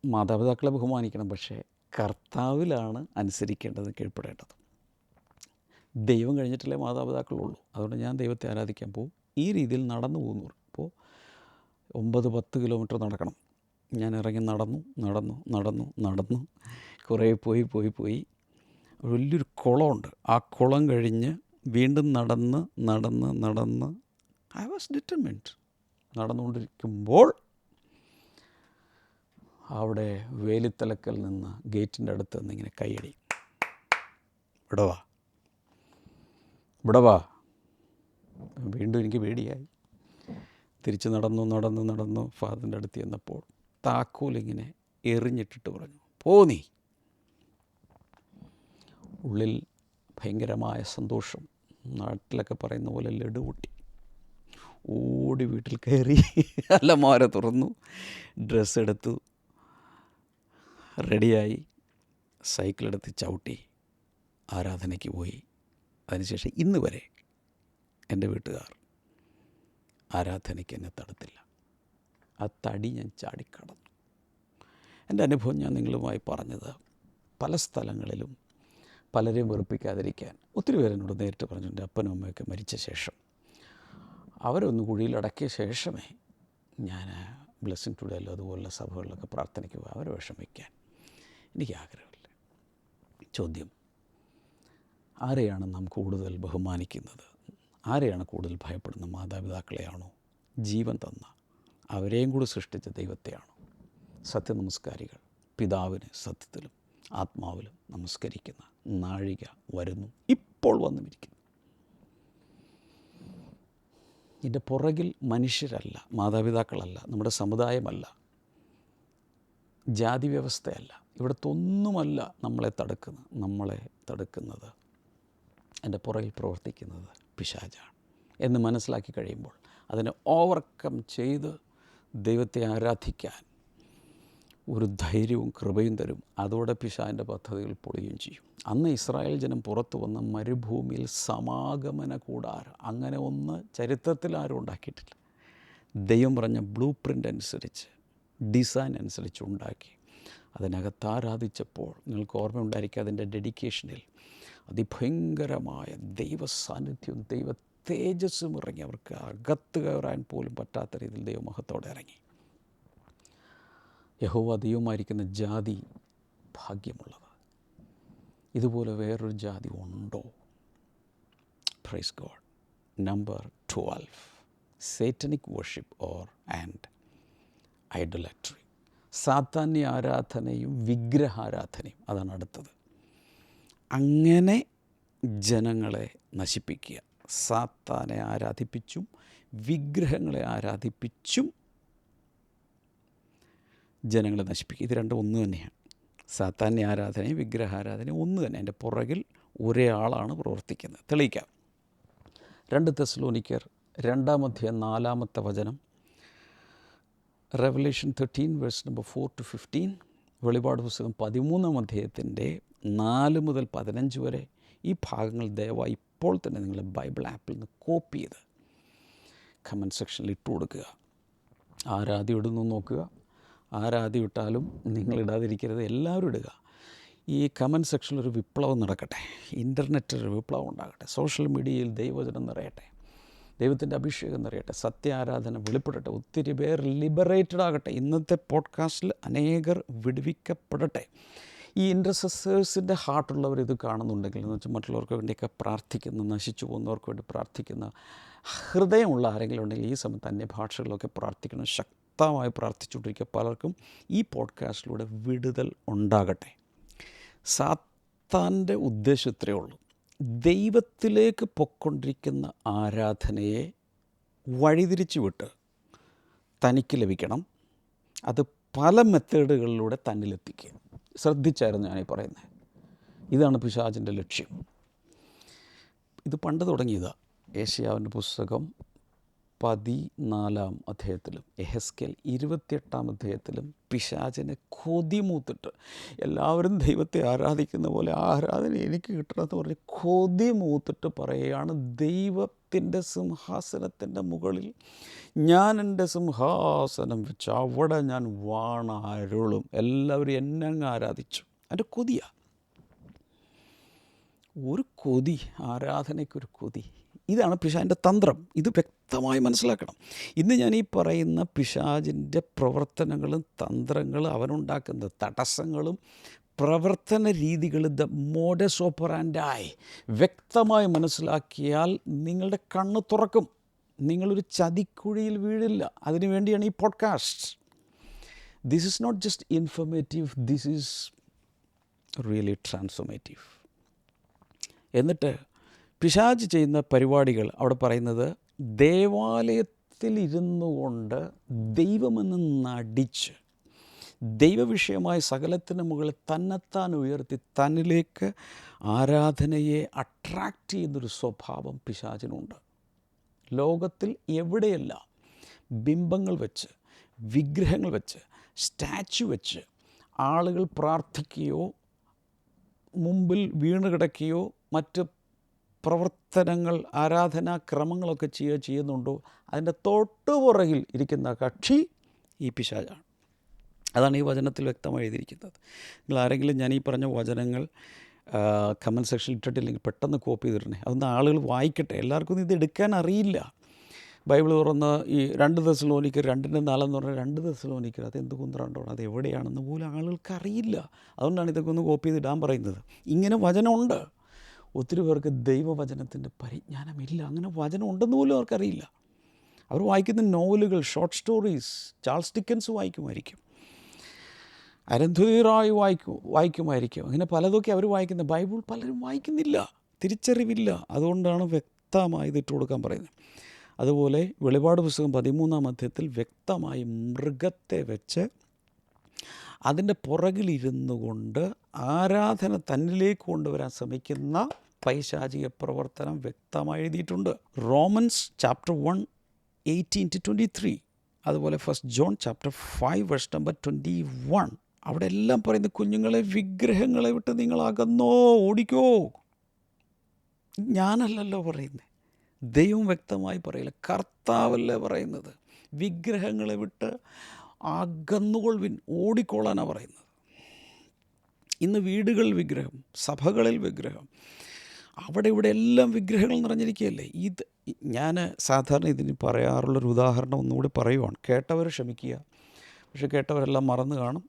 മാതാപിതാക്കളെ ബഹുമാനിക്കണം, പക്ഷേ കർത്താവിലാണ് അനുസരിക്കേണ്ടത്, കീഴ്പ്പെടേണ്ടത്. ദൈവം കഴിഞ്ഞിട്ടല്ലേ മാതാപിതാക്കളുള്ളൂ. അതുകൊണ്ട് ഞാൻ ദൈവത്തെ ആരാധിക്കാൻ പോകും. ഈ രീതിയിൽ നടന്നു പോകുന്നു. അപ്പോൾ 9-10 കിലോമീറ്റർ നടക്കണം. ഞാൻ ഇറങ്ങി നടന്നു കുറേ പോയി വലിയൊരു കുളമുണ്ട്. ആ കുളം കഴിഞ്ഞ് വീണ്ടും നടന്ന് ഐ വാസ് ഡിറ്റർമിൻഡ്. നടന്നുകൊണ്ടിരിക്കുമ്പോൾ അവിടെ വേലിത്തലക്കൽ നിന്ന് ഗേറ്റിൻ്റെ അടുത്ത് നിന്ന് ഇങ്ങനെ കൈയടി, ഇവിടെ വാ. വീണ്ടും എനിക്ക് പേടിയായി. തിരിച്ച് നടന്നു ഫാദറിൻ്റെ അടുത്ത് ചെന്നപ്പോൾ താക്കോലിങ്ങനെ എറിഞ്ഞിട്ടിട്ട് പറഞ്ഞു, പോ നീ. ഉള്ളിൽ ഭയങ്കരമായ സന്തോഷം. നാട്ടിലൊക്കെ പറയുന്ന പോലെ ലഡു പൊട്ടി. ഓടി വീട്ടിൽ കയറി അലമാര തുറന്നു, ഡ്രസ്സ് എടുത്തു, റെഡിയായി, സൈക്കിളെടുത്ത് ചവിട്ടി ആരാധനയ്ക്ക് പോയി. അതിനുശേഷം ഇന്ന് വരെ എൻ്റെ വീട്ടുകാർ ആരാധനയ്ക്ക് എന്നെ തടുത്തില്ല. ആ തടി ഞാൻ ചാടിക്കടന്നു. എൻ്റെ അനുഭവം ഞാൻ നിങ്ങളുമായി പറഞ്ഞത്, പല സ്ഥലങ്ങളിലും പലരെയും വെറുപ്പിക്കാതിരിക്കാൻ ഒത്തിരി പേരെന്നോട് നേരിട്ട് പറഞ്ഞു. എൻ്റെ അപ്പനും അമ്മയൊക്കെ മരിച്ച ശേഷം, അവരൊന്ന് കുഴിയിലടക്കിയ ശേഷമേ ഞാൻ ബ്ലെസ്സിങ് ടുഡേയിലോ അതുപോലുള്ള സഭകളിലൊക്കെ പ്രാർത്ഥനയ്ക്ക് പോയി. അവരെ വിഷമിക്കാൻ എനിക്ക് ആഗ്രഹമില്ല. ചോദ്യം, ആരെയാണ് നാം കൂടുതൽ ബഹുമാനിക്കുന്നത്? ആരെയാണ് കൂടുതൽ ഭയപ്പെടുന്നത്? മാതാപിതാക്കളെയാണോ? ജീവൻ തന്ന അവരെയും കൂടി സൃഷ്ടിച്ച ദൈവത്തെയാണോ? സത്യനമസ്കാരികൾ പിതാവിനെ സത്യത്തിലും ആത്മാവിലും നമസ്കരിക്കുന്ന നാഴിക വരുന്നു, ഇപ്പോൾ വന്നുമിരിക്കുന്നു. ഇതിൻ്റെ പുറകിൽ മനുഷ്യരല്ല, മാതാപിതാക്കളല്ല, നമ്മുടെ സമുദായമല്ല, ജാതി വ്യവസ്ഥയല്ല, ഇവിടുത്തൊന്നുമല്ല നമ്മളെ തടുക്കുന്നത്. എൻ്റെ പുറകിൽ പ്രവർത്തിക്കുന്നത് പിശാചാണ് എന്ന് മനസ്സിലാക്കി കഴിയുമ്പോൾ അതിനെ ഓവർകം ചെയ്ത് ദൈവത്തെ ആരാധിക്കാൻ ഒരു ധൈര്യവും കൃപയും തരും. അതോടെ പിശാചിൻ്റെ പദ്ധതികൾ പൊളിയുകയും ചെയ്യും. അന്ന് ഇസ്രായേൽ ജനം പുറത്തു വന്ന മരുഭൂമിയിൽ സമാഗമന കൂടാരം, അങ്ങനെ ഒന്ന് ചരിത്രത്തിൽ ആരും ഉണ്ടാക്കിയിട്ടില്ല. ദൈവം പറഞ്ഞ ബ്ലൂ പ്രിൻ്റ് അനുസരിച്ച്, ഡിസൈൻ അനുസരിച്ച് ഉണ്ടാക്കി. അതിനകത്ത് ആരാധിച്ചപ്പോൾ നിങ്ങൾക്ക് ഓർമ്മയുണ്ടായിരിക്കുക, അതിൻ്റെ ഡെഡിക്കേഷനിൽ അതിഭയങ്കരമായ ദൈവ സാന്നിധ്യവും ദൈവ തേജസ്സും ഇറങ്ങി. അവർക്ക് അകത്ത് കയറാൻ പോലും പറ്റാത്ത രീതിയിൽ ദൈവമഹത്തോടെ ഇറങ്ങി. യഹോവ ദൈവമായിരിക്കുന്ന ജാതി ഭാഗ്യമുള്ളത്. ഇതുപോലെ വേറൊരു ജാതി ഉണ്ടോ? Praise God. Number 12, satanic worship and idolatry. സാത്താന്യ ആരാധനയും വിഗ്രഹാരാധനയും, അതാണ് അടുത്തത്. അങ്ങനെ ജനങ്ങളെ നശിപ്പിക്കുക. സാത്താനെ ആരാധിപ്പിച്ചും വിഗ്രഹങ്ങളെ ആരാധിപ്പിച്ചും ജനങ്ങളെ നശിപ്പിക്കുക. ഇത് രണ്ടും ഒന്ന് തന്നെയാണ്. സാത്താൻ്റെ ആരാധനയും വിഗ്രഹാരാധനയും ഒന്ന് തന്നെ. അതിൻ്റെ പുറകിൽ ഒരേ ആളാണ് പ്രവർത്തിക്കുന്നത്. തെളിയിക്കാം. 2 തെസ്സലോനിക്കർ 2:4 Revelation 13 verse number 4 to 15, വെളിപാട് പുസ്തകം 13 4 മുതൽ 15 വരെ. ഈ ഭാഗങ്ങൾ ദയവായി ഇപ്പോൾ തന്നെ നിങ്ങൾ ബൈബിൾ ആപ്പിൽ നിന്ന് കോപ്പി ചെയ്ത് കമൻറ്റ് സെക്ഷനിൽ ഇട്ട് കൊടുക്കുക. ആരാധ്യം ഇടുന്നു നോക്കുക. ആരാധ്യം ഇട്ടാലും നിങ്ങളിടാതിരിക്കരുത്, എല്ലാവരും ഇടുക. ഈ കമൻറ്റ് സെക്ഷനിലൊരു വിപ്ലവം നടക്കട്ടെ. ഇൻ്റർനെറ്റിലൊരു വിപ്ലവം ഉണ്ടാകട്ടെ. സോഷ്യൽ മീഡിയയിൽ ദൈവവചനം നിറയട്ടെ. ദൈവത്തിൻ്റെ അഭിഷേകം നിറയട്ടെ. സത്യാരാധന വെളിപ്പെടട്ടെ. ഒത്തിരി പേർ ലിബറേറ്റഡ് ആകട്ടെ. ഇന്നത്തെ പോഡ്കാസ്റ്റിൽ അനേകർ വിടുവിക്കപ്പെടട്ടെ. ഈ ഇൻ്റർസെസേഴ്സിൻ്റെ ഹാർട്ടുള്ളവർ ഇത് കാണുന്നുണ്ടെങ്കിൽ, എന്ന് വെച്ചാൽ മറ്റുള്ളവർക്ക് വേണ്ടിയൊക്കെ പ്രാർത്ഥിക്കുന്ന, നശിച്ചു പോകുന്നവർക്ക് വേണ്ടി പ്രാർത്ഥിക്കുന്ന ഹൃദയമുള്ള ആരെങ്കിലും ഉണ്ടെങ്കിൽ ഈ സമയത്ത് അന്യഭാഷകളിലൊക്കെ പ്രാർത്ഥിക്കണം. ശക്തമായി പ്രാർത്ഥിച്ചുകൊണ്ടിരിക്കുക. പലർക്കും ഈ പോഡ്കാസ്റ്റിലൂടെ വിടുതൽ ഉണ്ടാകട്ടെ. സാത്താൻ്റെ ഉദ്ദേശം ഇത്രയേ ഉള്ളൂ. ദൈവത്തിലേക്ക് പൊക്കൊണ്ടിരിക്കുന്ന ആരാധനയെ വഴിതിരിച്ചു വിട്ട് തനിക്ക് ലഭിക്കണം. അത് പല മെത്തേഡുകളിലൂടെ തന്നിലെത്തിക്കുക. ശ്രദ്ധിച്ചായിരുന്നു ഞാനീ പറയുന്നത്. ഇതാണ് പിശാചിൻ്റെ ലക്ഷ്യം. ഇത് പണ്ട് തുടങ്ങിയതാണ്. ഏശയ്യാവിൻ്റെ പുസ്തകം 14 എഹെസ്കേൽ 28 പിശാചിനെ കൊതിമൂത്തിട്ട്, എല്ലാവരും ദൈവത്തെ ആരാധിക്കുന്ന പോലെ ആരാധന എനിക്ക് കിട്ടണമെന്ന് പറഞ്ഞ് കൊതിമൂത്തിട്ട് പറയുകയാണ്, ദൈവത്തിൻ്റെ സിംഹാസനത്തിൻ്റെ മുകളിൽ ഞാൻ എൻ്റെ സിംഹാസനം വെച്ച് അവിടെ ഞാൻ വാണരുളും. എല്ലാവരും എന്നെ അങ്ങ് ആരാധിച്ചു. അതിൻ്റെ കൊതിയാണ്. ഒരു കൊതി, ആരാധനയ്ക്കൊരു കൊതി. ഇതാണ് പിശാചിൻ്റെ തന്ത്രം. ഇത് വ്യക്തമായി മനസ്സിലാക്കണം. ഇന്ന് ഞാൻ ഈ പറയുന്ന പിശാചിൻ്റെ പ്രവർത്തനങ്ങളും തന്ത്രങ്ങളും അവനുണ്ടാക്കുന്ന തടസ്സങ്ങളും പ്രവർത്തന രീതികളും ദ മോഡസ് ഓപ്പറാൻഡായി വ്യക്തമായി മനസ്സിലാക്കിയാൽ നിങ്ങളുടെ കണ്ണ് തുറക്കും. നിങ്ങളൊരു ചതിക്കുഴിയിൽ വീഴില്ല. അതിനു വേണ്ടിയാണ് ഈ podcast. This is not just informative, this is really transformative. എന്നിട്ട് പിശാച് ചെയ്യുന്ന പരിപാടികൾ അവിടെ പറയുന്നത്, ദേവാലയത്തിലിരുന്നു കൊണ്ട് ദൈവമെന്ന് നടിച്ച് ദൈവവിഷയമായ സകലത്തിന് മുകളിൽ തന്നെത്താൻ ഉയർത്തി തന്നിലേക്ക് ആരാധനയെ അട്രാക്റ്റ് ചെയ്യുന്നൊരു സ്വഭാവം പിശാചിനുണ്ട്. ലോകത്തിൽ എവിടെയെല്ലാം ബിംബങ്ങൾ വെച്ച്, വിഗ്രഹങ്ങൾ വെച്ച്, സ്റ്റാച്ചു വെച്ച് ആളുകൾ പ്രാർത്ഥിക്കുകയോ മുമ്പിൽ വീണ് കിടക്കുകയോ മറ്റ് പ്രവർത്തനങ്ങൾ, ആരാധനാക്രമങ്ങളൊക്കെ ചെയ്യുന്നുണ്ടോ, അതിൻ്റെ തൊട്ടുപുറകിൽ ഇരിക്കുന്ന കക്ഷി ഈ പിശാചാണ്. അതാണ് ഈ വചനത്തിൽ വ്യക്തമായി എഴുതിയിരിക്കുന്നത്. നിങ്ങൾ ആരെങ്കിലും ഞാൻ ഈ പറഞ്ഞ വചനങ്ങൾ കമൻറ്റ് സെക്ഷനിൽ ഇട്ടിട്ടില്ലെങ്കിൽ പെട്ടെന്ന് കോപ്പി ചെയ്തിടണേ. അതൊന്ന് ആളുകൾ വായിക്കട്ടെ. എല്ലാവർക്കും ഇത് എടുക്കാൻ അറിയില്ല. ബൈബിൾ തുറന്ന് ഈ 2 തെസ്സലോനിക്കർ 2:4 പറഞ്ഞാൽ 2 തെസ്സലോനിക്കർ അതെന്ത് കുന്ത്രണ്ടാണ്, അത് എവിടെയാണെന്ന് പോലും ആളുകൾക്ക് അറിയില്ല. അതുകൊണ്ടാണ് ഇതൊക്കെ ഒന്ന് കോപ്പി ചെയ്തിടാൻ പറയുന്നത്. ഇങ്ങനെ വചനമുണ്ട്. ഒത്തിരി പേർക്ക് ദൈവവചനത്തിൻ്റെ പരിജ്ഞാനമില്ല. അങ്ങനെ വചനം ഉണ്ടെന്ന് പോലും അവർക്കറിയില്ല. അവർ വായിക്കുന്ന നോവലുകൾ, ഷോർട്ട് സ്റ്റോറീസ്, ചാൾസ് ഡിക്കൻസ് വായിക്കുമായിരിക്കും, അരുന്ധതി റോയ് വായിക്കുമായിരിക്കും. അങ്ങനെ പലതൊക്കെ അവർ വായിക്കുന്ന. ബൈബിൾ പലരും വായിക്കുന്നില്ല, തിരിച്ചറിവില്ല. അതുകൊണ്ടാണ് വ്യക്തമായി ഇതിട്ട് കൊടുക്കാൻ പറയുന്നത്. അതുപോലെ വെളിപാട് പുസ്തകം 13 വ്യക്തമായി മൃഗത്തെ വെച്ച് അതിൻ്റെ പുറകിലിരുന്നു കൊണ്ട് ആരാധന തന്നിലേക്ക് കൊണ്ടുവരാൻ ശ്രമിക്കുന്ന പൈശാചിക പ്രവർത്തനം വ്യക്തമായി എഴുതിയിട്ടുണ്ട്. റോമൻസ് ചാപ്റ്റർ 1:18-23, അതുപോലെ 1 ജോൺ ചാപ്റ്റർ 5 verse number 21. അവിടെ എല്ലാം പറയുന്ന, കുഞ്ഞുങ്ങളെ വിഗ്രഹങ്ങളെ വിട്ട് നിങ്ങൾ അകന്നോ, ഓടിക്കോ. ഞാനല്ലല്ലോ പറയുന്നത്, ദൈവം വ്യക്തമായി പറയില്ല, കർത്താവല്ലേ പറയുന്നത്. വിഗ്രഹങ്ങളെ വിട്ട് അകന്നുകൊള്ളുവിൻ, ഓടിക്കോളാനാണ് പറയുന്നത്. ഇന്ന് വീടുകളിൽ വിഗ്രഹം, സഭകളിൽ വിഗ്രഹം, അവിടെ ഇവിടെ എല്ലാം വിഗ്രഹങ്ങൾ നിറഞ്ഞിരിക്കുകയല്ലേ. ഇത് ഞാൻ സാധാരണ ഇതിന് പറയാറുള്ളൊരു ഉദാഹരണം ഒന്നുകൂടി പറയുവാണ്. കേട്ടവർ ക്ഷമിക്കുക, പക്ഷേ കേട്ടവരെല്ലാം മറന്നു കാണും.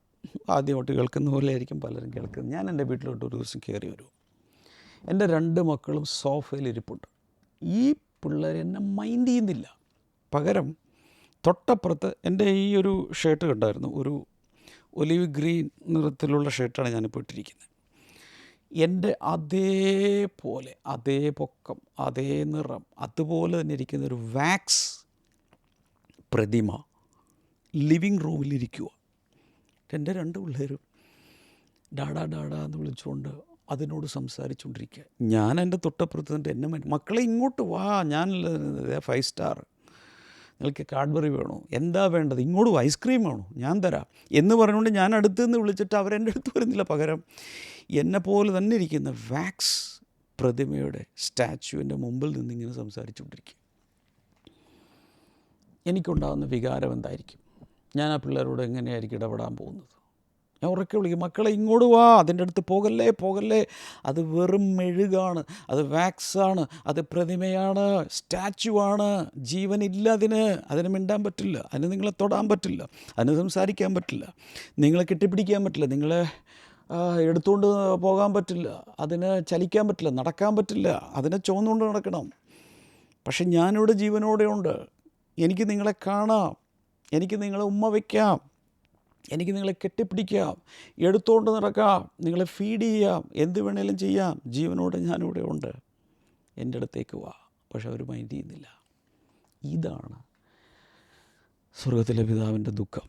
ആദ്യമായിട്ട് കേൾക്കുന്ന പോലെ ആയിരിക്കും പലരും കേൾക്കുന്നത്. ഞാൻ എൻ്റെ വീട്ടിലോട്ട് ഒരു ദിവസം കയറി വരും. എൻ്റെ 2 മക്കളും സോഫയിൽ ഇരിപ്പുണ്ട്. ഈ പിള്ളേർ എന്നെ മൈൻഡ് ചെയ്യുന്നില്ല. പകരം തൊട്ടപ്പുറത്ത് എൻ്റെ ഈ ഒരു ഷർട്ട് കണ്ടായിരുന്നു, ഒരു ഒലിവ് ഗ്രീൻ നിറത്തിലുള്ള ഷർട്ടാണ് ഞാനിപ്പോൾ ഇട്ടിരിക്കുന്നത്. എൻ്റെ അതേപോലെ അതേ പൊക്കം അതേ നിറം അതുപോലെ തന്നെ ഇരിക്കുന്നൊരു വാക്സ് പ്രതിമ ലിവിങ് റൂമിലിരിക്കുക. എൻ്റെ 2 പിള്ളേരും ഡാഡാ ഡാഡാ എന്ന് വിളിച്ചുകൊണ്ട് അതിനോട് സംസാരിച്ചുകൊണ്ടിരിക്കുക. ഞാൻ എൻ്റെ തൊട്ടപ്പുറത്ത് നിന്നിട്ട് എന്നെ മക്കളെ ഇങ്ങോട്ട് വാ, ഞാൻ 5 സ്റ്റാർ, നിങ്ങൾക്ക് കാഡ്ബറി വേണോ, എന്താ വേണ്ടത്, ഇങ്ങോട്ട് ഐസ്ക്രീം വേണോ, ഞാൻ തരാം എന്ന് പറഞ്ഞുകൊണ്ട് ഞാൻ അടുത്ത് നിന്ന് വിളിച്ചിട്ട് അവരെൻ്റെ അടുത്ത് വരുന്നില്ല. പകരം എന്നെപ്പോലെ തന്നെ ഇരിക്കുന്ന വാക്സ് പ്രതിമയുടെ സ്റ്റാച്യുവിൻ്റെ മുമ്പിൽ നിന്നിങ്ങനെ സംസാരിച്ചുകൊണ്ടിരിക്കുക. എനിക്കുണ്ടാകുന്ന വികാരം എന്തായിരിക്കും? ഞാൻ ആ പിള്ളേരോട് എങ്ങനെയായിരിക്കും ഇടപെടാൻ പോകുന്നത്? ഞാൻ ഉറക്കെ വിളിക്കും, മക്കളെ ഇങ്ങോട്ട് വാ, അതിൻ്റെ അടുത്ത് പോകല്ലേ പോകല്ലേ, അത് വെറും മെഴുകാണ്, അത് വാക്സാണ്, അത് പ്രതിമയാണ്, സ്റ്റാച്ചു ആണ്, ജീവനില്ല അതിന് മിണ്ടാൻ പറ്റില്ല, അതിന് നിങ്ങളെ തൊടാൻ പറ്റില്ല, അതിന് സംസാരിക്കാൻ പറ്റില്ല, നിങ്ങളെ കെട്ടിപ്പിടിക്കാൻ പറ്റില്ല, നിങ്ങളെ എടുത്തുകൊണ്ട് പോകാൻ പറ്റില്ല, അതിന് ചലിക്കാൻ പറ്റില്ല, നടക്കാൻ പറ്റില്ല, അതിനെ ചുവന്നുകൊണ്ട് നടക്കണം. പക്ഷെ ഞാനിവിടെ ജീവനോടെ ഉണ്ട്, എനിക്ക് നിങ്ങളെ കാണാം, എനിക്ക് നിങ്ങളെ ഉമ്മ വയ്ക്കാം, എനിക്ക് നിങ്ങളെ കെട്ടിപ്പിടിക്കാം, എടുത്തുകൊണ്ട് നടക്കാം, നിങ്ങളെ ഫീഡ് ചെയ്യാം, എന്ത് വേണേലും ചെയ്യാം, ജീവനോടെ ഞാനിവിടെ ഉണ്ട്, എൻ്റെ അടുത്തേക്ക് വാ. പക്ഷെ അവർ മൈൻഡ് ചെയ്യുന്നില്ല. ഇതാണ് സ്വർഗത്തിലെ പിതാവിൻ്റെ ദുഃഖം.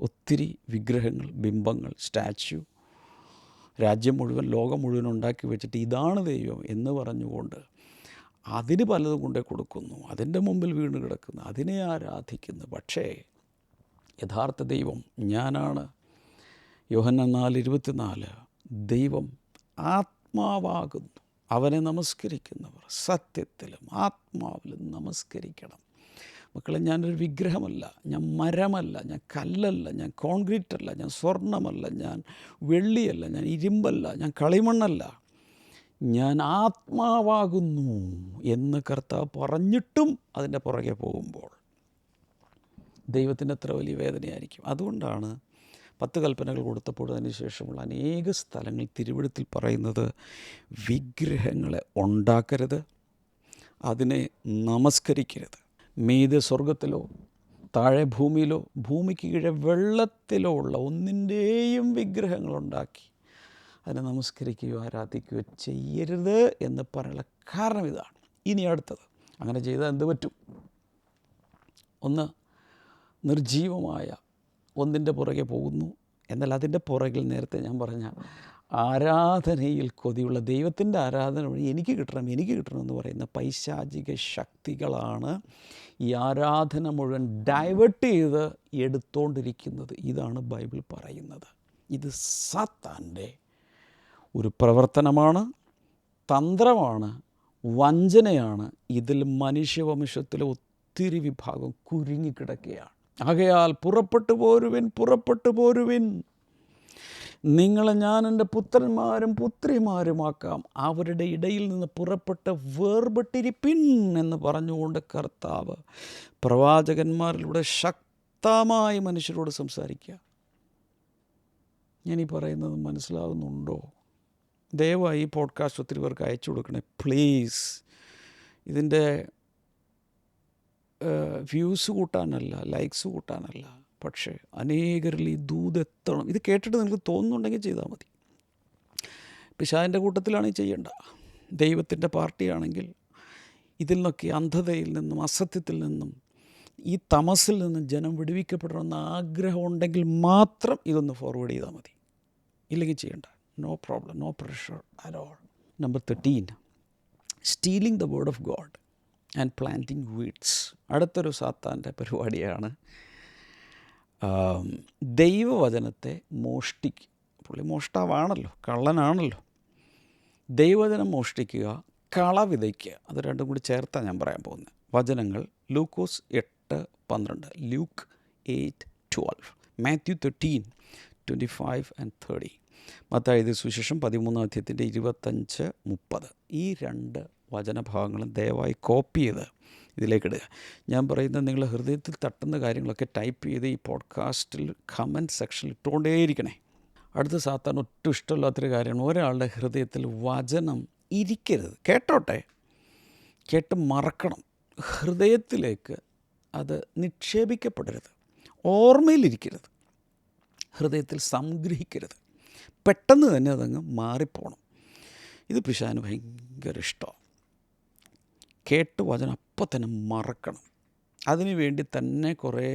ഒത്തിരി വിഗ്രഹങ്ങൾ, ബിംബങ്ങൾ, സ്റ്റാച്യു രാജ്യം മുഴുവൻ, ലോകം മുഴുവൻ ഉണ്ടാക്കി വെച്ചിട്ട് ഇതാണ് ദൈവം എന്ന് പറഞ്ഞുകൊണ്ട് അതിന് പലതും കൊണ്ടേ കൊടുക്കുന്നു, അതിൻ്റെ മുമ്പിൽ വീണ് കിടക്കുന്നു, അതിനെ ആരാധിക്കുന്നു. പക്ഷേ യഥാർത്ഥ ദൈവം ഞാനാണ്. യോഹന്നാൻ 4:24 ദൈവം ആത്മാവാകുന്നു, അവനെ നമസ്കരിക്കുന്നവർ സത്യത്തിലും ആത്മാവിലും നമസ്കരിക്കണം. മക്കളെ, ഞാനൊരു വിഗ്രഹമല്ല, ഞാൻ മരമല്ല, ഞാൻ കല്ലല്ല, ഞാൻ കോൺക്രീറ്റ് അല്ല, ഞാൻ സ്വർണ്ണമല്ല, ഞാൻ വെള്ളിയല്ല, ഞാൻ ഇരുമ്പല്ല, ഞാൻ കളിമണ്ണല്ല, ഞാൻ ആത്മാവാകുന്നു എന്ന് കർത്താവ് പറഞ്ഞിട്ടും അതിൻ്റെ പുറകെ പോകുമ്പോൾ ദൈവത്തിൻ്റെ എത്ര വലിയ വേദനയായിരിക്കും. അതുകൊണ്ടാണ് 10 കൽപ്പനകൾ കൊടുത്തപ്പോൾ അതിന് ശേഷമുള്ള അനേക സ്ഥലങ്ങൾ തിരുവെഴുത്തിൽ പറയുന്നത് വിഗ്രഹങ്ങളെ ഉണ്ടാക്കരുത്, അതിനെ നമസ്കരിക്കരുത്. മീതെ സ്വർഗത്തിലോ താഴെ ഭൂമിയിലോ ഭൂമിക്ക് കീഴെ വെള്ളത്തിലോ ഉള്ള ഒന്നിൻ്റെയും വിഗ്രഹങ്ങളുണ്ടാക്കി അതിനെ നമസ്കരിക്കുകയോ ആരാധിക്കുകയോ ചെയ്യരുത് എന്ന് പറയാനുള്ള കാരണം ഇതാണ്. ഇനി അടുത്തത്, അങ്ങനെ ചെയ്താൽ എന്ത് പറ്റും? ഒന്ന്, നിർജീവമായ ഒന്നിൻ്റെ പുറകെ പോകുന്നു. എന്നാൽ അതിൻ്റെ പുറകിൽ നേരത്തെ ഞാൻ പറഞ്ഞ ആരാധനയിൽ കൊതിയുള്ള, ദൈവത്തിൻ്റെ ആരാധന വഴി എനിക്ക് കിട്ടണം എന്ന് പറയുന്ന പൈശാചിക ശക്തികളാണ് ഈ ആരാധന മുഴുവൻ ഡൈവേർട്ട് ചെയ്ത് എടുത്തുകൊണ്ടിരിക്കുന്നത്. ഇതാണ് ബൈബിൾ പറയുന്നത്. ഇത് സാത്താൻ്റെ ഒരു പ്രവർത്തനമാണ്, തന്ത്രമാണ്, വഞ്ചനയാണ്. ഇതിൽ മനുഷ്യവംശത്തിലെ ഒത്തിരി വിഭാഗം കുരുങ്ങിക്കിടക്കുകയാണ്. ആകയാൽ പുറപ്പെട്ടു പോരുവിൻ, നിങ്ങളെ ഞാൻ എൻ്റെ പുത്രന്മാരും പുത്രിമാരുമാക്കാം, അവരുടെ ഇടയിൽ നിന്ന് പുറപ്പെട്ട് വേർപെട്ടിരിപ്പിൻ എന്ന് പറഞ്ഞുകൊണ്ട് കർത്താവ് പ്രവാചകന്മാരിലൂടെ ശക്തമായി മനുഷ്യരോട് സംസാരിക്കുക. ഞാനീ പറയുന്നത് മനസ്സിലാകുന്നുണ്ടോ? ദയവായി ഈ പോഡ്കാസ്റ്റ് ഒത്തിരി പേർക്ക് അയച്ചു കൊടുക്കണേ പ്ലീസ്. ഇതിൻ്റെ വ്യൂസ് കൂട്ടാനല്ല, ലൈക്സ് കൂട്ടാനല്ല, പക്ഷേ അനേകരിൽ ഈ ദൂതെത്തണം. ഇത് കേട്ടിട്ട് നിങ്ങൾക്ക് തോന്നുന്നുണ്ടെങ്കിൽ ചെയ്താൽ മതി. പിശാചിൻ്റെ കൂട്ടത്തിലാണെങ്കിൽ ചെയ്യണ്ട. ദൈവത്തിൻ്റെ പാർട്ടിയാണെങ്കിൽ ഇതിൽ നിന്നൊക്കെ അന്ധതയിൽ നിന്നും അസത്യത്തിൽ നിന്നും ഈ തമസിൽ നിന്നും ജനം വിടുവിക്കപ്പെടണമെന്ന് ആഗ്രഹമുണ്ടെങ്കിൽ മാത്രം ഇതൊന്ന് ഫോർവേഡ് ചെയ്താൽ മതി. ഇല്ലെങ്കിൽ ചെയ്യണ്ട. No problem, no pressure at all. Number 13, stealing the word of God and planting weeds. അടുത്തൊരു സാത്താൻ്റെ പരിപാടിയാണ് ദൈവവചനത്തെ മോഷ്ടിക്കുക. പുള്ളി മോഷ്ടാവാണല്ലോ, കള്ളനാണല്ലോ. ദൈവവചനം മോഷ്ടിക്കുക, കള വിതയ്ക്കുക, അത് രണ്ടും കൂടി ചേർത്താണ് ഞാൻ പറയാൻ പോകുന്നത്. വചനങ്ങൾ ലൂക്കോസ് 8:12, ലൂക്ക് 8:12, മാത്യു 13:25 and 30, മത്തായിയുടെ സുവിശേഷം 13-ാം 25-30. ഈ 2 വചനഭാഗങ്ങളും ദയവായി കോപ്പി ചെയ്ത് ഇതിലേക്കിടുക. ഞാൻ പറയുന്നത് നിങ്ങളുടെ ഹൃദയത്തിൽ തട്ടുന്ന കാര്യങ്ങളൊക്കെ ടൈപ്പ് ചെയ്ത് ഈ പോഡ്കാസ്റ്റിൽ കമൻറ്റ് സെക്ഷനിൽ ഇട്ടുകൊണ്ടേയിരിക്കണേ. അടുത്ത സാത്താൻ ഒട്ടും ഇഷ്ടമില്ലാത്തൊരു കാര്യമാണ് ഒരാളുടെ ഹൃദയത്തിൽ വചനം ഇരിക്കരുത്. കേട്ടോട്ടെ, കേട്ട് മറക്കണം. ഹൃദയത്തിലേക്ക് അത് നിക്ഷേപിക്കപ്പെടരുത്, ഓർമ്മയിലിരിക്കരുത്, ഹൃദയത്തിൽ സംഗ്രഹിക്കരുത്. പെട്ടെന്ന് തന്നെ അതങ്ങ് മാറിപ്പോണം. ഇത് പിശാചിന് ഭയങ്കര ഇഷ്ടമാണ്. കേട്ട് വചനം അപ്പം തന്നെ മറക്കണം. അതിനു വേണ്ടി തന്നെ കുറേ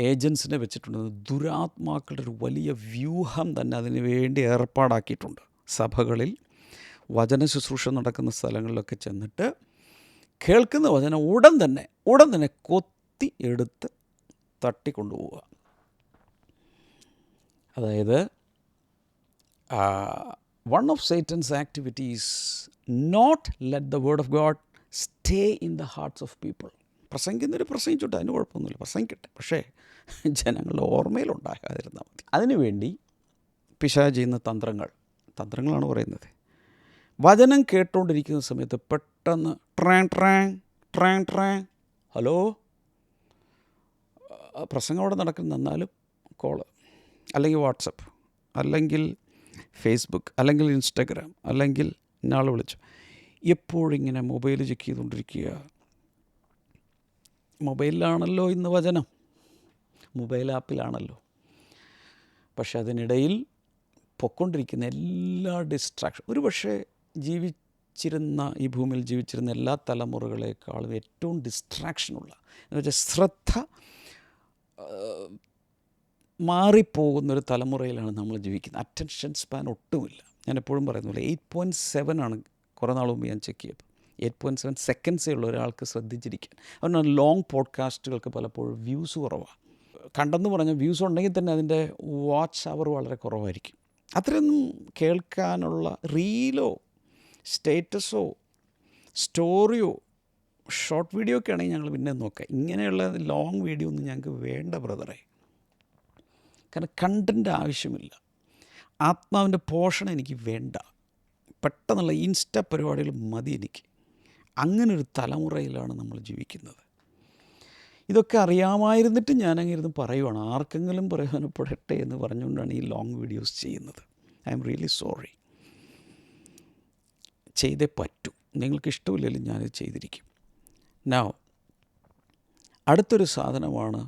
ഏജൻസിനെ വെച്ചിട്ടുണ്ട്. ദുരാത്മാക്കളുടെ ഒരു വലിയ വ്യൂഹം തന്നെ അതിനു വേണ്ടി ഏർപ്പാടാക്കിയിട്ടുണ്ട്. സഭകളിൽ വചന ശുശ്രൂഷ നടക്കുന്ന സ്ഥലങ്ങളിലൊക്കെ ചെന്നിട്ട് കേൾക്കുന്ന വചനം ഉടൻ തന്നെ കൊത്തി എടുത്ത് തട്ടിക്കൊണ്ടുപോവുക. അതായത് one of Satan's activities not let the word of God stay in the hearts of people. പ്രസംഗിക്കുന്നവർ പ്രസംഗിച്ചോട്ടെ, അതിന് കുഴപ്പമൊന്നുമില്ല, പ്രസംഗിക്കട്ടെ, പക്ഷേ ജനങ്ങളുടെ ഓർമ്മയിലുണ്ടാകാതിരുന്നാൽ മതി. അതിനുവേണ്ടി പിശാച് ചെയ്യുന്ന തന്ത്രങ്ങളാണ് പറയുന്നത്. വചനം കേട്ടുകൊണ്ടിരിക്കുന്ന സമയത്ത് പെട്ടെന്ന് ട്രാങ് ഹലോ, പ്രസംഗം അവിടെ നടക്കുന്ന, എന്നാലും കോള്, അല്ലെങ്കിൽ വാട്സപ്പ്, അല്ലെങ്കിൽ ഫേസ്ബുക്ക്, അല്ലെങ്കിൽ ഇൻസ്റ്റാഗ്രാം, അല്ലെങ്കിൽ ഇന്നാൾ വിളിച്ചു. എപ്പോഴിങ്ങനെ മൊബൈൽ ചെക്ക് ചെയ്തുകൊണ്ടിരിക്കുക. മൊബൈലിലാണല്ലോ ഇന്ന് വചനം, മൊബൈൽ ആപ്പിലാണല്ലോ. പക്ഷെ അതിനിടയിൽ പൊയ്ക്കൊണ്ടിരിക്കുന്ന എല്ലാ ഡിസ്ട്രാക്ഷൻ, ഒരു പക്ഷേ ഈ ഭൂമിയിൽ ജീവിച്ചിരുന്ന എല്ലാ തലമുറകളെക്കാളും ഏറ്റവും ഡിസ്ട്രാക്ഷനുള്ള, എന്ന് വെച്ചാൽ ശ്രദ്ധ മാറിപ്പോകുന്നൊരു തലമുറയിലാണ് നമ്മൾ ജീവിക്കുന്നത്. അറ്റൻഷൻ സ്പാൻ ഒട്ടുമില്ല. ഞാൻ എപ്പോഴും പറയുന്ന പോലെ 8.7 ആണ്. കുറേ നാൾ മുമ്പ് ഞാൻ ചെക്ക് ചെയ്തപ്പോൾ 8.7 സെക്കൻഡ്സേ ഉള്ളൂ ഒരാൾക്ക് ശ്രദ്ധിച്ചിരിക്കാൻ. അതുകൊണ്ട് ലോങ് പോഡ്കാസ്റ്റുകൾക്ക് പലപ്പോഴും വ്യൂസ് കുറവാണ്. കണ്ടെന്ന് പറഞ്ഞാൽ വ്യൂസ് ഉണ്ടെങ്കിൽ തന്നെ അതിൻ്റെ വാച്ച് അവർ വളരെ കുറവായിരിക്കും. അത്രയൊന്നും കേൾക്കാനുള്ള റീലോ സ്റ്റേറ്റസോ സ്റ്റോറിയോ ഷോർട്ട് വീഡിയോ ഒക്കെ ആണെങ്കിൽ ഞങ്ങൾ പിന്നെ നോക്കാം. ഇങ്ങനെയുള്ള ലോങ് വീഡിയോ ഒന്നും ഞങ്ങൾക്ക് വേണ്ട ബ്രദറെ. കാരണം കണ്ടൻ്റ് ആവശ്യമില്ല. ആത്മാവിൻ്റെ പോഷണം എനിക്ക് വേണ്ട. പെട്ടെന്നുള്ള ഇൻസ്റ്റ പരിപാടികൾ മതി എനിക്ക്. അങ്ങനൊരു തലമുറയിലാണ് നമ്മൾ ജീവിക്കുന്നത്. ഇതൊക്കെ അറിയാമായിരുന്നിട്ട് ഞാനങ്ങിരുന്ന് പറയുവാണ്, ആർക്കെങ്കിലും പ്രയോജനപ്പെടട്ടെ എന്ന് പറഞ്ഞുകൊണ്ടാണ് ഈ ലോങ് വീഡിയോസ് ചെയ്യുന്നത്. I am really sorry. ചെയ്തേ പറ്റൂ. നിങ്ങൾക്ക് ഇഷ്ടമില്ലെങ്കിലും ഞാനിത് ചെയ്തിരിക്കും. നൗ അടുത്തൊരു സാധനമാണ്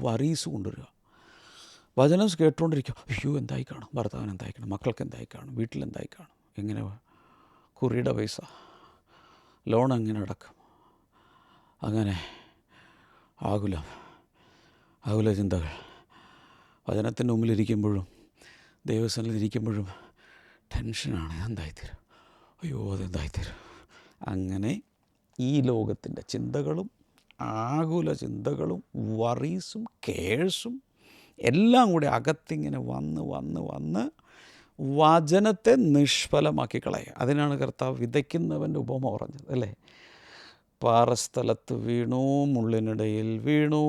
വറീസ് കൊണ്ടുവരിക. വചനം കേട്ടുകൊണ്ടിരിക്കുക, അയ്യോ എന്തായി കാണും, ഭർത്താവിന് എന്തായി കാണും, മക്കൾക്ക് എന്തായി കാണും, വീട്ടിലെന്തായി കാണും, എങ്ങനെ കുറിയുടെ പൈസ, ലോൺ എങ്ങനെ അടക്കും, അങ്ങനെ ആകുല ചിന്തകൾ. വചനത്തിൻ്റെ മുമ്പിലിരിക്കുമ്പോഴും ദൈവസന്നിധിയിലിരിക്കുമ്പോഴും ടെൻഷനാണ്, എന്തായിത്തീരും, അയ്യോ അതെന്തായിത്തീരും. അങ്ങനെ ഈ ലോകത്തിൻ്റെ ചിന്തകളും ആകുല ചിന്തകളും വറീസും കേഴ്സും എല്ലാം കൂടി അകത്തിങ്ങനെ വന്ന് വചനത്തെ നിഷ്ഫലമാക്കി കളയുക. അതിനാണ് കർത്താവ് വിതയ്ക്കുന്നവൻ്റെ ഉപമ പറഞ്ഞത്, അല്ലേ? പാറസ്ഥലത്ത് വീണു, മുള്ളിനിടയിൽ വീണു,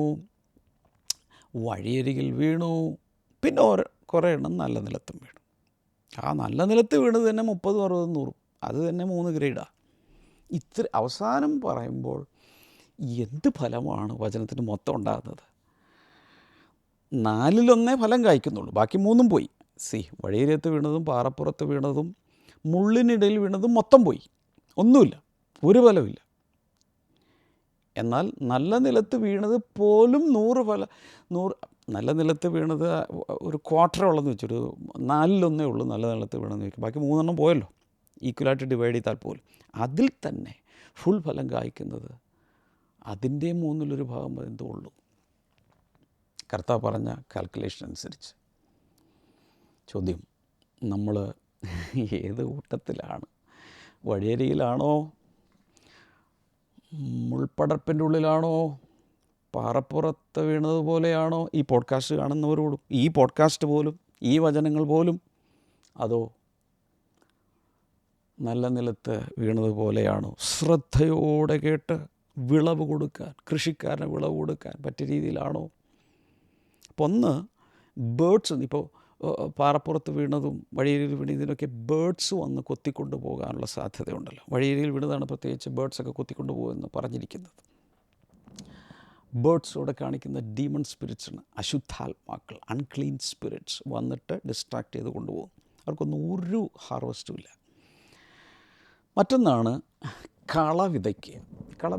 വഴിയരികിൽ വീണു, പിന്നെ കുറേ എണ്ണം നല്ല നിലത്തും വീണു. ആ നല്ല നിലത്ത് വീണത് തന്നെ 30, 60, 100, അത് തന്നെ 3 ഗ്രേഡാണ്. അവസാനം പറയുമ്പോൾ എന്ത് ഫലമാണ് വചനത്തിന് മൊത്തം ഉണ്ടാകുന്നത്? 4-1 ഫലം കായ്ക്കുന്നുള്ളൂ, ബാക്കി 3 പോയി. വഴിയരികത്ത് വീണതും പാറപ്പുറത്ത് വീണതും മുള്ളിനിടയിൽ വീണതും മൊത്തം പോയി, ഒന്നുമില്ല, ഒരു ഫലമില്ല. എന്നാൽ നല്ല നിലത്ത് വീണത് പോലും 100 നല്ല നിലത്ത് വീണത് ഒരു ക്വാർട്ടർ ഉള്ളതെന്ന് വെച്ചൊരു 4-1 ഉള്ളൂ നല്ല നിലത്ത് വീണെന്ന് വെക്കും. ബാക്കി 3 പോയല്ലോ, ഈക്വലായിട്ട് ഡിവൈഡ് ചെയ്താൽ പോലും. അതിൽ തന്നെ ഫുൾ ഫലം കായ്ക്കുന്നത് അതിൻ്റെ 1/3 ഭാഗം എന്തോ ഉള്ളൂ. കർത്താവ് പറഞ്ഞ കാൽക്കുലേഷൻ അനുസരിച്ച്. ചോദ്യം, നമ്മൾ ഏത് കൂട്ടത്തിലാണ്? വഴിയരികിലാണോ, മുൾപ്പടർപ്പിൻ്റെ ഉള്ളിലാണോ, പാറപ്പുറത്ത് വീണതുപോലെയാണോ ഈ പോഡ്കാസ്റ്റ് കാണുന്നവരോടും, ഈ പോഡ്കാസ്റ്റ് പോലും, ഈ വചനങ്ങൾ പോലും, അതോ നല്ല നിലത്ത് വീണതുപോലെയാണോ? ശ്രദ്ധയോടെ കേട്ട് വിളവ് കൊടുക്കാൻ, കൃഷിക്കാരന് വിളവ് കൊടുക്കാൻ പറ്റിയ രീതിയിലാണോ? അപ്പോൾ ഒന്ന് ബേഡ്സ്, ഇപ്പോൾ പാറപ്പുറത്ത് വീണതും വഴിയരികിൽ വീണതിനൊക്കെ ബേഡ്സ് വന്ന് കൊത്തിക്കൊണ്ട് പോകാനുള്ള സാധ്യതയുണ്ടല്ലോ. വഴിയരികിൽ വീണതാണ് പ്രത്യേകിച്ച് ബേഡ്സൊക്കെ കൊത്തിക്കൊണ്ട് പോകുമെന്ന് പറഞ്ഞിരിക്കുന്നത്. ബേഡ്സോടെ കാണിക്കുന്ന ഡീമൺ സ്പിരിറ്റ്സാണ്, അശുദ്ധാത്മാക്കൾ, അൺക്ലീൻ സ്പിരിറ്റ്സ് വന്നിട്ട് ഡിസ്ട്രാക്ട് ചെയ്ത് കൊണ്ടുപോകും. അവർക്കൊന്നും ഒരു ഹാർവസ്റ്റും ഇല്ല. മറ്റൊന്നാണ് കള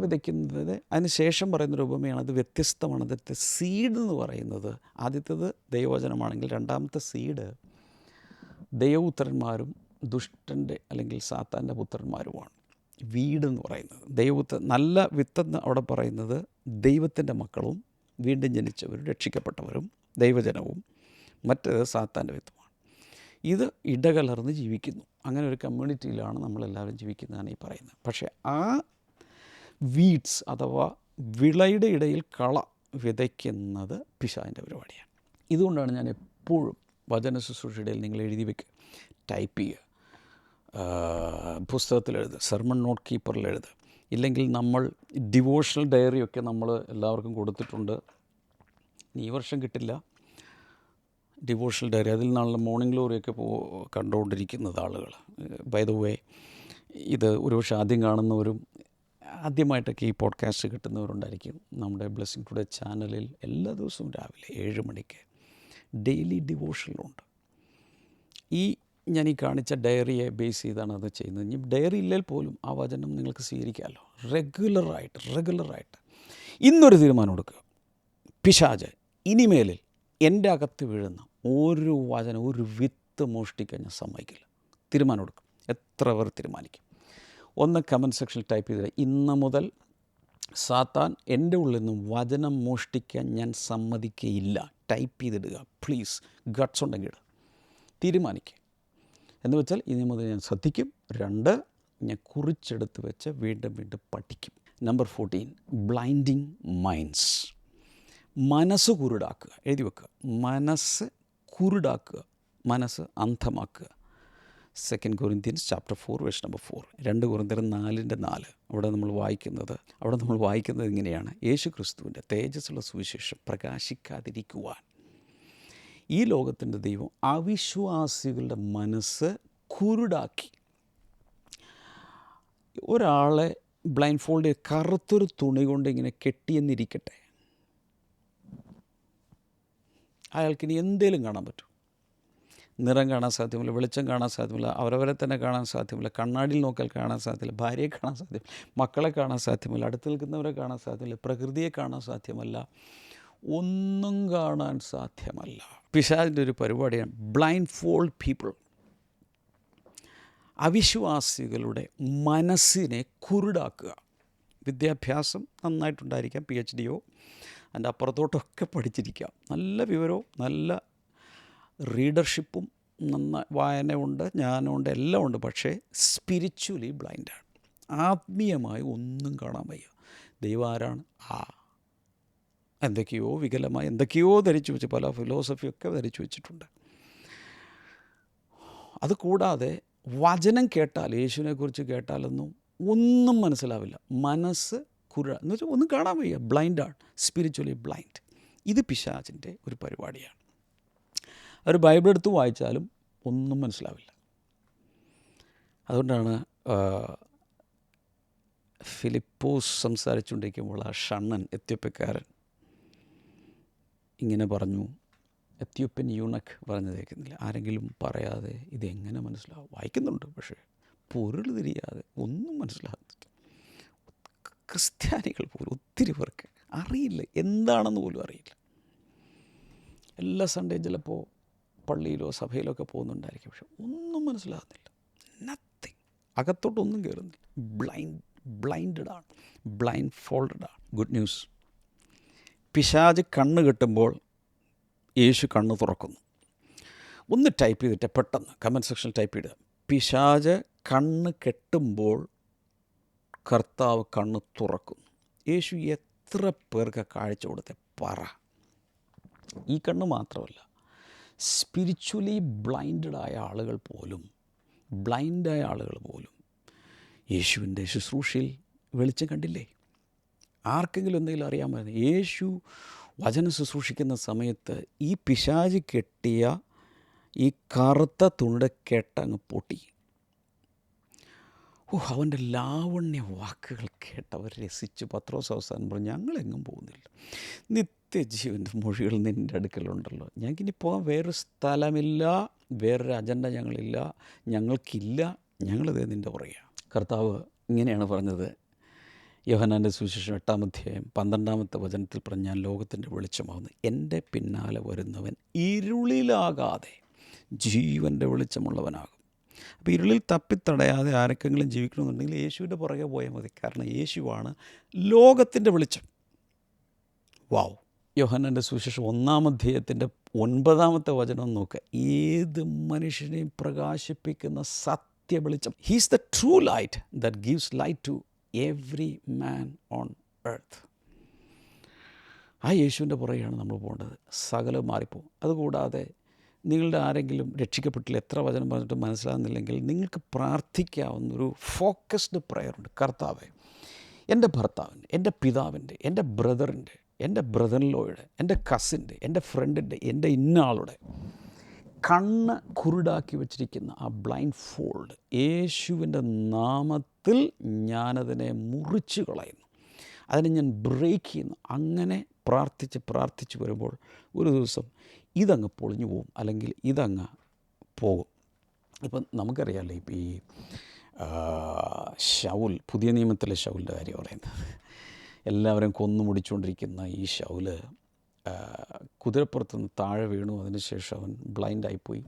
വിതയ്ക്കുന്നത്. അതിന് ശേഷം പറയുന്നൊരു ഉപമയാണ്, അത് വ്യത്യസ്തമാണ്. അതിൻ്റെ സീഡ് എന്ന് പറയുന്നത്, ആദ്യത്തേത് ദൈവവചനമാണെങ്കിൽ രണ്ടാമത്തെ സീഡ് ദൈവപുത്രന്മാരും ദുഷ്ടൻ്റെ അല്ലെങ്കിൽ സാത്താൻ്റെ പുത്രന്മാരുമാണ്. വീടെന്ന് പറയുന്നത് നല്ല വിത്തെന്ന് അവിടെ പറയുന്നത് ദൈവത്തിൻ്റെ മക്കളും വീണ്ടും ജനിച്ചവരും രക്ഷിക്കപ്പെട്ടവരും ദൈവജനവും, മറ്റേത് സാത്താൻ്റെ വിത്തുമാണ്. ഇത് ഇടകലർന്ന് ജീവിക്കുന്നു. അങ്ങനെ ഒരു കമ്മ്യൂണിറ്റിയിലാണ് നമ്മളെല്ലാവരും ജീവിക്കുന്നതാണ് ഈ പറയുന്നത്. പക്ഷേ ആ വീഡ്സ് അഥവാ വിളയുടെ ഇടയിൽ കള വിതയ്ക്കുന്നത് പിശാചിൻ്റെ പരിപാടിയാണ്. ഇതുകൊണ്ടാണ് ഞാൻ എപ്പോഴും വചന ശുശ്രൂഷയിടയിൽ നിങ്ങൾ എഴുതി വയ്ക്കുക, ടൈപ്പ് ചെയ്യുക, പുസ്തകത്തിലെഴുതുക, സെർമൺ നോട്ട് കീപ്പറിലെഴുതുക. ഇല്ലെങ്കിൽ നമ്മൾ ഡിവോഷണൽ ഡയറിയൊക്കെ നമ്മൾ എല്ലാവർക്കും കൊടുത്തിട്ടുണ്ട്. ഈ വർഷം കിട്ടില്ല ഡിവോഷണൽ ഡയറി. അതിൽ നിന്നുള്ള മോർണിംഗ് ഗ്ലോറിയൊക്കെ കണ്ടുകൊണ്ടിരിക്കുന്നത് ആളുകൾ. ബൈ ദ വേ, ഇത് ഒരുപക്ഷെ ആദ്യം കാണുന്നവരും ആദ്യമായിട്ടൊക്കെ ഈ പോഡ്കാസ്റ്റ് കിട്ടുന്നവരുണ്ടായിരിക്കും. നമ്മുടെ ബ്ലെസ്സിങ് ടുഡേ ചാനലിൽ എല്ലാ ദിവസവും രാവിലെ 7 മണിക്ക് ഡെയിലി ഡിവോഷണലുണ്ട്. ഞാൻ ഈ കാണിച്ച ഡയറിയെ ബേസ് ചെയ്താണ് അത് ചെയ്യുന്നത്. ഇനി ഡയറി ഇല്ലെങ്കിൽ പോലും ആ വചനം നിങ്ങൾക്ക് സ്വീകരിക്കാമല്ലോ. റെഗുലറായിട്ട് ഇന്നൊരു തീരുമാനം എടുക്കുക. പിശാച് ഇനിമേലിൽ എൻ്റെ അകത്ത് വീഴുന്ന ഒരു വചനം, ഒരു വിത്ത് മോഷ്ടിക്കാൻ ഞാൻ സമ്മതിക്കില്ല. തീരുമാനം എടുക്കും. എത്ര പേർ തീരുമാനിക്കും? ഒന്ന് കമൻറ്റ് സെക്ഷനിൽ ടൈപ്പ് ചെയ്തിട്ട്, ഇന്ന് മുതൽ സാത്താൻ എൻ്റെ ഉള്ളിൽ നിന്നും വചനം മോഷ്ടിക്കാൻ ഞാൻ സമ്മതിക്കുകയില്ല. ടൈപ്പ് ചെയ്തിടുക പ്ലീസ്. ഗട്ട്സ് ഉണ്ടെങ്കിൽ ഇടുക. തീരുമാനിക്കുക. എന്ന് വെച്ചാൽ ഇനി മുതൽ ഞാൻ ശ്രദ്ധിക്കും. 2, ഞാൻ കുറിച്ചെടുത്ത് വെച്ച് വീണ്ടും പഠിക്കും. Number 14, blinding minds. മനസ്സ് കുരുടാക്കുക. എഴുതി വെക്കുക. മനസ്സ് കുരുടാക്കുക, മനസ്സ് അന്ധമാക്കുക. 2 Corinthians chapter 4 verse number 4. 2 Corinthians 4:4. അവിടെ നമ്മൾ വായിക്കുന്നത് ഇങ്ങനെയാണ്: യേശു ക്രിസ്തുവിൻ്റെ തേജസ്സുള്ള സുവിശേഷം പ്രകാശിക്കാതിരിക്കുവാൻ ഈ ലോകത്തിൻ്റെ ദൈവം അവിശ്വാസികളുടെ മനസ്സ് കുരുടാക്കി. ഒരാളെ ബ്ലൈൻഡ് ഫോൾഡ് കറുത്തൊരു തുണി കൊണ്ട് ഇങ്ങനെ കെട്ടിയെന്നിരിക്കട്ടെ, അയാൾക്കിനി എന്തേലും കാണാൻ പറ്റും. നിറം കാണാൻ സാധ്യമല്ല, വെളിച്ചം കാണാൻ സാധ്യമല്ല, അവരവരെ തന്നെ കാണാൻ സാധ്യമല്ല, കണ്ണാടിയിൽ നോക്കിയാൽ കാണാൻ സാധ്യമല്ല, ഭാര്യയെ കാണാൻ സാധ്യമല്ല, മക്കളെ കാണാൻ സാധ്യമല്ല, അടുത്ത് നിൽക്കുന്നവരെ കാണാൻ സാധ്യമല്ല, പ്രകൃതിയെ കാണാൻ സാധ്യമല്ല, ഒന്നും കാണാൻ സാധ്യമല്ല. പിശാചിൻ്റെ ഒരു പരിപാടിയാണ് ബ്ലൈൻഡ് ഫോൾഡ് പീപ്പിൾ. അവിശ്വാസികളുടെ മനസ്സിനെ കുരുടാക്കുക. വിദ്യാഭ്യാസം നന്നായിട്ടുണ്ടായിരിക്കാം, PhDയോ അതിൻ്റെ അപ്പുറത്തോട്ടൊക്കെ പഠിച്ചിരിക്കാം, നല്ല വിവരവും നല്ല റീഡർഷിപ്പും വായനയുണ്ട്, ജ്ഞാനമുണ്ട്, എല്ലാം ഉണ്ട്. പക്ഷേ സ്പിരിച്വലി ബ്ലൈൻഡാണ്. ആത്മീയമായി ഒന്നും കാണാൻ വയ്യ. ദൈവം ആരാണ്? എന്തൊക്കെയോ വികലമായി എന്തൊക്കെയോ ധരിച്ചു വെച്ച്, പല ഫിലോസഫിയൊക്കെ ധരിച്ചു വെച്ചിട്ടുണ്ട്. അതുകൂടാതെ വചനം കേട്ടാൽ, യേശുവിനെക്കുറിച്ച് കേട്ടാലൊന്നും ഒന്നും മനസ്സിലാവില്ല. മനസ്സ് എന്ന് വെച്ചാൽ ഒന്നും കാണാൻ വയ്യ, ബ്ലൈൻഡാണ്, സ്പിരിച്വലി ബ്ലൈൻഡ്. ഇത് പിശാചിൻ്റെ ഒരു പരിപാടിയാണ്. അവർ ബൈബിൾ എടുത്ത് വായിച്ചാലും ഒന്നും മനസ്സിലാവില്ല. അതുകൊണ്ടാണ് ഫിലിപ്പോസ് സംസാരിച്ചുകൊണ്ടിരിക്കുമ്പോൾ ആ ഷണ്ണൻ, എത്യോപ്യക്കാരൻ, ഇങ്ങനെ പറഞ്ഞു. എത്യോപ്യൻ യൂണക്ക് പറഞ്ഞത് കേൾക്കുന്നില്ല. ആരെങ്കിലും പറയാതെ ഇതെങ്ങനെ മനസ്സിലാവും? വായിക്കുന്നുണ്ട്, പക്ഷേ പൊരുൾ തിരിയാതെ ഒന്നും മനസ്സിലാകുന്നില്ല. ക്രിസ്ത്യാനികൾ പോലും ഒത്തിരി പേർക്ക് അറിയില്ല, എന്താണെന്ന് പോലും അറിയില്ല. എല്ലാ സൺഡേയും ചിലപ്പോൾ പള്ളിയിലോ സഭയിലോ ഒക്കെ പോകുന്നുണ്ടായിരിക്കും, പക്ഷെ ഒന്നും മനസ്സിലാകുന്നില്ല. നത്തിങ്, അകത്തോട്ടൊന്നും കയറുന്നില്ല. ബ്ലൈൻഡാണ്, ബ്ലൈൻഡ് ഫോൾഡാണ്. ഗുഡ് ന്യൂസ്, പിശാച് കണ്ണ് കെട്ടുമ്പോൾ യേശു കണ്ണ് തുറക്കുന്നു. ഒന്ന് ടൈപ്പ് ചെയ്തിട്ട് പെട്ടെന്ന് കമൻറ്റ് സെക്ഷനിൽ ടൈപ്പ് ചെയ്യുക. പിശാച് കണ്ണ് കെട്ടുമ്പോൾ കർത്താവ് കണ്ണ് തുറക്കുന്നു. യേശു എത്ര പേർക്ക് കാഴ്ച കൊടുത്തേ പറ. ഈ കണ്ണ് മാത്രമല്ല, സ്പിരിച്വലി ബ്ലൈൻഡായ ആളുകൾ പോലും യേശുവിൻ്റെ ശുശ്രൂഷയിൽ വെളിച്ചം കണ്ടില്ലേ? ആർക്കെങ്കിലും എന്തെങ്കിലും അറിയാമായിരുന്നു? യേശു വചനം ശുശ്രൂഷിക്കുന്ന സമയത്ത് ഈ പിശാച് കെട്ടിയ ഈ കറുത്ത തുണിയുടെ കെട്ടങ്ങ് പൊട്ടി. അവൻ്റെ ലാവണ്യ വാക്കുകൾ കേട്ടവർ രസിച്ച് പത്രോസ് അവസാനം പറഞ്ഞു, ഞങ്ങളെങ്ങും പോകുന്നില്ല, നിത്യജീവൻ്റെ മൊഴികൾ നിൻ്റെ അടുക്കലുണ്ടല്ലോ, ഞങ്ങൾക്കിനി പോകാൻ വേറൊരു സ്ഥലമില്ല, വേറൊരു അജണ്ട ഞങ്ങൾക്കില്ല, ഞങ്ങളിതേ നിൻ്റെ പറയുക. കർത്താവ് ഇങ്ങനെയാണ് പറഞ്ഞത്. യോഹന്നാൻ്റെ സുവിശേഷം 8-ാം അധ്യായം 12-ാമത്തെ വചനത്തിൽ പറഞ്ഞ, ഞാൻ ലോകത്തിൻ്റെ വെളിച്ചമാകുന്നു, എൻ്റെ പിന്നാലെ വരുന്നവൻ ഇരുളിലാകാതെ ജീവൻ്റെ വെളിച്ചമുള്ളവനാകും. അപ്പോൾ ഇരുളിൽ തപ്പിത്തടയാതെ ആരൊക്കെങ്കിലും ജീവിക്കണമെന്നുണ്ടെങ്കിൽ യേശുവിൻ്റെ പുറകെ പോയാൽ മതി. കാരണം യേശുവാണ് ലോകത്തിൻ്റെ വെളിച്ചം. വാവ്! യോഹന്നാൻ്റെ സുവിശേഷം 1-ാം അധ്യായത്തിൻ്റെ 9-ാമത്തെ വചനം നോക്കുക. ഏത് മനുഷ്യനെയും പ്രകാശിപ്പിക്കുന്ന സത്യ വെളിച്ചം. He's the true light that gives light to every man on earth. ആ യേശുവിൻ്റെ പുറകെയാണ് നമ്മൾ പോകേണ്ടത്. സകലം മാറിപ്പോകും. അതുകൂടാതെ നിങ്ങളുടെ ആരെങ്കിലും രക്ഷിക്കപ്പെട്ടില്ല, എത്ര വചനം പറഞ്ഞിട്ട് മനസ്സിലാകുന്നില്ലെങ്കിൽ നിങ്ങൾക്ക് പ്രാർത്ഥിക്കാവുന്നൊരു ഫോക്കസ്ഡ് പ്രയറുണ്ട്. കർത്താവേ, എൻ്റെ ഭർത്താവിൻ്റെ, എൻ്റെ പിതാവിൻ്റെ, എൻ്റെ ബ്രദറിൻ്റെ, എൻ്റെ ബ്രദറിലോയുടെ, എൻ്റെ കസിൻ്റെ, എൻ്റെ ഫ്രണ്ടിൻ്റെ, എൻ്റെ ഇന്നയാളുടെ കണ്ണ് കുരുടാക്കി വച്ചിരിക്കുന്ന ആ ബ്ലൈൻഡ് ഫോൾഡ് യേശുവിൻ്റെ നാമത്തിൽ ഞാനതിനെ മുറിച്ച് കളയുന്നു. അതിനെ ഞാൻ ബ്രേക്ക് ചെയ്യുന്നു. അങ്ങനെ പ്രാർത്ഥിച്ച് വരുമ്പോൾ ഒരു ദിവസം ഇതങ്ങ് പൊളിഞ്ഞു പോകും, അല്ലെങ്കിൽ ഇതങ്ങ് പോകും. ഇപ്പം നമുക്കറിയാമല്ലോ, ഇപ്പം ഈ ശൗൽ, പുതിയ നിയമത്തിലെ ശൗലിൻ്റെ കാര്യം പറയുന്നത്, എല്ലാവരെയും കൊന്നു മുടിച്ചുകൊണ്ടിരിക്കുന്ന ഈ ശൗൽ കുതിരപ്പുറത്തുനിന്ന് താഴെ വീണു. അതിനുശേഷം അവൻ ബ്ലൈൻഡായിപ്പോയി.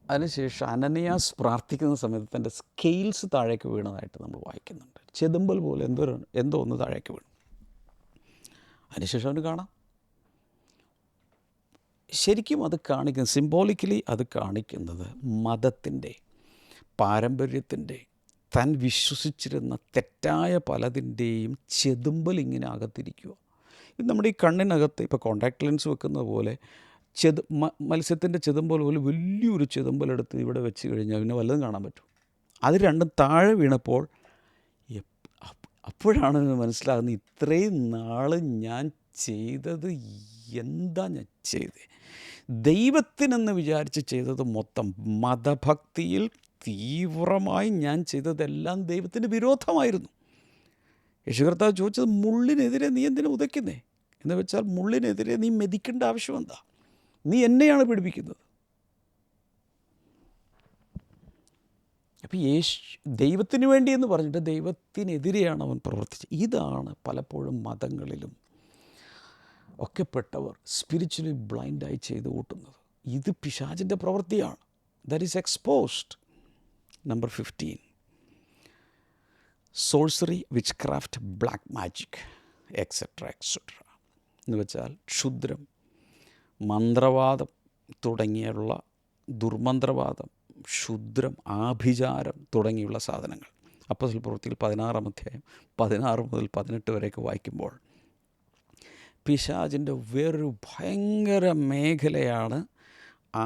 അതിനുശേഷം അനനിയാസ് പ്രാർത്ഥിക്കുന്ന സമയത്ത് തൻ്റെ സ്കെയിൽസ് താഴേക്ക് വീണതായിട്ട് നമ്മൾ വായിക്കുന്നുണ്ട്. ചെതുമ്പൽ പോലെ എന്തോ ഒന്ന് താഴേക്ക് വീണു. അതിനുശേഷം അവന് കാണാം. ശരിക്കും അത് കാണിക്കുന്നത്, സിംബോളിക്കലി അത് കാണിക്കുന്നത് മതത്തിൻ്റെ, പാരമ്പര്യത്തിൻ്റെ, താൻ വിശ്വസിച്ചിരുന്ന തെറ്റായ പലതിൻ്റെയും ചെതുമ്പൽ ഇങ്ങനെ അകത്തിരിക്കുക. ഇത് നമ്മുടെ ഈ കണ്ണിനകത്ത് ഇപ്പോൾ കോൺടാക്ട് ലെൻസ് വെക്കുന്നത് പോലെ മത്സ്യത്തിൻ്റെ ചെതുമ്പൽ പോലെ വലിയൊരു ചെതുമ്പലെടുത്ത് ഇവിടെ വെച്ച് കഴിഞ്ഞാൽ പിന്നെ വല്ലതും കാണാൻ പറ്റും. അത് രണ്ടും താഴെ വീണപ്പോൾ അപ്പോഴാണ് മനസ്സിലാകുന്നത്, ഇത്രയും നാൾ ഞാൻ ചെയ്തത് എന്താ ഞാൻ ചെയ്തത്? ദൈവത്തിനെന്ന് വിചാരിച്ച് ചെയ്തത് മൊത്തം മതഭക്തിയിൽ തീവ്രമായി ഞാൻ ചെയ്തതെല്ലാം ദൈവത്തിന് വിരോധമായിരുന്നു. യേശു കർത്താവ് ചോദിച്ചത്, മുള്ളിനെതിരെ നീ എന്തിനാ ഉதைക്കുന്നേ എന്ന് വെച്ചാൽ, മുള്ളിനെതിരെ നീ മെതിക്കേണ്ട ആവശ്യം എന്താ? നീ എന്നെയാണ് പീഡിപ്പിക്കുന്നത്. അപ്പോൾ ദൈവത്തിന് വേണ്ടി എന്ന് പറഞ്ഞിട്ട് ദൈവത്തിനെതിരെയാണ് അവൻ പ്രവർത്തിച്ചത്. ഇതാണ് പലപ്പോഴും മതങ്ങളിലും ഒക്കെ പെട്ടവർ സ്പിരിച്വലി ബ്ലൈൻഡായി ചെയ്ത് കൂട്ടുന്നത്. ഇത് പിശാചിൻ്റെ പ്രവൃത്തിയാണ്. That is exposed. Number 15, sorcery, which craft, black magic, etcetera എന്ന് വെച്ചാൽ ക്ഷുദ്രം, മന്ത്രവാദം തുടങ്ങിയുള്ള ദുർമന്ത്രവാദം, ക്ഷുദ്രം, ആഭിചാരം തുടങ്ങിയുള്ള സാധനങ്ങൾ. അപ്പോസ്തല പ്രവൃത്തിയിൽ 16-ാം അധ്യായം 16 മുതൽ 18 വരെയൊക്കെ വായിക്കുമ്പോൾ പിശാചിൻ്റെ വേറൊരു ഭയങ്കര മേഖലയാണ്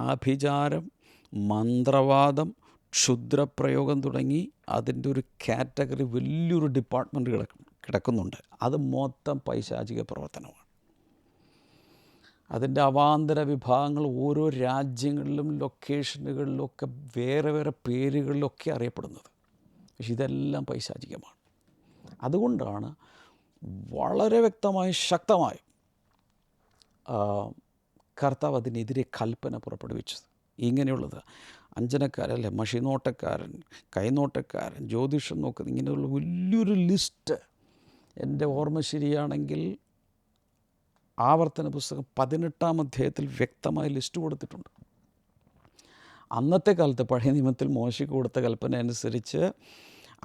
ആഭിചാരം, മന്ത്രവാദം, ക്ഷുദ്രപ്രയോഗം തുടങ്ങി അതിൻ്റെ ഒരു കാറ്റഗറി, വലിയൊരു ഡിപ്പാർട്ട്മെൻറ്റ് കിടക്കുന്നുണ്ട്. അത് മൊത്തം പൈശാചിക പ്രവർത്തനമാണ്. അതിൻ്റെ അവാന്തര വിഭാഗങ്ങൾ ഓരോ രാജ്യങ്ങളിലും ലൊക്കേഷനുകളിലൊക്കെ വേറെ വേറെ പേരുകളിലൊക്കെ അറിയപ്പെടുന്നത്. പക്ഷെ ഇതെല്ലാം പൈശാചികമാണ്. അതുകൊണ്ടാണ് വളരെ വ്യക്തമായും ശക്തമായും കർത്താവ് അതിനെതിരെ കൽപ്പന പുറപ്പെടുവിച്ചത്. ഇങ്ങനെയുള്ളത് അഞ്ജനക്കാരല്ലേ, മഷിനോട്ടക്കാരൻ, കൈനോട്ടക്കാരൻ, ജ്യോതിഷം നോക്കുന്നത്, ഇങ്ങനെയുള്ള വലിയൊരു ലിസ്റ്റ്. എൻ്റെ ഓർമ്മ ശരിയാണെങ്കിൽ ആവർത്തന പുസ്തകം 18-ാം അധ്യായത്തിൽ വ്യക്തമായ ലിസ്റ്റ് കൊടുത്തിട്ടുണ്ട്. അന്നത്തെ കാലത്ത് പഴയ നിയമത്തിൽ മോശയ്ക്ക് കൊടുത്ത കൽപ്പന അനുസരിച്ച്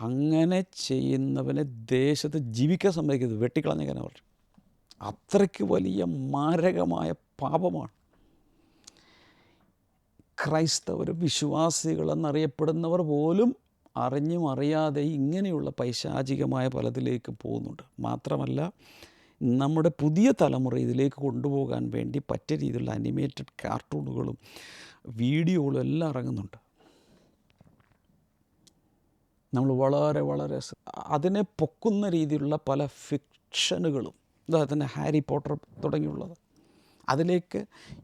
അങ്ങനെ ചെയ്യുന്നവനെ ദേശത്ത് ജീവിക്കാൻ സമ്മതിക്കരുത്, വെട്ടിക്കളഞ്ഞേക്കാൻ പറഞ്ഞു. അത്രയ്ക്ക് വലിയ മാരകമായ പാപമാണ്. ക്രൈസ്തവർ, വിശ്വാസികളെന്നറിയപ്പെടുന്നവർ പോലും അറിഞ്ഞും അറിയാതെ ഇങ്ങനെയുള്ള പൈശാചികമായ പലതിലേക്ക് പോകുന്നുണ്ട്. മാത്രമല്ല, നമ്മുടെ പുതിയ തലമുറ ഇതിലേക്ക് കൊണ്ടുപോകാൻ വേണ്ടി പറ്റിയ രീതിയിലുള്ള അനിമേറ്റഡ് കാർട്ടൂണുകളും വീഡിയോകളും എല്ലാം ഇറങ്ങുന്നുണ്ട്. നമ്മൾ വളരെ വളരെ അതിനെ പൊക്കുന്ന രീതിയിലുള്ള പല ഫിക്ഷനുകളും, അതായത് തന്നെ ഹാരി പോട്ടർ തുടങ്ങിയുള്ളത്, അതിലേക്ക്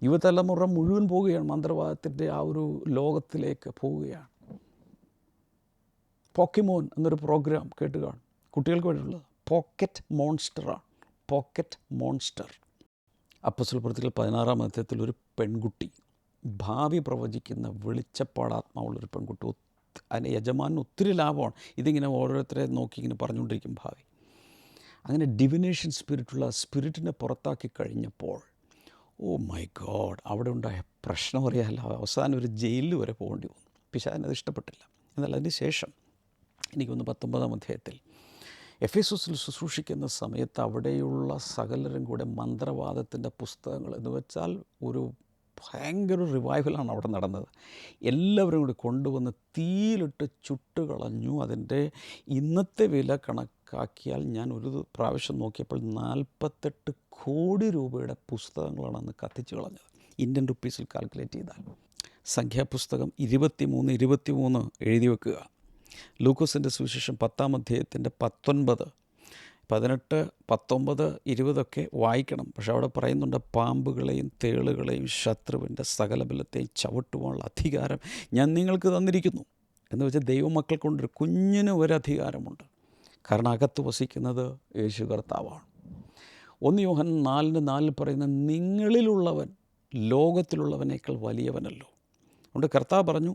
യുവതലമുറ മുഴുവൻ പോവുകയാണ്. മന്ത്രവാദത്തിൻ്റെ ആ ഒരു ലോകത്തിലേക്ക് പോവുകയാണ്. പോക്കിമോൻ എന്നൊരു പ്രോഗ്രാം കേട്ട് കാണും, കുട്ടികൾക്ക് വേണ്ടിയുള്ളത്. പോക്കറ്റ് മോൺസ്റ്ററാണ്, പോക്കറ്റ് മോൺസ്റ്റർ. അപ്പോസ്തല പ്രവൃത്തികൾ 16-ാം അധ്യായത്തിൽ ഒരു പെൺകുട്ടി, ഭാവി പ്രവചിക്കുന്ന വെളിച്ചപ്പാടാത്മാവുള്ളൊരു പെൺകുട്ടി, അതിൻ്റെ യജമാനന് ഒത്തിരി ലാഭമാണ്. ഇതിങ്ങനെ ഓരോരുത്തരെ നോക്കി ഇങ്ങനെ പറഞ്ഞുകൊണ്ടിരിക്കും ഭാവി. അങ്ങനെ ഡിവിനേഷൻ സ്പിരിറ്റുള്ള സ്പിരിറ്റിനെ പുറത്താക്കി കഴിഞ്ഞപ്പോൾ ഓ മൈ ഗോഡ്, അവിടെ ഉണ്ടായ പ്രശ്നം അറിയാമല്ലോ. അവസാനം ഒരു ജയിലിൽ വരെ പോകേണ്ടി വന്നു. പിശാചിനത് ഇഷ്ടപ്പെട്ടില്ല. എന്നാൽ അതിന് ശേഷം എനിക്കൊന്ന് 19-ാം അധ്യായത്തിൽ എഫേസോസിൽ ശുശ്രൂഷിക്കുന്ന സമയത്ത് അവിടെയുള്ള സകലരും കൂടെ മന്ത്രവാദത്തിൻ്റെ പുസ്തകങ്ങൾ എന്ന് വെച്ചാൽ ഒരു ഭയങ്കര റിവൈവലാണ് അവിടെ നടന്നത്. എല്ലാവരും കൂടി കൊണ്ടുവന്ന് തീയിലിട്ട് ചുട്ടുകളഞ്ഞു. അതിൻ്റെ ഇന്നത്തെ വില കണക്കാക്കിയാൽ ഞാൻ ഒരു പ്രാവശ്യം നോക്കിയപ്പോൾ 48 കോടി രൂപയുടെ പുസ്തകങ്ങളാണ് അന്ന് കത്തിച്ചു കളഞ്ഞത്. ഇന്ത്യൻ റുപ്പീസിൽ കാൽക്കുലേറ്റ് ചെയ്താൽ സംഖ്യാപുസ്തകം 23 എഴുതി വെക്കുക. ലൂക്കോസിൻ്റെ സുവിശേഷം 10-ാം അധ്യായത്തിൻ്റെ 19, 18, 19, 20 വായിക്കണം. പക്ഷെ അവിടെ പറയുന്നുണ്ട്, പാമ്പുകളെയും തേളുകളെയും ശത്രുവിൻ്റെ സകല ബലത്തെയും ചവിട്ടുവാനുള്ള അധികാരം ഞാൻ നിങ്ങൾക്ക് തന്നിരിക്കുന്നു എന്ന് വെച്ചാൽ ദൈവമക്കൾ കൊണ്ടൊരു കുഞ്ഞിന് ഒരധികാരമുണ്ട്. കാരണം അകത്ത് വസിക്കുന്നത് യേശു കർത്താവാണ്. 1 യോഹന്നാൻ 4:4 പറയുന്ന, നിങ്ങളിലുള്ളവൻ ലോകത്തിലുള്ളവനേക്കാൾ വലിയവനല്ലോ. അതുകൊണ്ട് കർത്താവ് പറഞ്ഞു,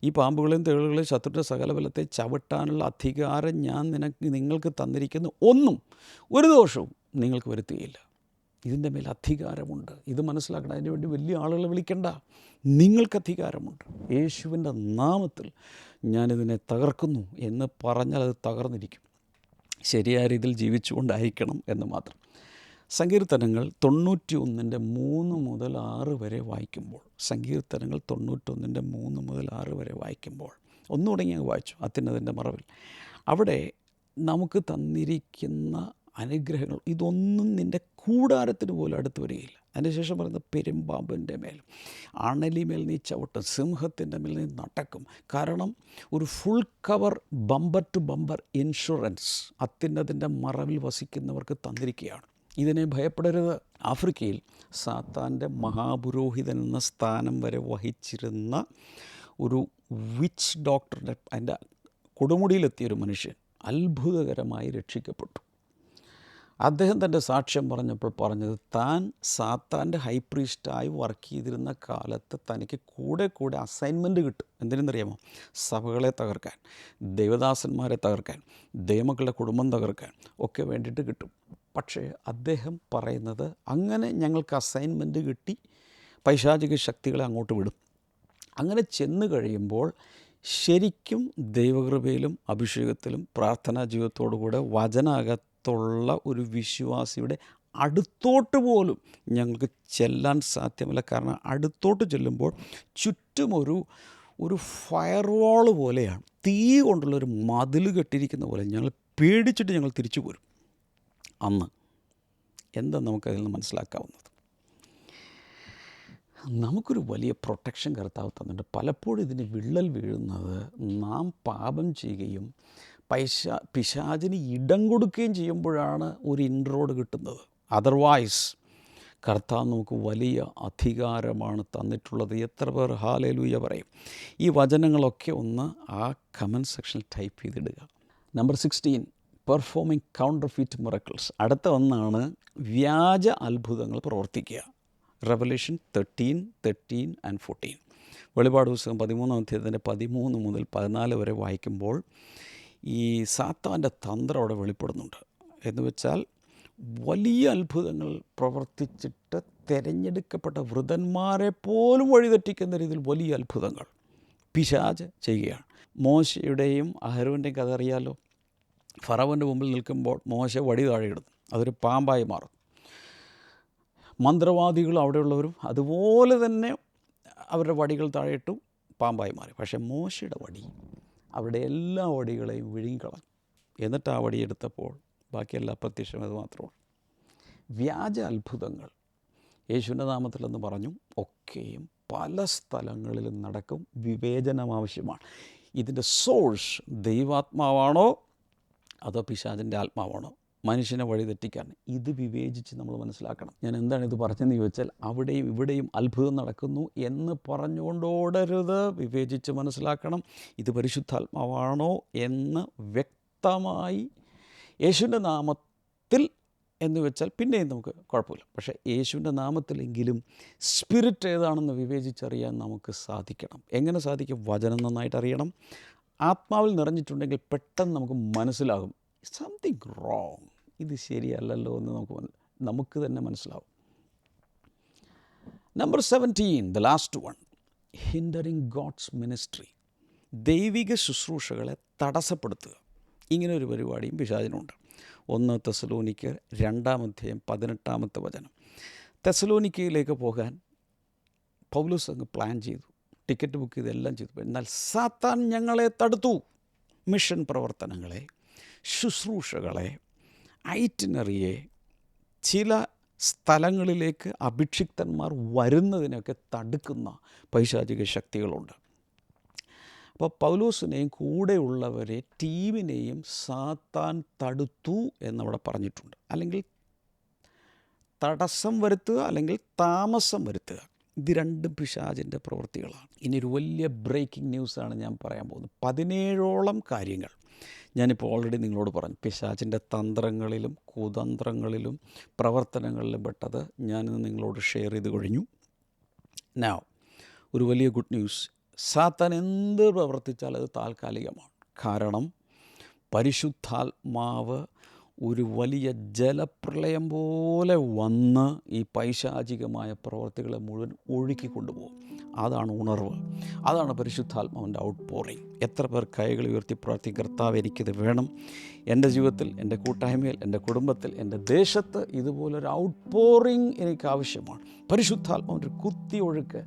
ഈ പാമ്പുകളെയും തേളുകളെയും ശത്രുവിൻ്റെ സകല ബലത്തെ ചവിട്ടാനുള്ള അധികാരം ഞാൻ നിങ്ങൾക്ക് തന്നിരിക്കുന്നു, ഒന്നും ഒരു ദോഷവും നിങ്ങൾക്ക് വരുത്തുകയില്ല. ഇതിൻ്റെ മേൽ അധികാരമുണ്ട്. ഇത് മനസ്സിലാക്കണം. അതിന് വേണ്ടി വലിയ ആളുകളെ വിളിക്കണ്ട. നിങ്ങൾക്ക് അധികാരമുണ്ട്. യേശുവിൻ്റെ നാമത്തിൽ ഞാനിതിനെ തകർക്കുന്നു എന്ന് പറഞ്ഞാൽ അത് തകർന്നിരിക്കും. ശരിയായ രീതിയിൽ ജീവിച്ചുകൊണ്ടായിരിക്കണം എന്ന് മാത്രം. സങ്കീർത്തനങ്ങൾ 91-ൻ്റെ 3 മുതൽ 6 വരെ വായിക്കുമ്പോൾ, സങ്കീർത്തനങ്ങൾ 91-ൻ്റെ 3 മുതൽ 6 വരെ വായിക്കുമ്പോൾ, ഒന്നു തുടങ്ങി അങ്ങ് വായിച്ചു, അത്യുന്നതൻ്റെ മറവിൽ. അവിടെ നമുക്ക് തന്നിരിക്കുന്ന അനുഗ്രഹങ്ങൾ ഇതൊന്നും നിൻ്റെ കൂടാരത്തിന് പോലും അടുത്ത് വരികയില്ല. അതിനുശേഷം പറയുന്നത്, പെരുമ്പാമ്പിൻ്റെ മേൽ അണലിമേൽ നീ ചവിട്ടും, സിംഹത്തിൻ്റെ മേൽ നീ നടക്കും. കാരണം ഒരു full cover bumper to bumper insurance അത്യുന്നതൻ്റെ മറവിൽ വസിക്കുന്നവർക്ക് തന്നിരിക്കുകയാണ്. ഇതിനെ ഭയപ്പെടരുത്. ആഫ്രിക്കയിൽ സാത്താൻ്റെ മഹാപുരോഹിതൻ എന്ന സ്ഥാനം വരെ വഹിച്ചിരുന്ന ഒരു വിച്ച് ഡോക്ടറുടെ അതിൻ്റെ കൊടുമുടിയിലെത്തിയൊരു മനുഷ്യൻ അത്ഭുതകരമായി രക്ഷിക്കപ്പെട്ടു. അദ്ദേഹം തൻ്റെ സാക്ഷ്യം പറഞ്ഞപ്പോൾ പറഞ്ഞത്, താൻ സാത്താൻ്റെ ഹൈ പ്രീസ്റ്റായി വർക്ക് ചെയ്തിരുന്ന കാലത്ത് തനിക്ക് കൂടെ അസൈൻമെൻറ്റ് കിട്ടും. എന്തിനെന്നറിയാമോ? സഭകളെ തകർക്കാൻ, ദൈവദാസന്മാരെ തകർക്കാൻ, ദൈവമക്കളുടെ കുടുംബം തകർക്കാൻ ഒക്കെ വേണ്ടിയിട്ട് കിട്ടും. പക്ഷേ അദ്ദേഹം പറയുന്നത്, അങ്ങനെ ഞങ്ങൾക്ക് അസൈൻമെൻറ്റ് കിട്ടി, പൈശാചിക ശക്തികളെ അങ്ങോട്ട് വിടും. അങ്ങനെ ചെന്ന് കഴിയുമ്പോൾ ശരിക്കും ദൈവകൃപയിലും അഭിഷേകത്തിലും പ്രാർത്ഥനാ ജീവിതത്തോടുകൂടെ വചനകത്തുള്ള ഒരു വിശ്വാസിയുടെ അടുത്തോട്ട് പോലും ഞങ്ങൾക്ക് ചെല്ലാൻ സാധ്യമല്ല. കാരണം അടുത്തോട്ട് ചെല്ലുമ്പോൾ ചുറ്റും ഒരു ഫയർ വാൾ പോലെയാണ്, തീ കൊണ്ടുള്ളൊരു മതിൽ കെട്ടിയിരിക്കുന്ന പോലെ. ഞങ്ങൾ പേടിച്ചിട്ട് ഞങ്ങൾ തിരിച്ചു പോരും. അന്ന് എന്താ നമുക്കതിൽ നിന്ന് മനസ്സിലാക്കാവുന്നത്? നമുക്കൊരു വലിയ പ്രൊട്ടക്ഷൻ കർത്താവ് തന്നിട്ടുണ്ട്. പലപ്പോഴും ഇതിന് വിള്ളൽ വീഴുന്നത് നാം പാപം ചെയ്യുകയും പിശാചിന് ഇടം കൊടുക്കുകയും ചെയ്യുമ്പോഴാണ് ഒരു ഇൻട്രോഡ് കിട്ടുന്നത്. അതർവൈസ് കർത്താവ് നമുക്ക് വലിയ അധികാരമാണ് തന്നിട്ടുള്ളത്. എത്ര പേർ ഹല്ലേലൂയ പറയും? ഈ വചനങ്ങളൊക്കെ ഒന്ന് ആ കമൻറ്റ് സെക്ഷനിൽ ടൈപ്പ് ചെയ്തിടുക. Number 16, performing counterfeit miracles. അടുത്ത ഒന്നാണ് വ്യാജ അത്ഭുതങ്ങൾ പ്രവർത്തിക്കുക. Revelation 13 and 14. വെളിപാട് പുസ്തകം 13-ാം അധ്യായത്തിൻ്റെ 13 മുതൽ 14 വരെ വായിക്കുമ്പോൾ ഈ സാത്താൻ്റെ തന്ത്രം അവിടെ വെളിപ്പെടുന്നുണ്ട്. എന്ന് വെച്ചാൽ വലിയ അത്ഭുതങ്ങൾ പ്രവർത്തിച്ചിട്ട് തിരഞ്ഞെടുക്കപ്പെട്ട വൃതന്മാരെ പോലും വഴിതെറ്റിക്കുന്ന രീതിയിൽ വലിയ അത്ഭുതങ്ങൾ പിശാച് ചെയ്യുകയാണ്. മോശയുടെയും അഹരോൻ്റെയും കഥ അറിയാലോ. ഫറവൻ്റെ മുമ്പിൽ നിൽക്കുമ്പോൾ മോശ വടി താഴെ ഇടുന്നു, അതൊരു പാമ്പായി മാറും. മന്ത്രവാദികളും അവിടെയുള്ളവരും അതുപോലെ തന്നെ അവരുടെ വടികൾ താഴെയിട്ടു, പാമ്പായി മാറി. പക്ഷേ മോശയുടെ വടി അവരുടെ എല്ലാ വടികളെയും വിഴുങ്ങിക്കളഞ്ഞു. എന്നിട്ട് ആ വടി എടുത്തപ്പോൾ ബാക്കിയെല്ലാം പ്രത്യക്ഷമായത് മാത്രമാണ്. വ്യാജ അത്ഭുതങ്ങൾ യേശുവിൻ്റെ നാമത്തിലെന്ന് പറഞ്ഞു ഒക്കെയും പല സ്ഥലങ്ങളിലും നടക്കും. വിവേചനം ആവശ്യമാണ്. ഇതിൻ്റെ സോഴ്സ് ദൈവാത്മാവാണോ അതോ പിശാചിൻ്റെ ആത്മാവാണോ മനുഷ്യനെ വഴിതെറ്റിക്കാൻ? ഇത് വിവേചിച്ച് നമ്മൾ മനസ്സിലാക്കണം. ഞാൻ എന്താണ് ഇത് പറഞ്ഞതെന്ന് ചോദിച്ചാൽ, അവിടെയും ഇവിടെയും അത്ഭുതം നടക്കുന്നു എന്ന് പറഞ്ഞുകൊണ്ട് ഓടരുത്. വിവേചിച്ച് മനസ്സിലാക്കണം. ഇത് പരിശുദ്ധാത്മാവാണോ എന്ന് വ്യക്തമായി യേശുവിൻ്റെ നാമത്തിൽ എന്ന് വെച്ചാൽ പിന്നെയും നമുക്ക് കുഴപ്പമില്ല. പക്ഷേ യേശുവിൻ്റെ നാമത്തിലെങ്കിലും സ്പിരിറ്റ് ഏതാണെന്ന് വിവേചിച്ചറിയാൻ നമുക്ക് സാധിക്കണം. എങ്ങനെ സാധിക്കും? വചനം നന്നായിട്ട് അറിയണം. ആത്മാവിൽ നിറഞ്ഞിട്ടുണ്ടെങ്കിൽ പെട്ടെന്ന് നമുക്ക് മനസ്സിലാകും സംതിങ് റോങ്, ഇത് ശരിയല്ലല്ലോ എന്ന് നമുക്ക് തന്നെ മനസ്സിലാവും. Number 17, the last one, hindering God's ministry. ദൈവിക ശുശ്രൂഷകളെ തടസ്സപ്പെടുത്തുക. ഇങ്ങനെ ഒരു പരിപാടിയും പിശാചിനുണ്ട്. 1 തെസ്സലോനിക്കർ 2:18 തെസ്സലോനിക്കയിലേക്ക് പോകാൻ പൗലോസ് അങ്ങ് പ്ലാൻ ചെയ്തു, ടിക്കറ്റ് ബുക്ക് ചെയ്ത് എല്ലാം ചെയ്തു. എന്നാൽ സാത്താൻ ഞങ്ങളെ തടുത്തു. മിഷൻ പ്രവർത്തനങ്ങളെ, ശുശ്രൂഷകളെ, ഐറ്റിനറിയെ, ചില സ്ഥലങ്ങളിലേക്ക് അഭിഷിക്തന്മാർ വരുന്നതിനൊക്കെ തടുക്കുന്ന പൈശാചിക ശക്തികളുണ്ട്. അപ്പോൾ പൗലോസിനെയും കൂടെയുള്ളവരെ, ടീമിനെയും സാത്താൻ തടുത്തു എന്നവിടെ പറഞ്ഞിട്ടുണ്ട്. അല്ലെങ്കിൽ തടസ്സം വരുത്തുക, അല്ലെങ്കിൽ താമസം വരുത്തുക. ഇത് രണ്ടും പിശാചിൻ്റെ പ്രവൃത്തികളാണ്. ഇനി ഒരു വലിയ ബ്രേക്കിംഗ് ന്യൂസാണ് ഞാൻ പറയാൻ പോകുന്നത്. 17ഓളം കാര്യങ്ങൾ ഞാനിപ്പോൾ ഓൾറെഡി നിങ്ങളോട് പറഞ്ഞു. പിശാചിൻ്റെ തന്ത്രങ്ങളിലും കുതന്ത്രങ്ങളിലും പ്രവർത്തനങ്ങളിലും പെട്ടത് ഞാനിന്ന് നിങ്ങളോട് ഷെയർ ചെയ്ത് കഴിഞ്ഞു. നൗ ഒരു വലിയ ഗുഡ് ന്യൂസ്. സാത്താൻ എന്ത് പ്രവർത്തിച്ചാൽ അത് താൽക്കാലികമാണ്. കാരണം പരിശുദ്ധാത്മാവ് ഒരു വലിയ ജലപ്രളയം പോലെ വന്ന് ഈ പൈശാചികമായ പ്രവർത്തികളെ മുഴുവൻ ഒഴുക്കി കൊണ്ടുപോകും. അതാണ് ഉണർവ്, അതാണ് പരിശുദ്ധാത്മാവിൻ്റെ ഔട്ട് പോറിങ്. എത്ര പേർ കൈകൾ ഉയർത്തി പ്രാർത്ഥിക്കും, കർത്താവ് എനിക്കിത് വേണം, എൻ്റെ ജീവിതത്തിൽ, എൻ്റെ കൂട്ടായ്മയിൽ, എൻ്റെ കുടുംബത്തിൽ, എൻ്റെ ദേശത്ത് ഇതുപോലൊരു ഔട്ട് പോറിങ് എനിക്ക് ആവശ്യമാണ്. പരിശുദ്ധാത്മാവിൻ്റെ ഒരു കുത്തി ഒഴുക്ക്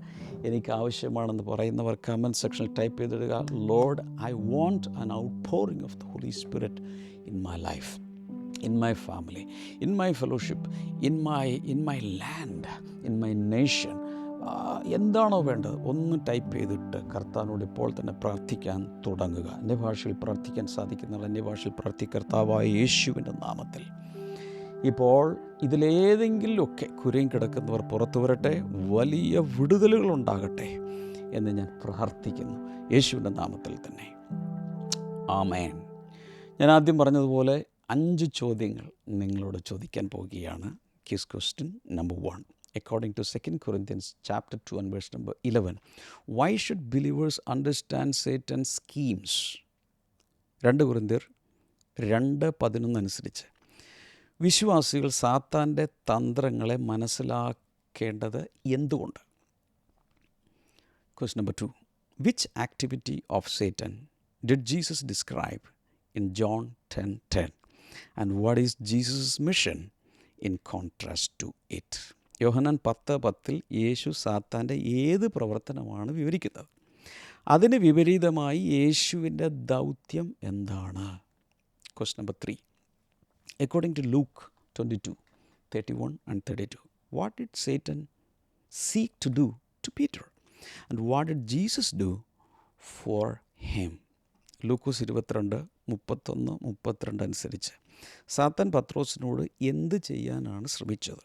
എനിക്ക് ആവശ്യമാണെന്ന് പറയുന്നവർ കമൻറ്റ് സെക്ഷനിൽ ടൈപ്പ് ചെയ്തിടുക. Lord, I want an outpouring of the Holy Spirit in my life, in my family, in my fellowship, in my land, in my nation. എന്താണോ വേണ്ടത് ഒന്ന് ടൈപ്പ് ചെയ്തിട്ട് കർത്താവിനോട് ഇപ്പോൾ തന്നെ പ്രാർത്ഥിക്കാൻ തുടങ്ങുക. അന്യഭാഷയിൽ പ്രാർത്ഥിക്കാൻ സാധിക്കുന്നവർ അന്യഭാഷയിൽ കർത്താവായ യേശുവിൻ്റെ നാമത്തിൽ ഇപ്പോൾ ഇതിലേതെങ്കിലുമൊക്കെ കുരയും കിടക്കുന്നവർ പുറത്തു വരട്ടെ, വലിയ വിടുതലുകളുണ്ടാകട്ടെ എന്ന് ഞാൻ പ്രാർത്ഥിക്കുന്നു യേശുവിൻ്റെ നാമത്തിൽ തന്നെ. ആമേൻ. ഞാൻ ആദ്യം പറഞ്ഞതുപോലെ 5 ചോദ്യങ്ങൾ നിങ്ങളോട് ചോദിക്കാൻ പോവുകയാണ്. Quiz question number 1. According to 2 Corinthians chapter 2 and verse number 11, why should believers understand Satan's schemes? 2 കൊരിന്ത്യർ 2:11 അനുസരിച്ച് വിശ്വാസികൾ സാത്താൻ്റെ തന്ത്രങ്ങളെ മനസ്സിലാക്കേണ്ടത് എന്തുകൊണ്ട്? Question number 2. Which activity of Satan did Jesus describe in John 10:10? And what is Jesus' mission in contrast to it? യോഹന്നാൻ 10:10 യേശു സാത്താൻ്റെ ഏത് പ്രവർത്തനമാണ് വിവരിക്കുന്നത്? അതിന് വിപരീതമായി യേശുവിൻ്റെ ദൗത്യം എന്താണ്? Question number 3. According to Luke 22:31 and 32, what did Satan seek to do to Peter? And what did Jesus do for him? ലൂക്കോസ് 22:31-32 അനുസരിച്ച് സാത്താൻ പത്രോസിനോട് എന്ത് ചെയ്യാനാണ് ശ്രമിച്ചത്?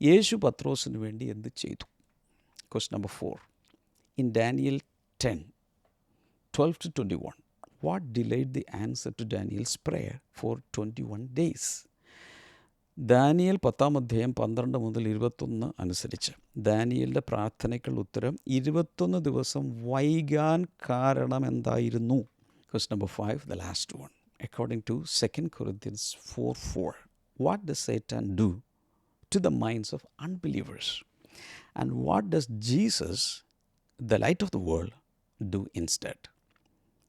യേശു പത്രോസിന് വേണ്ടി എന്ത് ചെയ്തു? Question number 4. In Daniel 10:12-21, what delayed the answer to Daniel's prayer for 21 days? Daniel 10:12-21 അനുസരിച്ച് ദാനിയേലിൻ്റെ പ്രാർത്ഥനയ്ക്കുള്ള ഉത്തരം 21 ദിവസം വൈകാൻ കാരണം എന്തായിരുന്നു? Question number 5, the last one. According to 2 Corinthians 4:4, what does Satan do to the minds of unbelievers? And what does Jesus, the light of the world, do instead?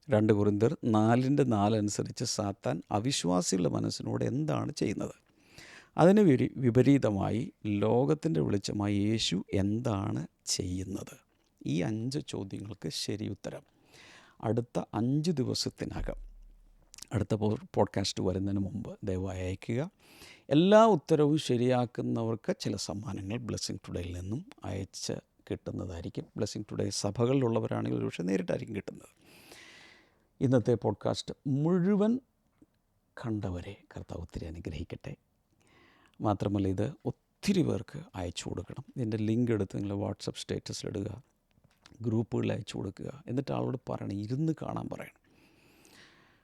2 കൊരിന്ത്യർ 4:4 അനുസരിച്ച് സാത്താൻ അവിശ്വാസികളുടെ മനസ്സിനോട് എന്താണ് ചെയ്യുന്നത്? അതിന് വിപരീതമായി ലോകത്തിൻ്റെ വെളിച്ചമായ യേശു എന്താണ് ചെയ്യുന്നത്? ഈ 5 ചോദ്യങ്ങൾക്ക് ശരി ഉത്തരം അടുത്ത 5 ദിവസത്തിനകം, അടുത്ത പോഡ്കാസ്റ്റ് വരുന്നതിന് മുമ്പ് ദയവായി അയയ്ക്കുക. എല്ലാ ഉത്തരവും ശരിയാക്കുന്നവർക്ക് ചില സമ്മാനങ്ങൾ ബ്ലെസ്സിങ് ടുഡേയിൽ നിന്നും അയച്ച് കിട്ടുന്നതായിരിക്കും. ബ്ലെസ്സിങ് ടുഡേ സഭകളിലുള്ളവരാണെങ്കിൽ ഒരുപക്ഷെ നേരിട്ടായിരിക്കും കിട്ടുന്നത്. ഇന്നത്തെ പോഡ്കാസ്റ്റ് മുഴുവൻ കണ്ടവരെ കർത്താവ് ഒത്തിരി അനുഗ്രഹിക്കട്ടെ. മാത്രമല്ല ഇത് ഒത്തിരി പേർക്ക് അയച്ചു കൊടുക്കണം. ഇതിൻ്റെ ലിങ്ക് എടുത്ത് നിങ്ങൾ വാട്സപ്പ് സ്റ്റേറ്റസിലിടുക, ഗ്രൂപ്പുകളിൽ അയച്ചു കൊടുക്കുക. എന്നിട്ട് ആളോട് പറയണം, ഇരുന്ന് കാണാൻ പറയണം.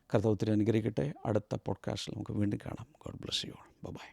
കർത്താവ് ഒത്തിരി അനുഗ്രഹിക്കട്ടെ. അടുത്ത പോഡ്കാസ്റ്റിൽ നമുക്ക് വീണ്ടും കാണാം. God bless you all. By.